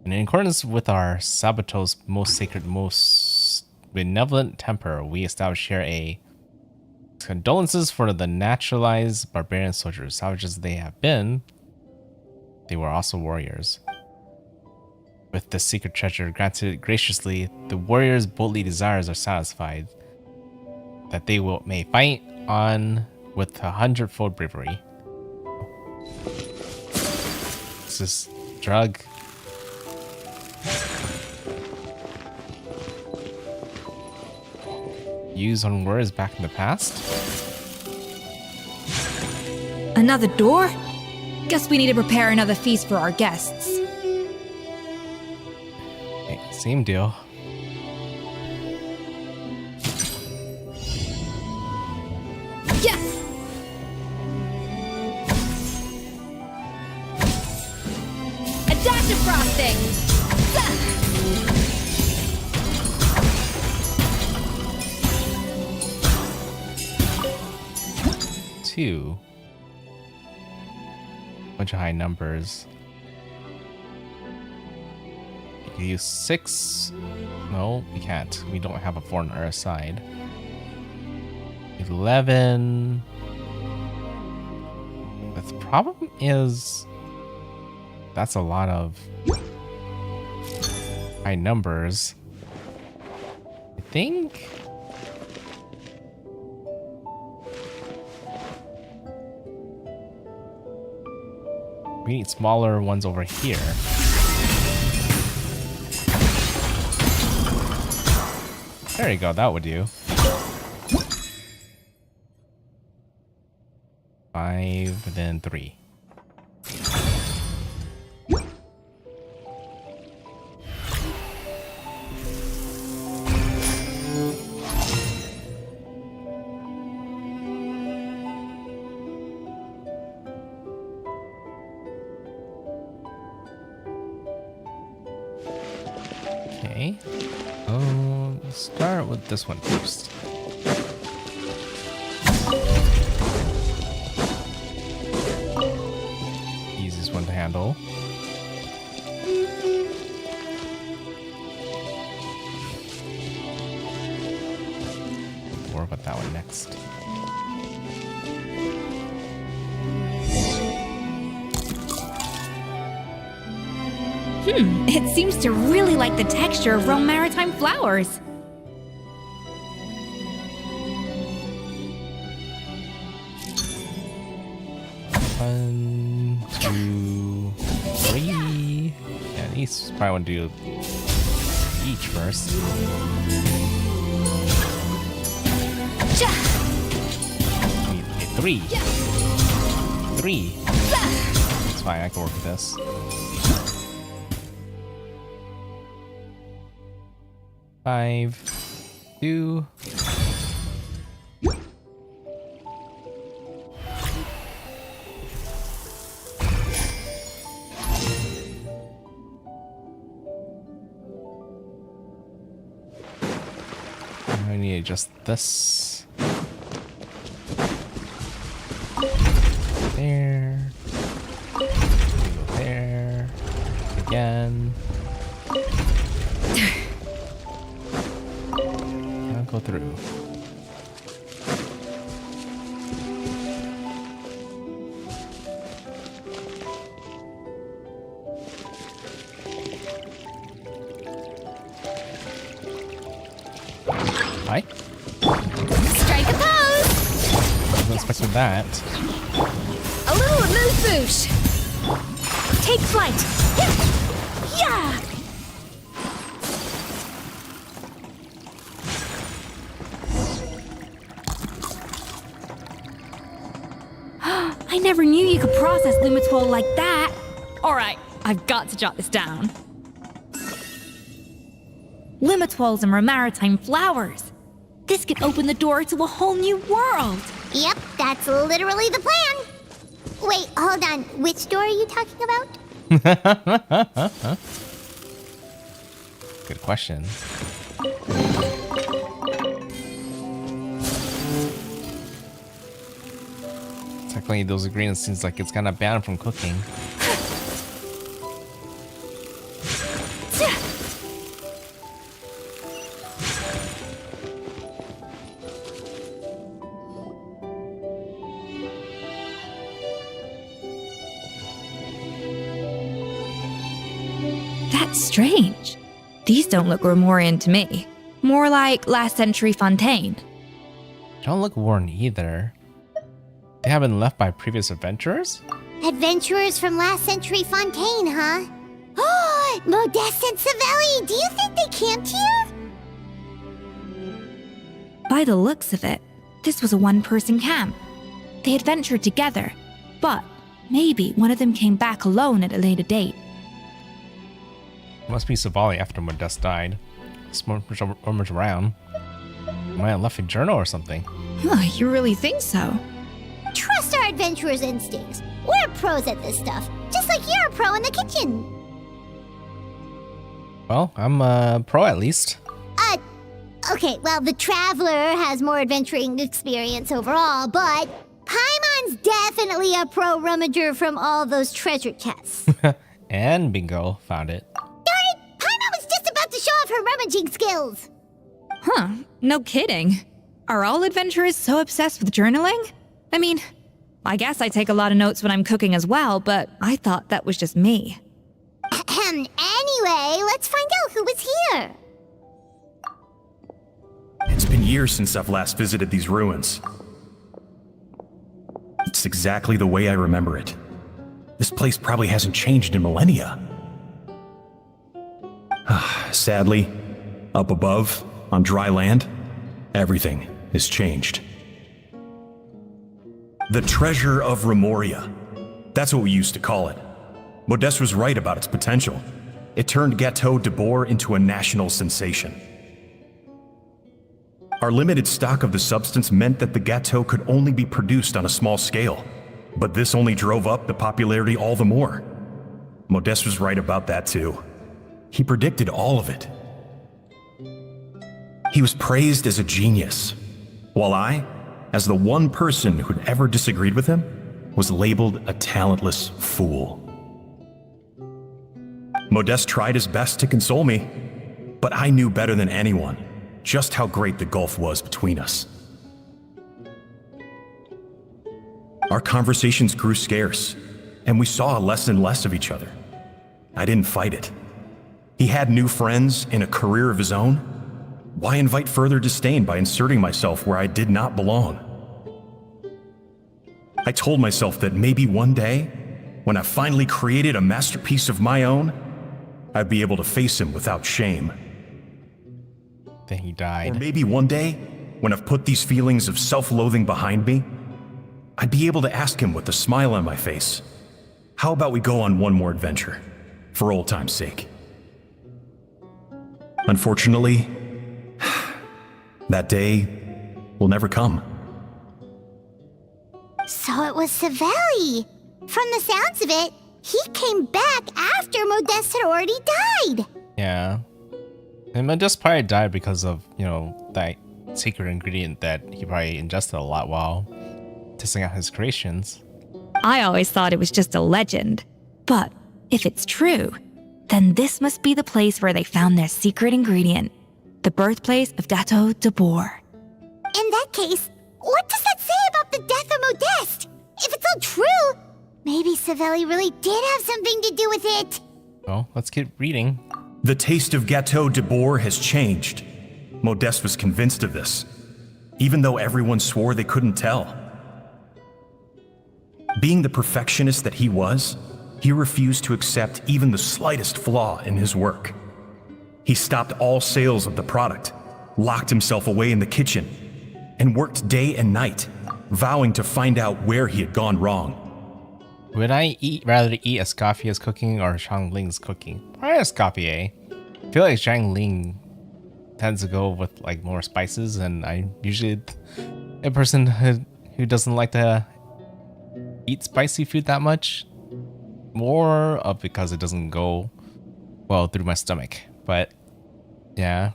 and in accordance with our Sabatos most sacred, most benevolent temper, we establish here a condolences for the naturalized barbarian soldiers. Savage as they have been, they were also warriors. With the secret treasure granted graciously, the warriors' boldly desires are satisfied, that they may fight on with 100-fold bravery. This drug. Used on warriors back in the past. Another door? Guess we need to prepare another feast for our guests. Hey, same deal. Yeah! A dash of frosting! 2. Bunch of high numbers. You can use 6. No, we can't. We don't have a 4 on our side. 11. The problem is that's a lot of high numbers. I think we need smaller ones over here. There you go, that would do. 5, and then 3. Okay. Let's start with this one first. Easiest one to handle. Or about that one next. It seems to really like the texture of Rome maritime flowers. 1, 2, 3. Yeah, these probably want to do each first. Okay, 3. 3. It's fine, I can work with this. 5, 2. I need just this. There. Go there. Again. I'll go through. Hi. Strike a pose! Wasn't expecting that. A little amuse bouche! Take flight! Yeah! I never knew you could process Lumitwol like that. Alright, I've got to jot this down. Lumitwols and maritime flowers. This could open the door to a whole new world. Yep, that's literally the plan. Wait, hold on. Which door are you talking about? Good question. Technically, those ingredients seems like it's kind of banned from cooking. That's strange. These don't look Romorian to me. More like last century Fontaine. Don't look worn either. They haven't left by previous adventurers? Adventurers from last century Fontaine, huh? Oh, Modeste and Savelli, do you think they camped here? By the looks of it, this was a one-person camp. They adventured together, But maybe one of them came back alone at a later date. Must be Savali after Modest died. Smartmuch around. Might have left a journal or something. You really think so? Trust our adventurers' instincts. We're pros at this stuff, just like you're a pro in the kitchen. Well, I'm a pro at least. Okay, well, the Traveler has more adventuring experience overall, but Paimon's definitely a pro rummager from all those treasure chests. And Bingo found it. Darn it! Paimon was just about to show off her rummaging skills. Huh, no kidding. Are all adventurers so obsessed with journaling? I mean, I guess I take a lot of notes when I'm cooking as well, but I thought that was just me. Anyway, let's find out who was here. It's been years since I've last visited these ruins. It's exactly the way I remember it. This place probably hasn't changed in millennia. Sadly, up above, on dry land, everything has changed. The treasure of Remoria. That's what we used to call it. Modeste was right about its potential. It turned Gâteau de Bourg into a national sensation. Our limited stock of the substance meant that the gâteau could only be produced on a small scale, but this only drove up the popularity all the more. Modeste was right about that too. He predicted all of it. He was praised as a genius, while I, as the one person who'd ever disagreed with him, was labeled a talentless fool. Modeste tried his best to console me, but I knew better than anyone just how great the gulf was between us. Our conversations grew scarce, and we saw less and less of each other. I didn't fight it. He had new friends and a career of his own. Why invite further disdain by inserting myself where I did not belong? I told myself that maybe one day, when I finally created a masterpiece of my own, I'd be able to face him without shame. Then he died. Or maybe one day, when I've put these feelings of self-loathing behind me, I'd be able to ask him with a smile on my face, how about we go on one more adventure, for old time's sake? Unfortunately, that day will never come. So it was Savelli. From the sounds of it, he came back after Modeste had already died. Yeah. And Modeste probably died because of, that secret ingredient that he probably ingested a lot while testing out his creations. I always thought it was just a legend. But if it's true, then this must be the place where they found their secret ingredient, the birthplace of Gâteau de Bourg. In that case, what does that say about the death of Modeste? If it's all true, maybe Savelli really did have something to do with it. Well, let's keep reading. The taste of Gâteau de Bourg has changed. Modeste was convinced of this, even though everyone swore they couldn't tell. Being the perfectionist that he was, he refused to accept even the slightest flaw in his work. He stopped all sales of the product, locked himself away in the kitchen, and worked day and night, vowing to find out where he had gone wrong. Would I rather eat Escoffier's cooking or Zhang Ling's cooking? Probably Escoffier. I feel like Zhang Ling tends to go with more spices, and I'm usually a person who doesn't like to eat spicy food that much. More of because it doesn't go well through my stomach. But yeah,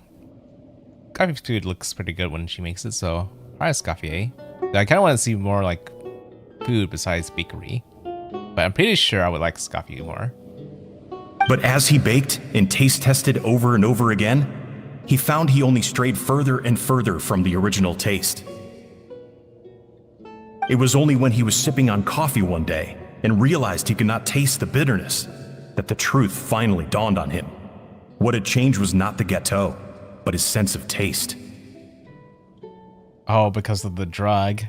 Coffee's food looks pretty good when she makes it, so probably Escoffier. I kind of want to see more food besides bakery. But I'm pretty sure I would like Escoffier more. But as he baked and taste tested over and over again, he found he only strayed further and further from the original taste. It was only when he was sipping on coffee one day and realized he could not taste the bitterness that the truth finally dawned on him. What had changed was not the gâteau, but his sense of taste. Oh, because of the drug.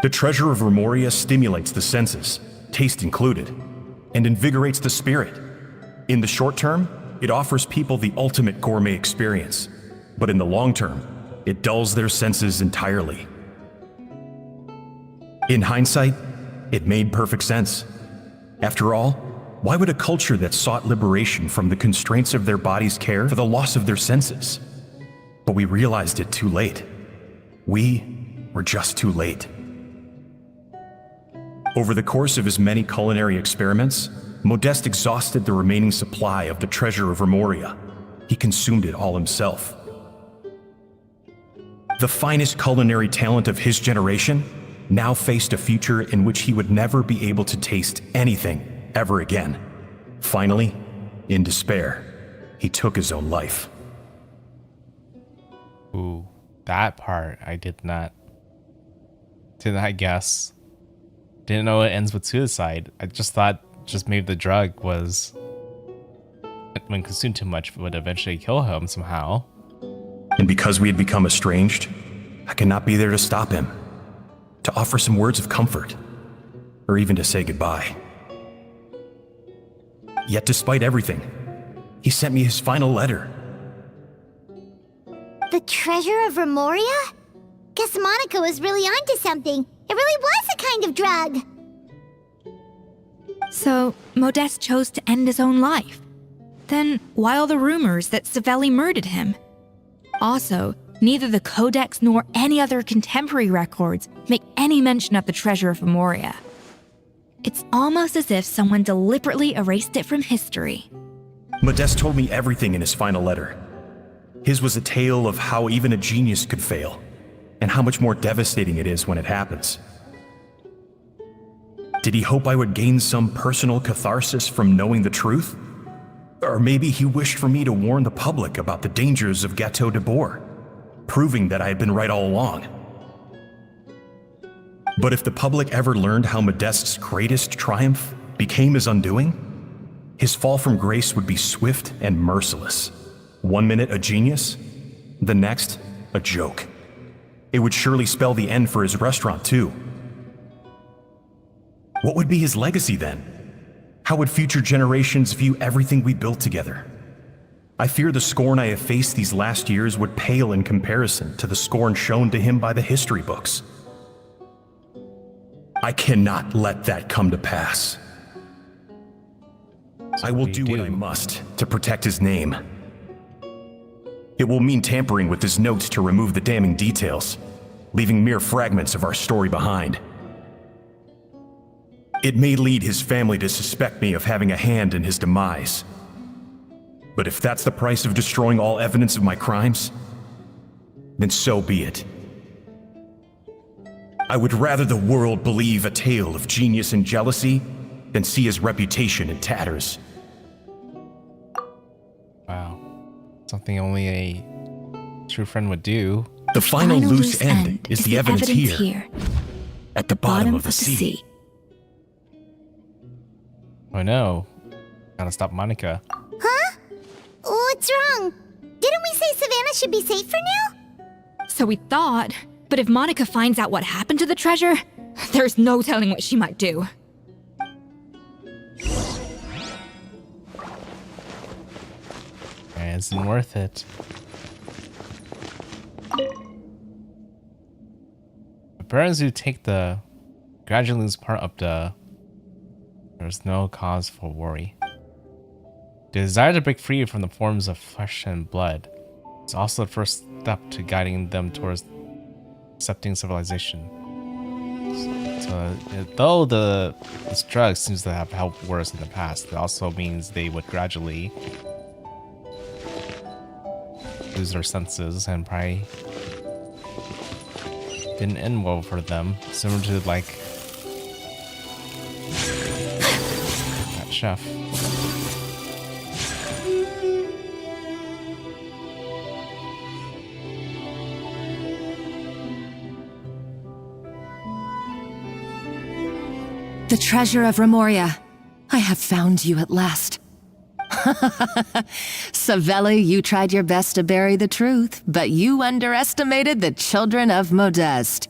The treasure of Remoria stimulates the senses, taste included, and invigorates the spirit. In the short term, it offers people the ultimate gourmet experience, but in the long term, it dulls their senses entirely. In hindsight, It made perfect sense. After all, why would a culture that sought liberation from the constraints of their bodies care for the loss of their senses? But we realized it too late. We were just too late. Over the course of his many culinary experiments, Modeste exhausted the remaining supply of the treasure of Remoria. He consumed it all himself. The finest culinary talent of his generation now faced a future in which he would never be able to taste anything ever again. Finally, in despair, he took his own life. Ooh, that part I did not guess. Didn't know it ends with suicide. I just thought just maybe the drug was, when consumed too much, would eventually kill him somehow. And because we had become estranged, I could not be there to stop him, to offer some words of comfort, or even to say goodbye. Yet despite everything, he sent me his final letter. The treasure of Remoria? Guess Monica was really onto something. It really was a kind of drug. So, Modeste chose to end his own life. Then, why all the rumors that Savelli murdered him? Also, neither the Codex nor any other contemporary records make any mention of the treasure of Remoria. It's almost as if someone deliberately erased it from history. Modeste told me everything in his final letter. His was a tale of how even a genius could fail, and how much more devastating it is when it happens. Did he hope I would gain some personal catharsis from knowing the truth? Or maybe he wished for me to warn the public about the dangers of Gateau de Bourg, proving that I had been right all along. But if the public ever learned how Modeste's greatest triumph became his undoing, his fall from grace would be swift and merciless. 1 minute a genius, the next a joke. It would surely spell the end for his restaurant too. What would be his legacy then? How would future generations view everything we built together? I fear the scorn I have faced these last years would pale in comparison to the scorn shown to him by the history books. I cannot let that come to pass. I will do what I must to protect his name. It will mean tampering with his notes to remove the damning details, leaving mere fragments of our story behind. It may lead his family to suspect me of having a hand in his demise. But if that's the price of destroying all evidence of my crimes, then so be it. I would rather the world believe a tale of genius and jealousy than see his reputation in tatters. Wow. Something only a true friend would do. The final loose end is the evidence here, at the bottom of the sea. Oh no. Gotta stop Monica. Huh? What's wrong? Didn't we say Savannah should be safe for now? So we thought, but if Monica finds out what happened to the treasure, there's no telling what she might do. It isn't worth it. The parents who take the gradually lose part of there's no cause for worry. The desire to break free from the forms of flesh and blood is also the first step to guiding them towards accepting civilization. So, though this drug seems to have helped worse in the past, it also means they would gradually lose their senses and probably didn't end well for them, similar to like that chef. The treasure of Remoria. I have found you at last. Savelli, you tried your best to bury the truth, but you underestimated the children of Modeste.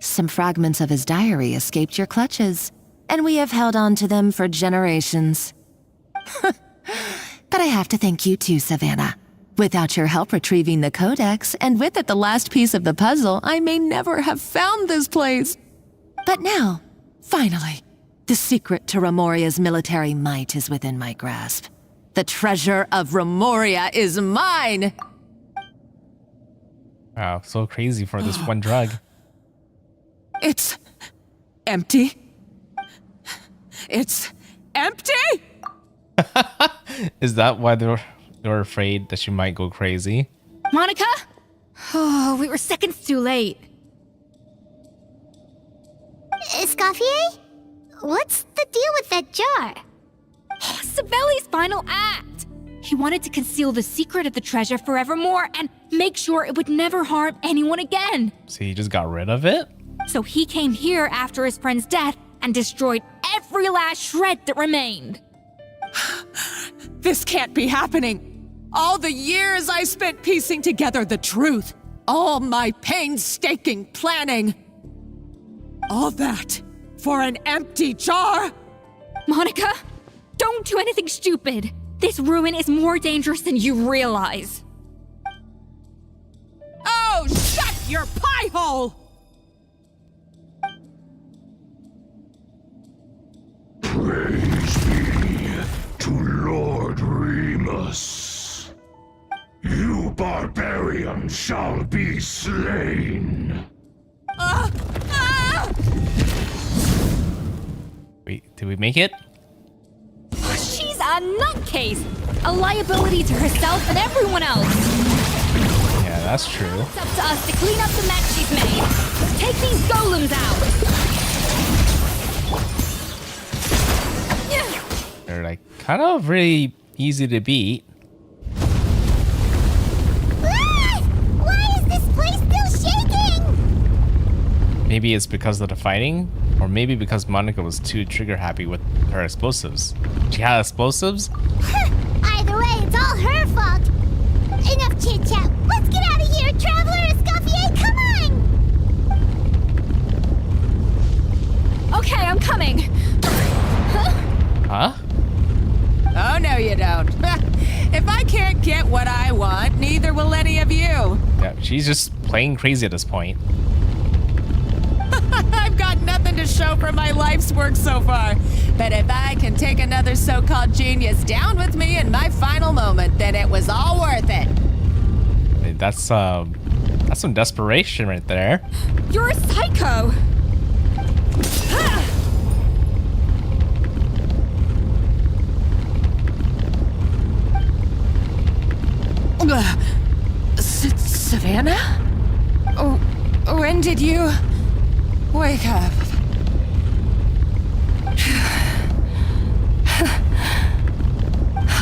Some fragments of his diary escaped your clutches, and we have held on to them for generations. But I have to thank you too, Savannah. Without your help retrieving the Codex, and with it the last piece of the puzzle, I may never have found this place. But now, Finally, the secret to Remoria's military might is within my grasp. The treasure of Remoria is mine! Wow, so crazy for this one drug. It's empty. It's empty? Is that why they're afraid that she might go crazy? Monica? Oh, we were seconds too late. Escoffier? What's the deal with that jar? Savelli's final act! He wanted to conceal the secret of the treasure forevermore and make sure it would never harm anyone again. So he just got rid of it? So he came here after his friend's death and destroyed every last shred that remained. This can't be happening. All the years I spent piecing together the truth. All my painstaking planning. All that for an empty jar? Monica, don't do anything stupid. This ruin is more dangerous than you realize. Oh, shut your pie hole! Praise be to Lord Remus. You barbarian shall be slain. Wait, did we make it? She's a nutcase! A liability to herself and everyone else! Yeah, that's true. It's up to us to clean up the mess she's made. Take these golems out! They're like kind of really easy to beat. Why is this place still shaking? Maybe it's because of the fighting, or maybe because Monica was too trigger happy with her explosives. She had explosives? Either way, it's all her fault. Enough chit-chat. Let's get out of here, Traveler Escoffier, come on! Okay, I'm coming. Huh? Oh, no you don't. If I can't get what I want, neither will any of you. Yeah, she's just playing crazy at this point. I've got nothing to show for my life's work so far. But if I can take another so-called genius down with me in my final moment, then it was all worth it. I mean, that's some desperation right there. You're a psycho! Savannah? Oh, when did you wake up?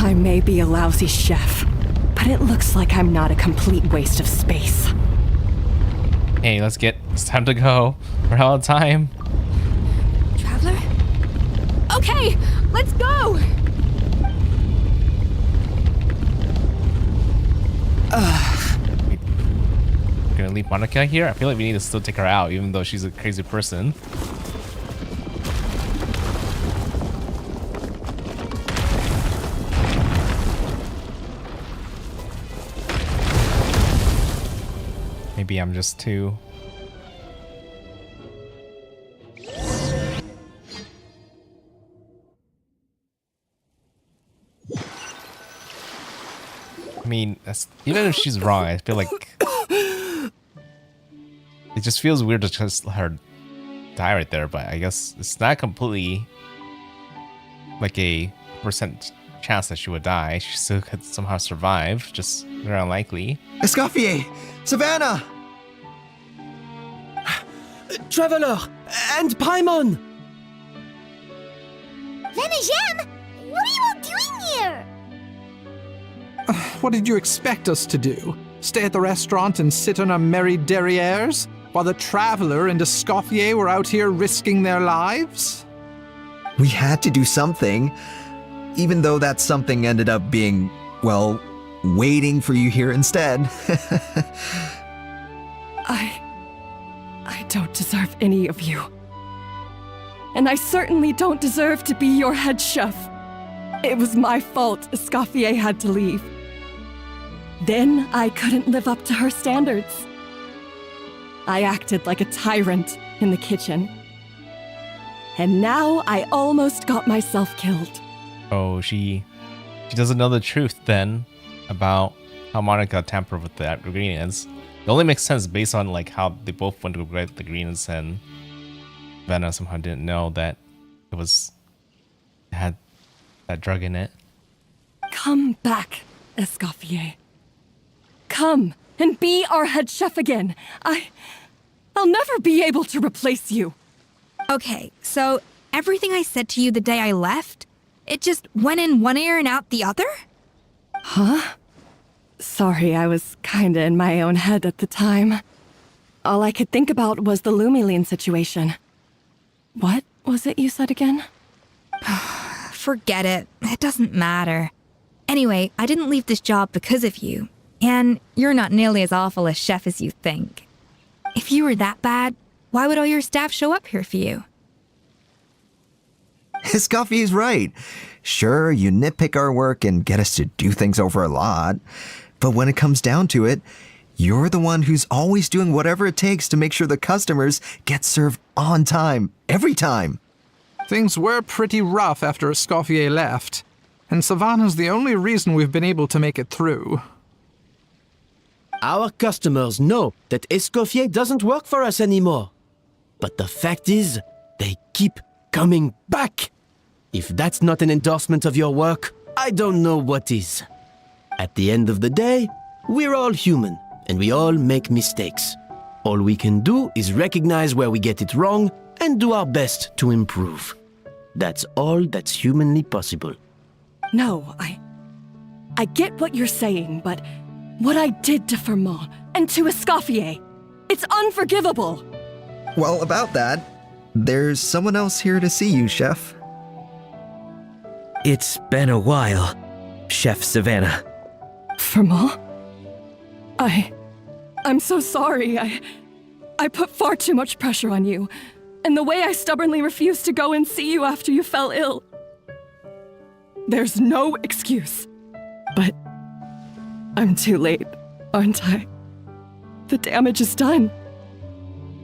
I may be a lousy chef, but it looks like I'm not a complete waste of space. Hey, it's time to go. We're out of time. Traveler? Okay, let's go! We're gonna leave Monica here? I feel like we need to still take her out, even though she's a crazy person. Maybe I'm just too... I mean, even if she's wrong, I feel like it just feels weird to just let her die right there, but I guess it's not completely like a % chance that she would die. She still could somehow survive, just very unlikely. Escoffier! Savannah! Traveler! And Paimon! Venejem! What are you all doing here? What did you expect us to do? Stay at the restaurant and sit on our merry derrieres? While the Traveler and Escoffier were out here risking their lives? We had to do something, even though that something ended up being, well, waiting for you here instead. I don't deserve any of you. And I certainly don't deserve to be your head chef. It was my fault Escoffier had to leave. Then I couldn't live up to her standards. I acted like a tyrant in the kitchen. And now I almost got myself killed. Oh, she doesn't know the truth then about how Monica tampered with the ingredients. It only makes sense based on like how they both went to get the ingredients, and Vanna somehow didn't know that it had that drug in it. Come back, Escoffier. Come and be our head chef again. I'll never be able to replace you. Okay, so everything I said to you the day I left, it just went in one ear and out the other? Huh? Sorry, I was kinda in my own head at the time. All I could think about was the Lumiline situation. What was it you said again? Forget it. It doesn't matter. Anyway, I didn't leave this job because of you. And you're not nearly as awful a chef as you think. If you were that bad, why would all your staff show up here for you? Escoffier's right. Sure, you nitpick our work and get us to do things over a lot. But when it comes down to it, you're the one who's always doing whatever it takes to make sure the customers get served on time, every time. Things were pretty rough after Escoffier left, and Savannah's the only reason we've been able to make it through. Our customers know that Escoffier doesn't work for us anymore. But the fact is, they keep coming back. If that's not an endorsement of your work, I don't know what is. At the end of the day, we're all human, and we all make mistakes. All we can do is recognize where we get it wrong and do our best to improve. That's all that's humanly possible. No, I get what you're saying, but what I did to Firmin and to Escoffier, it's unforgivable. Well, about that, there's someone else here to see you, Chef. It's been a while, Chef Savannah. Firmin? I'm so sorry. I put far too much pressure on you, and the way I stubbornly refused to go and see you after you fell ill. There's no excuse. But I'm too late, aren't I? The damage is done.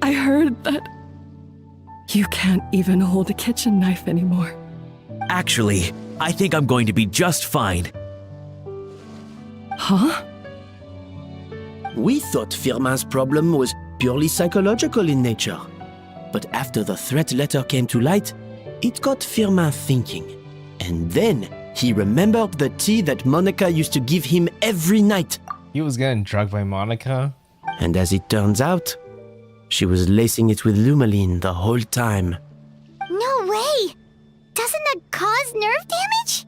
I heard that you can't even hold a kitchen knife anymore. Actually, I think I'm going to be just fine. Huh? We thought Firmin's problem was purely psychological in nature. But after the threat letter came to light, it got Firmin thinking. And then he remembered the tea that Monica used to give him every night. He was getting drugged by Monica? And as it turns out, she was lacing it with Lumiline the whole time. No way! Doesn't that cause nerve damage?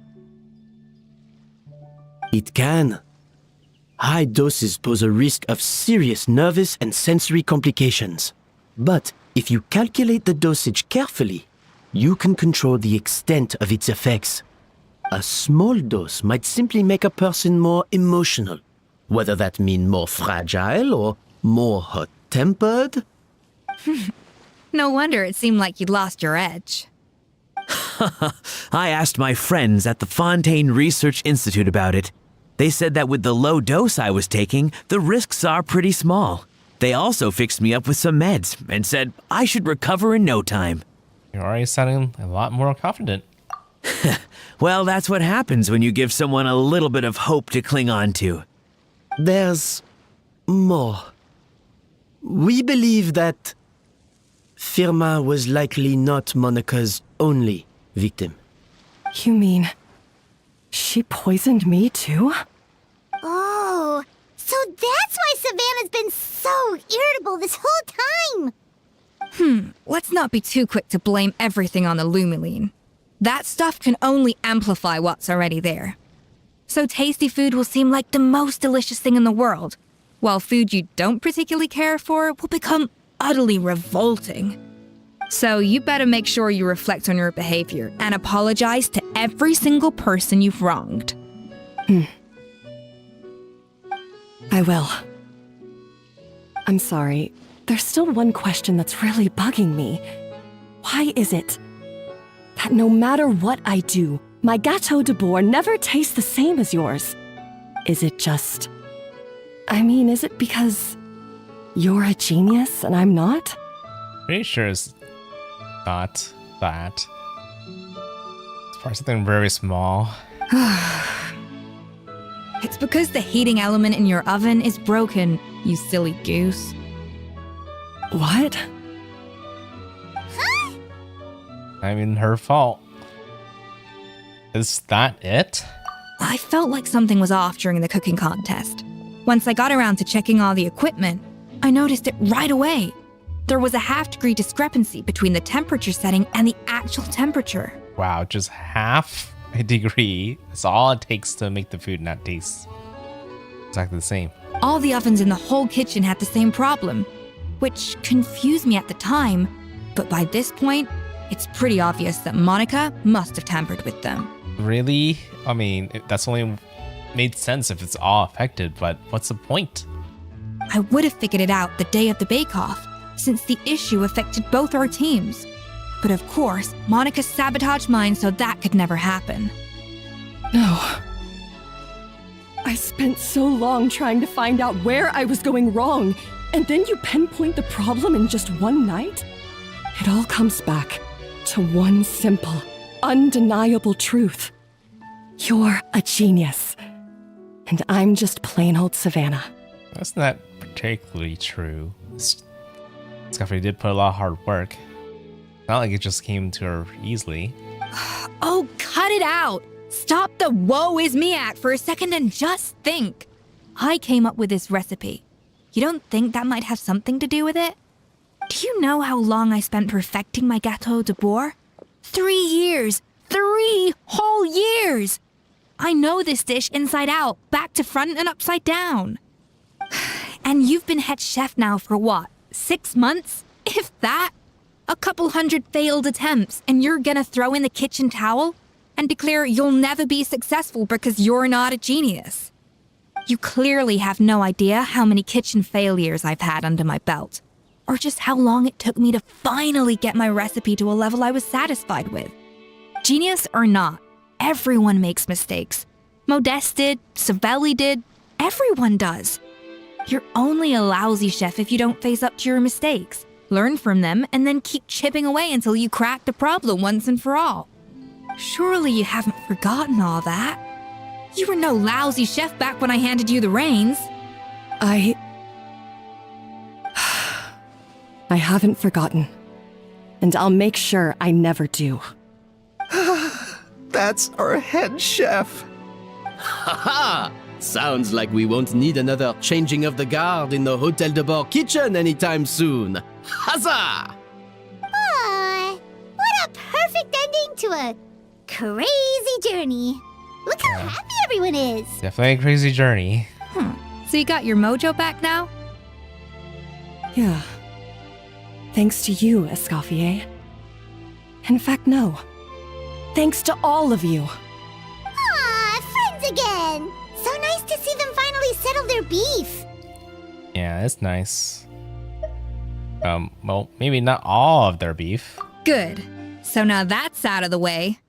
It can. High doses pose a risk of serious nervous and sensory complications. But if you calculate the dosage carefully, you can control the extent of its effects. A small dose might simply make a person more emotional, whether that means more fragile or more hot-tempered. No wonder it seemed like you'd lost your edge. I asked my friends at the Fontaine Research Institute about it. They said that with the low dose I was taking, the risks are pretty small. They also fixed me up with some meds and said I should recover in no time. You're already sounding a lot more confident. Well, that's what happens when you give someone a little bit of hope to cling on to. There's more. We believe that Firmin was likely not Monica's only victim. You mean she poisoned me too? Oh, so that's why Savannah's been so irritable this whole time! Let's not be too quick to blame everything on the Lumiline. That stuff can only amplify what's already there. So tasty food will seem like the most delicious thing in the world, while food you don't particularly care for will become utterly revolting. So you better make sure you reflect on your behavior and apologize to every single person you've wronged. I will. I'm sorry. There's still one question that's really bugging me. Why is it that no matter what I do, my Gâteau de Bourg never tastes the same as yours? Is it just... is it because you're a genius and I'm not? Pretty sure it's not. that? It's probably something very small. It's because the heating element in your oven is broken, you silly goose. What? I mean, her fault. Is that it? I felt like something was off during the cooking contest. Once I got around to checking all the equipment, I noticed it right away. There was a half-degree discrepancy between the temperature setting and the actual temperature. Wow, just half a degree. That's all it takes to make the food not taste exactly the same. All the ovens in the whole kitchen had the same problem, which confused me at the time, but by this point, it's pretty obvious that Monica must have tampered with them. Really? I mean, that's only made sense if it's all affected, but what's the point? I would have figured it out the day of the bake-off, since the issue affected both our teams. But of course, Monica sabotaged mine so that could never happen. No. I spent so long trying to find out where I was going wrong, and then you pinpoint the problem in just one night? It all comes back to one simple, undeniable truth. You're a genius. And I'm just plain old Savannah. That's not particularly true. Escoffier did put a lot of hard work. Not like it just came to her easily. Oh, cut it out! Stop the woe is me act for a second and just think. I came up with this recipe. You don't think that might have something to do with it? Do you know how long I spent perfecting my gâteau de bois? 3 years! 3 whole years! I know this dish inside out, back to front and upside down. And you've been head chef now for what, 6 months? If that? A couple hundred failed attempts, and you're gonna throw in the kitchen towel and declare you'll never be successful because you're not a genius. You clearly have no idea how many kitchen failures I've had under my belt, or just how long it took me to finally get my recipe to a level I was satisfied with. Genius or not, everyone makes mistakes. Modeste did, Savelli did, everyone does. You're only a lousy chef if you don't face up to your mistakes, learn from them, and then keep chipping away until you crack the problem once and for all. Surely you haven't forgotten all that. You were no lousy chef back when I handed you the reins. I haven't forgotten. And I'll make sure I never do. That's our head chef. Haha! Sounds like we won't need another changing of the guard in the Hotel de Bord kitchen anytime soon. Huzzah! Aw, what a perfect ending to a crazy journey. Look how happy everyone is. Definitely a crazy journey. So you got your mojo back now? Yeah. Thanks to you, Escoffier. In fact, no. Thanks to all of you. Aw, friends again. So nice to see them finally settle their beef. Yeah, it's nice. Well, maybe not all of their beef. Good. So now that's out of the way.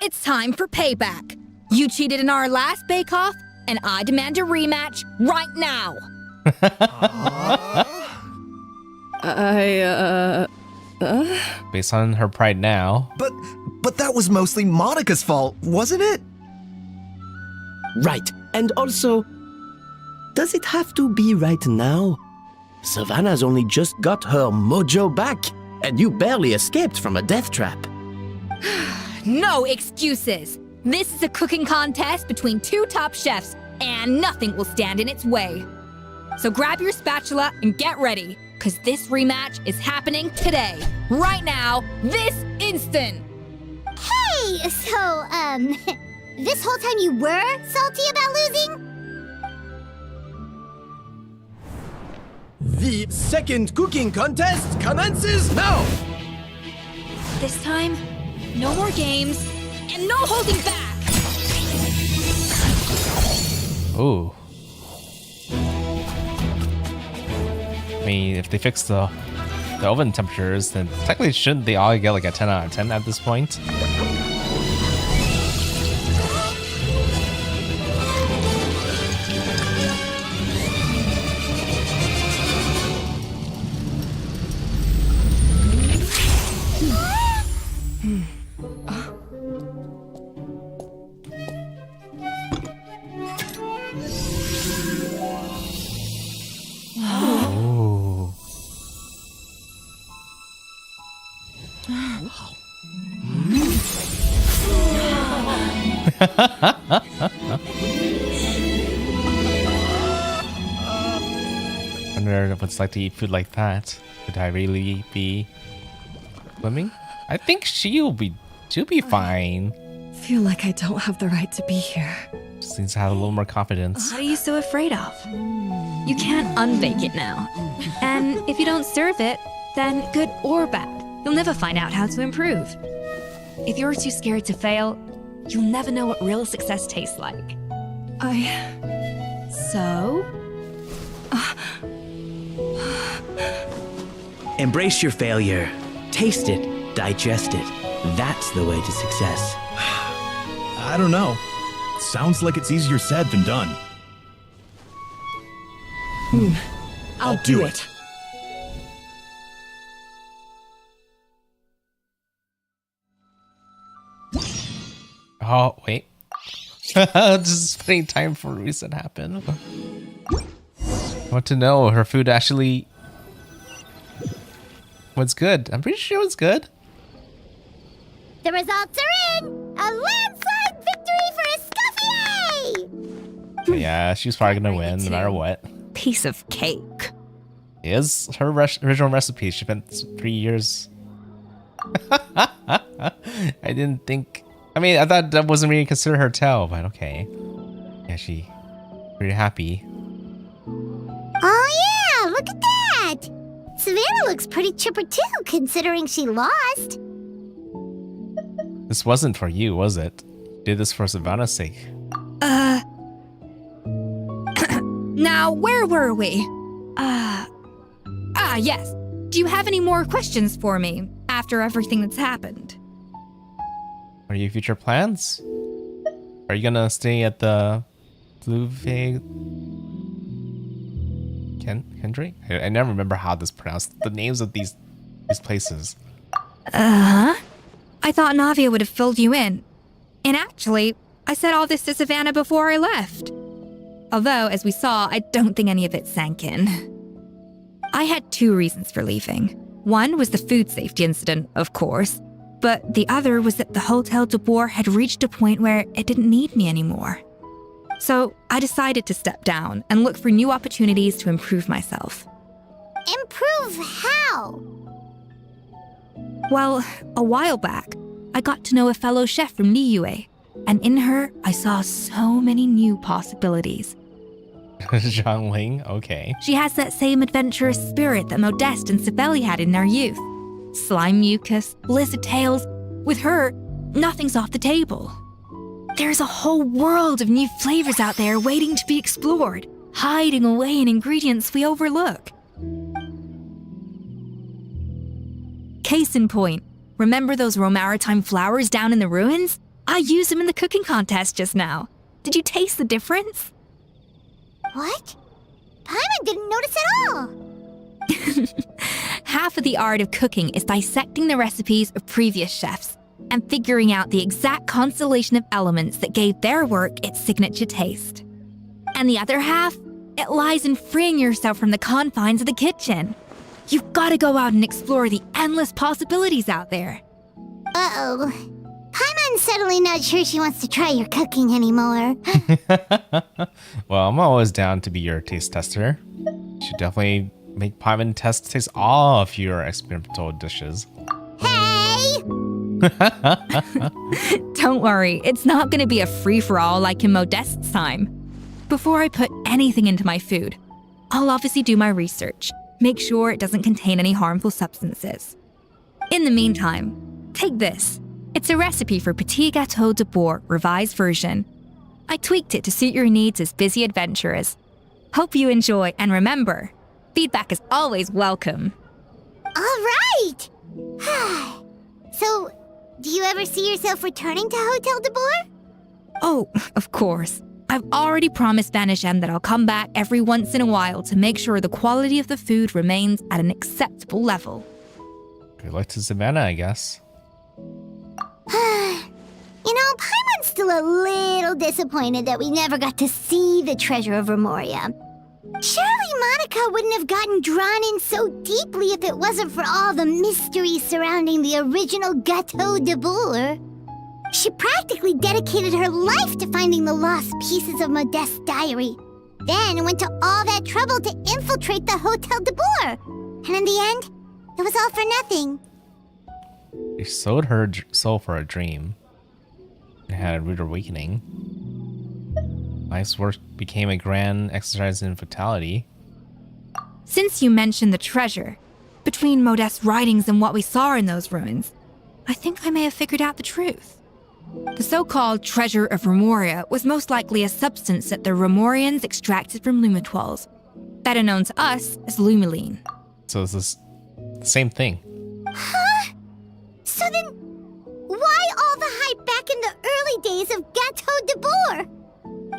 It's time for payback. You cheated in our last bake-off, and I demand a rematch right now. Based on her pride now. But that was mostly Monica's fault, wasn't it? Right, and also, does it have to be right now? Savannah's only just got her mojo back, and you barely escaped from a death trap. No excuses. This is a cooking contest between 2 top chefs, and nothing will stand in its way. So grab your spatula and get ready, because this rematch is happening today, right now, this instant. Hey, so, this whole time you were salty about losing? The second cooking contest commences now! This time, no more games, and no holding back! Ooh. I mean, if they fix the oven temperatures, then technically shouldn't they all get like a 10 out of 10 at this point? Oh. I wonder what it's like to eat food like that. Could I really be swimming? I think she'll be fine. Feel like I don't have the right to be here. Just needs to have a little more confidence. What are you so afraid of? You can't unbake it now. And if you don't serve it, then good or bad, you'll never find out how to improve. If you're too scared to fail, you'll never know what real success tastes like. So? Embrace your failure. Taste it. Digest it. That's the way to success. I don't know. Sounds like it's easier said than done. I'll do it. Oh, wait. Just spending time for a reason happened. I want to know her food actually was good. I'm pretty sure it was good. The results are in! A landslide victory for Escoffier! Yeah, she's probably gonna win no matter what. Piece of cake. Is her original recipe. She spent 3 years. I didn't think. I mean, I thought that wasn't really considered her tale, but okay. Yeah, she pretty happy. Oh yeah, look at that! Savannah looks pretty chipper too, considering she lost. This wasn't for you, was it? You did this for Savannah's sake. Now, where were we? Yes. Do you have any more questions for me after everything that's happened? What are your future plans? Are you gonna stay at the Blue Veil Kendrick? I never remember how this pronounced. The names of these places. I thought Navia would have filled you in. And actually, I said all this to Savannah before I left. Although, as we saw, I don't think any of it sank in. I had 2 reasons for leaving. One was the food safety incident, of course, but the other was that the Hotel de Boer had reached a point where it didn't need me anymore. So I decided to step down and look for new opportunities to improve myself. Improve how? Well, a while back, I got to know a fellow chef from Niue, and in her, I saw so many new possibilities. Zhang Ling, okay. She has that same adventurous spirit that Modeste and Sibeli had in their youth. Slime mucus, lizard tails. With her, nothing's off the table. There's a whole world of new flavors out there waiting to be explored, hiding away in ingredients we overlook. Case in point, remember those Romaritime flowers down in the ruins? I used them in the cooking contest just now. Did you taste the difference? What? Paimon didn't notice at all. Half of the art of cooking is dissecting the recipes of previous chefs and figuring out the exact constellation of elements that gave their work its signature taste. And the other half, it lies in freeing yourself from the confines of the kitchen. You've got to go out and explore the endless possibilities out there. Uh-oh. Paimon's suddenly not sure she wants to try your cooking anymore. Well, I'm always down to be your taste tester. You should definitely make Paimon taste all of your experimental dishes. Hey! Don't worry, it's not going to be a free-for-all like in Modeste's time. Before I put anything into my food, I'll obviously do my research, make sure it doesn't contain any harmful substances. In the meantime, take this. It's a recipe for Petit Gâteau de Boer revised version. I tweaked it to suit your needs as busy adventurers. Hope you enjoy, and remember, feedback is always welcome. All right! So, do you ever see yourself returning to Hotel de Boer? Oh, of course. I've already promised Vanisham that I'll come back every once in a while to make sure the quality of the food remains at an acceptable level. Good luck to Savannah, I guess. still a little disappointed that we never got to see the treasure of Remoria. Surely Monica wouldn't have gotten drawn in so deeply if it wasn't for all the mystery surrounding the original Gâteau de Bourg. She practically dedicated her life to finding the lost pieces of Modeste's diary. Then went to all that trouble to infiltrate the Hotel de Bourg. And in the end, it was all for nothing. She sold her soul for a dream and had a rude awakening. Life's work became a grand exercise in fatality. Since you mentioned the treasure, between Modeste's writings and what we saw in those ruins, I think I may have figured out the truth. The so-called treasure of Remoria was most likely a substance that the Remorians extracted from Lumitoiles, better known to us as Lumiline. So it's the same thing. Huh? So then, why all the hype back in the early days of Gâteau de Bourg?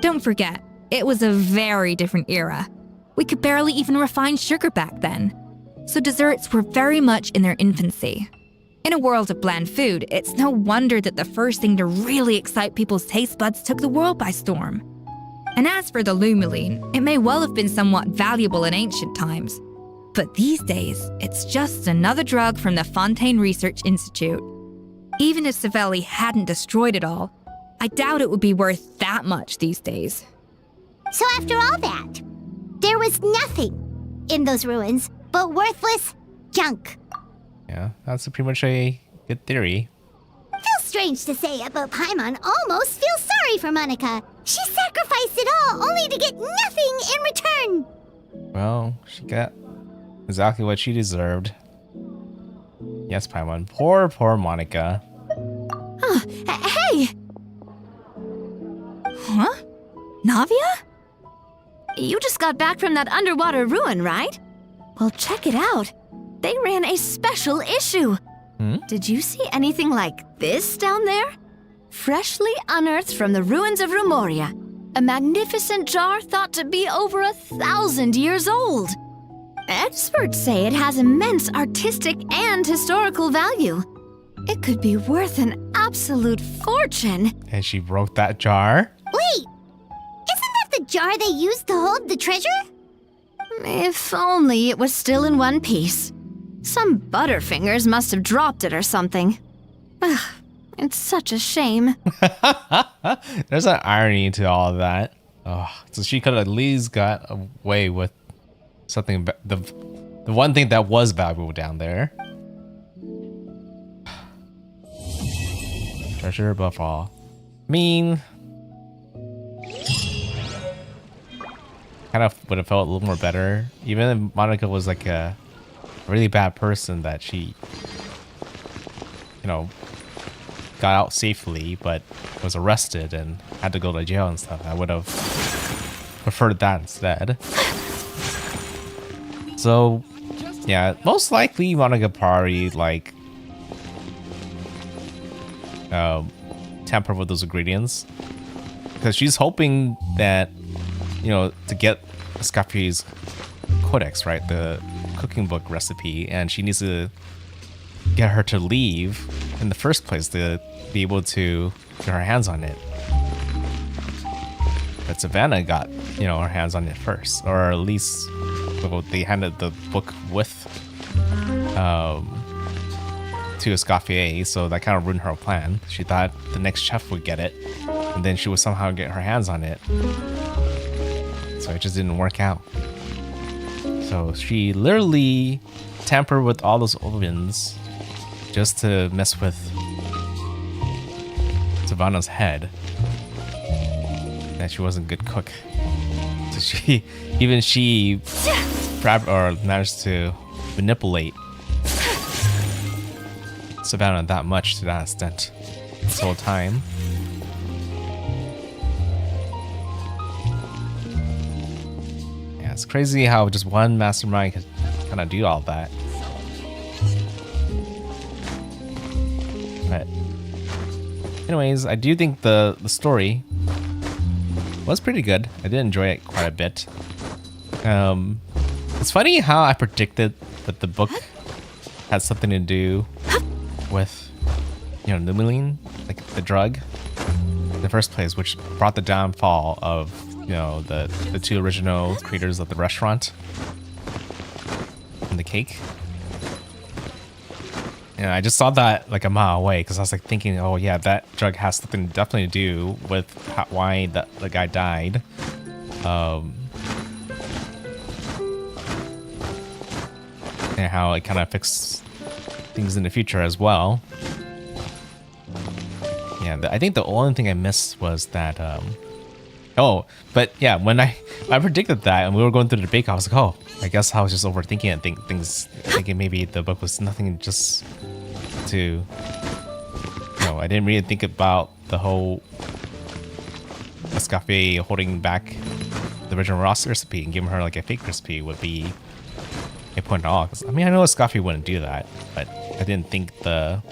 Don't forget, it was a very different era. We could barely even refine sugar back then, so desserts were very much in their infancy. In a world of bland food, it's no wonder that the first thing to really excite people's taste buds took the world by storm. And as for the Lumiline, it may well have been somewhat valuable in ancient times. But these days, it's just another drug from the Fontaine Research Institute. Even if Savelli hadn't destroyed it all, I doubt it would be worth that much these days. So after all that, there was nothing in those ruins but worthless junk. Yeah, that's pretty much a good theory. Feels strange to say it, but Paimon almost feels sorry for Monica. She sacrificed it all only to get nothing in return. Well, she got exactly what she deserved. Yes, Paimon. Poor Monica. Hey! Huh? Navia? You just got back from that underwater ruin, right? Well, check it out. They ran a special issue. Did you see anything like this down there? Freshly unearthed from the ruins of Remoria. A magnificent jar thought to be over 1,000 years old. Experts say it has immense artistic and historical value. It could be worth an absolute fortune. And she broke that jar? Wait! Isn't that the jar they used to hold the treasure? If only it was still in one piece. Some butterfingers must have dropped it or something. Ugh, it's such a shame. There's an irony to all of that. Oh, so she could have at least got away with something, the one thing that was valuable down there. Treasure above all. I mean, kind of would have felt a little more better. Even if Monica was like a really bad person that she, you know, got out safely but was arrested and had to go to jail and stuff, I would have preferred that instead. So yeah, most likely Monica probably like tamper with those ingredients because she's hoping that, you know, to get Escoffier's codex, right, the cooking book recipe, and she needs to get her to leave in the first place to be able to get her hands on it. But Savannah got, you know, her hands on it first, or at least, well, they handed the book with to Escoffier, so that kind of ruined her plan. She thought the next chef would get it, and then she would somehow get her hands on it. So it just didn't work out. So she literally tampered with all those ovens just to mess with Savannah's head. That she wasn't a good cook. So she managed to manipulate Savannah that much to that extent this whole time. Yeah, it's crazy how just one mastermind could kind of do all that. But anyways, I do think the story was pretty good. I did enjoy it quite a bit. It's funny how I predicted that the book had something to do with, you know, Lumiline, like the drug. in the first place, which brought the downfall of, you know, the two original creators of the restaurant and the cake. And I just saw that like a mile away because I was like thinking, oh yeah, that drug has something definitely to do with why the guy died. And how it kind of affects things in the future as well. Yeah, I think the only thing I missed was that, oh, but yeah, when I predicted that and we were going through the debate, I was like, oh, I guess I was just overthinking it, thinking maybe the book was nothing just to, you know, I didn't really think about the whole Escoffier holding back the original Ross recipe and giving her like a fake recipe would be a point at all. 'Cause, I mean, I know Escoffier wouldn't do that, but I didn't think that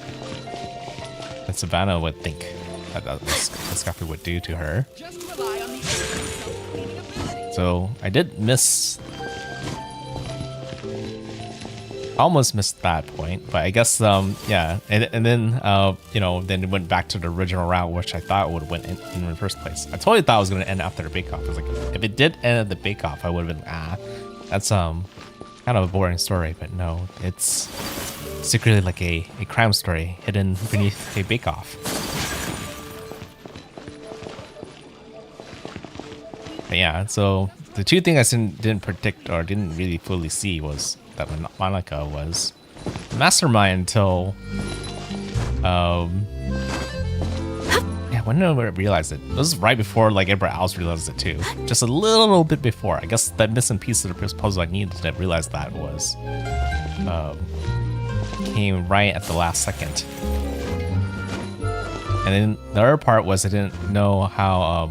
Savannah would think that Escoffier would do to her. So I did almost missed that point, but I guess yeah, and then you know, then it went back to the original route, which I thought would went in the first place. I totally thought it was going to end after the bake off. I was like, if it did end at the bake off, I would have been that's kind of a boring story, but no, it's secretly like a crime story hidden beneath a bake off. But yeah, so the two things I didn't predict or didn't really fully see was that Monica was the mastermind until yeah, when did I realize it? It was right before like everybody else realized it too. Just a little bit before. I guess that missing piece of the puzzle I needed to realize that was came right at the last second. And then the other part was I didn't know how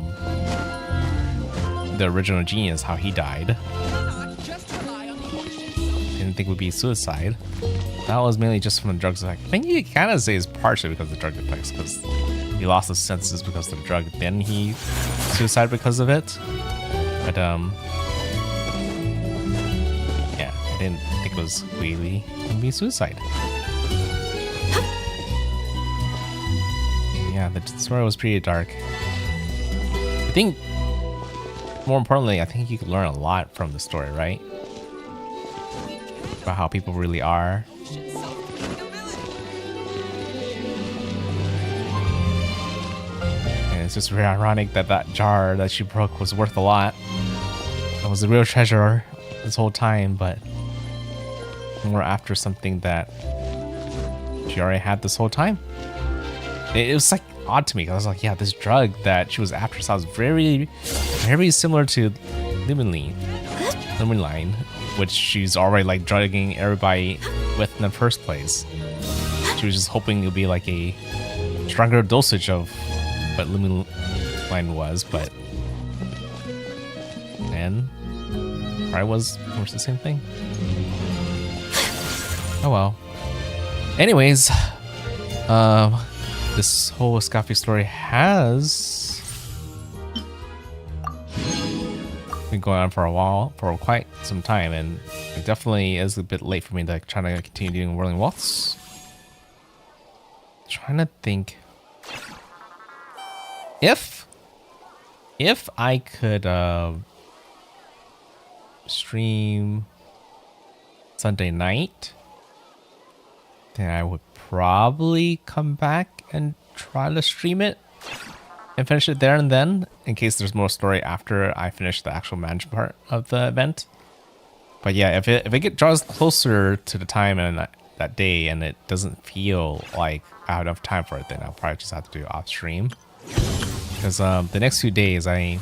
the original genius, how he died. Didn't think it would be suicide. That was mainly just from the drug's effect. I think you kind of say it's partially because of the drug effects, because he lost his senses because of the drug, then he suicided because of it. But yeah, I didn't think it was really gonna be suicide. Yeah, the story was pretty dark. I think, more importantly, I think you could learn a lot from the story, right? About how people really are. And it's just very ironic that that jar that she broke was worth a lot. It was a real treasure this whole time, but we're after something that she already had this whole time. It was like odd to me because I was like, yeah, this drug that she was after sounds very, very similar to Limonline, which she's already like drugging everybody with in the first place. She was just hoping it would be like a stronger dosage of what Limonline was, but and probably was almost the same thing. Oh well. Anyways, this whole Escoffier story has been going on for a while, for quite some time, and it definitely is a bit late for me to try to continue doing Whirling Waltz. Trying to think if I could stream Sunday night, then I would probably come back and try to stream it and finish it there and then, in case there's more story after I finish the actual management part of the event. But yeah, if it draws closer to the time and that day and it doesn't feel like I have enough time for it, then I'll probably just have to do it off stream. Because the next few days I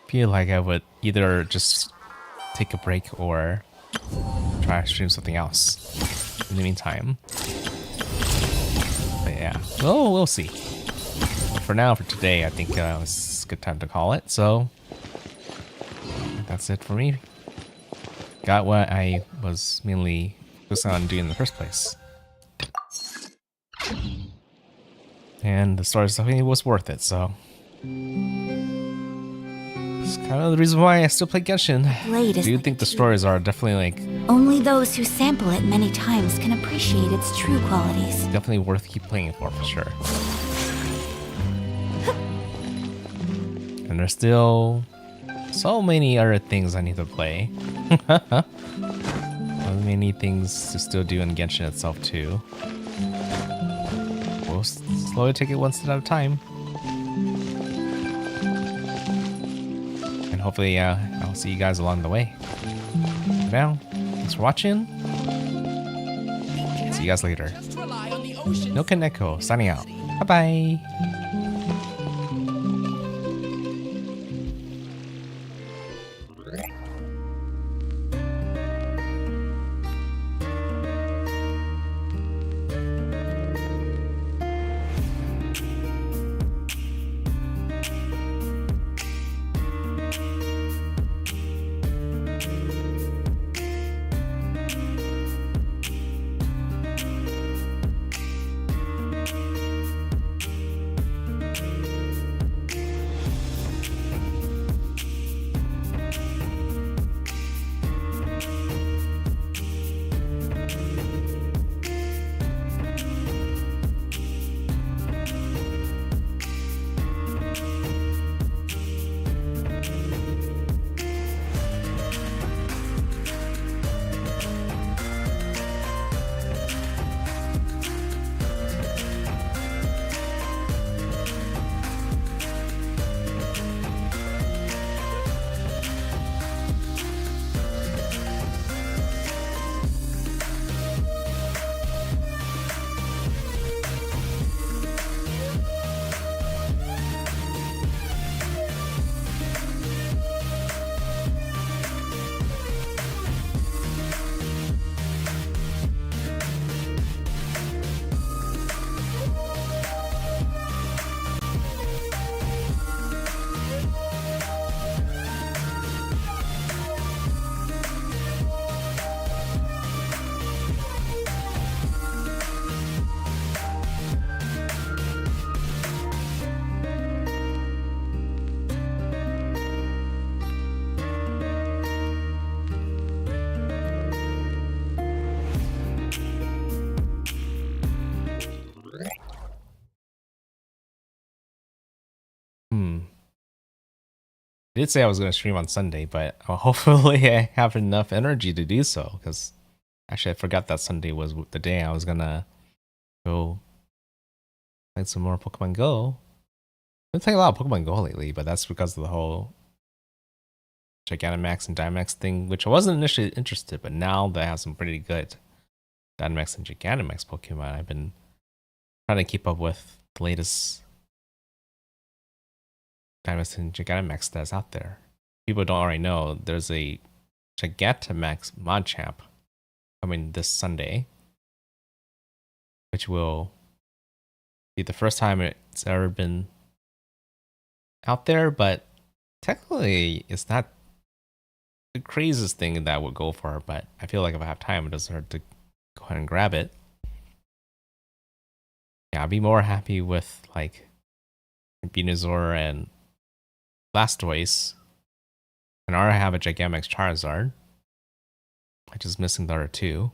feel like I would either just take a break or try to stream something else in the meantime. But yeah, well, we'll see. But for now, for today, I think it's a good time to call it. So that's it for me. Got what I was mainly focused on doing in the first place. And the story definitely was worth it, so it's kind of the reason why I still play Genshin. I do think the stories are definitely like... Only those who sample it many times can appreciate its true qualities. Definitely worth keep playing it for sure. And there's still so many other things I need to play. So many things to still do in Genshin itself too. We'll slowly take it one step at a time. And hopefully I'll see you guys along the way. For now, thanks for watching. See you guys later. NoukonNeko signing out. Bye bye. I did say I was going to stream on Sunday, but hopefully I have enough energy to do so, because actually I forgot that Sunday was the day I was going to go play some more Pokemon Go. I've been playing a lot of Pokemon Go lately, but that's because of the whole Gigantamax and Dynamax thing, which I wasn't initially interested, but now that I have some pretty good Dynamax and Gigantamax Pokemon, I've been trying to keep up with the latest Dynamax and Gigantamax that's out there. People don't already know there's a Gigantamax Machamp coming this Sunday, which will be the first time it's ever been out there, but technically it's not the craziest thing that I would go for, but I feel like if I have time, it doesn't hurt to go ahead and grab it. Yeah, I'd be more happy with like Venusaur and Blastoise. And I already have a Gigantamax Charizard. I'm just missing the other two.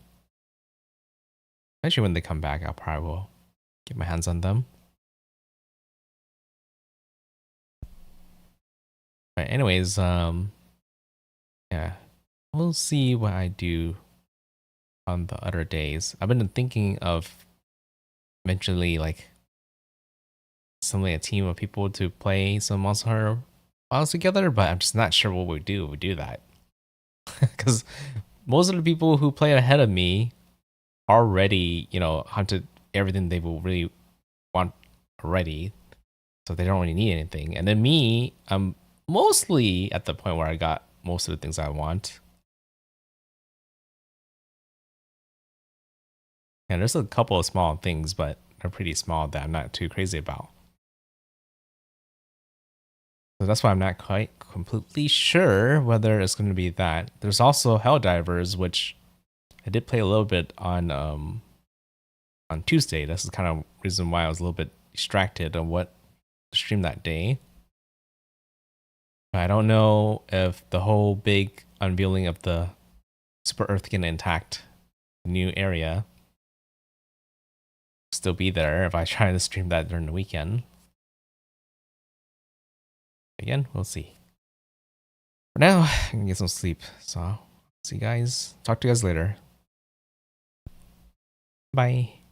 Especially when they come back, I'll probably will get my hands on them. But anyways, yeah, we'll see what I do on the other days. I've been thinking of eventually like assembling a team of people to play some Monster Hunter Wilds together, but I'm just not sure what we do if we do that. Because most of the people who play ahead of me already, you know, hunted everything they will really want already, so they don't really need anything. And then me, I'm mostly at the point where I got most of the things I want. And there's a couple of small things, but they're pretty small that I'm not too crazy about. So that's why I'm not quite completely sure whether it's going to be that. There's also Helldivers, which I did play a little bit on Tuesday. This is kind of reason why I was a little bit distracted on what to stream that day. But I don't know if the whole big unveiling of the Super Earthkin Intact new area still be there if I try to stream that during the weekend. Again, we'll see. For now, I'm gonna get some sleep. So, see you guys. Talk to you guys later. Bye.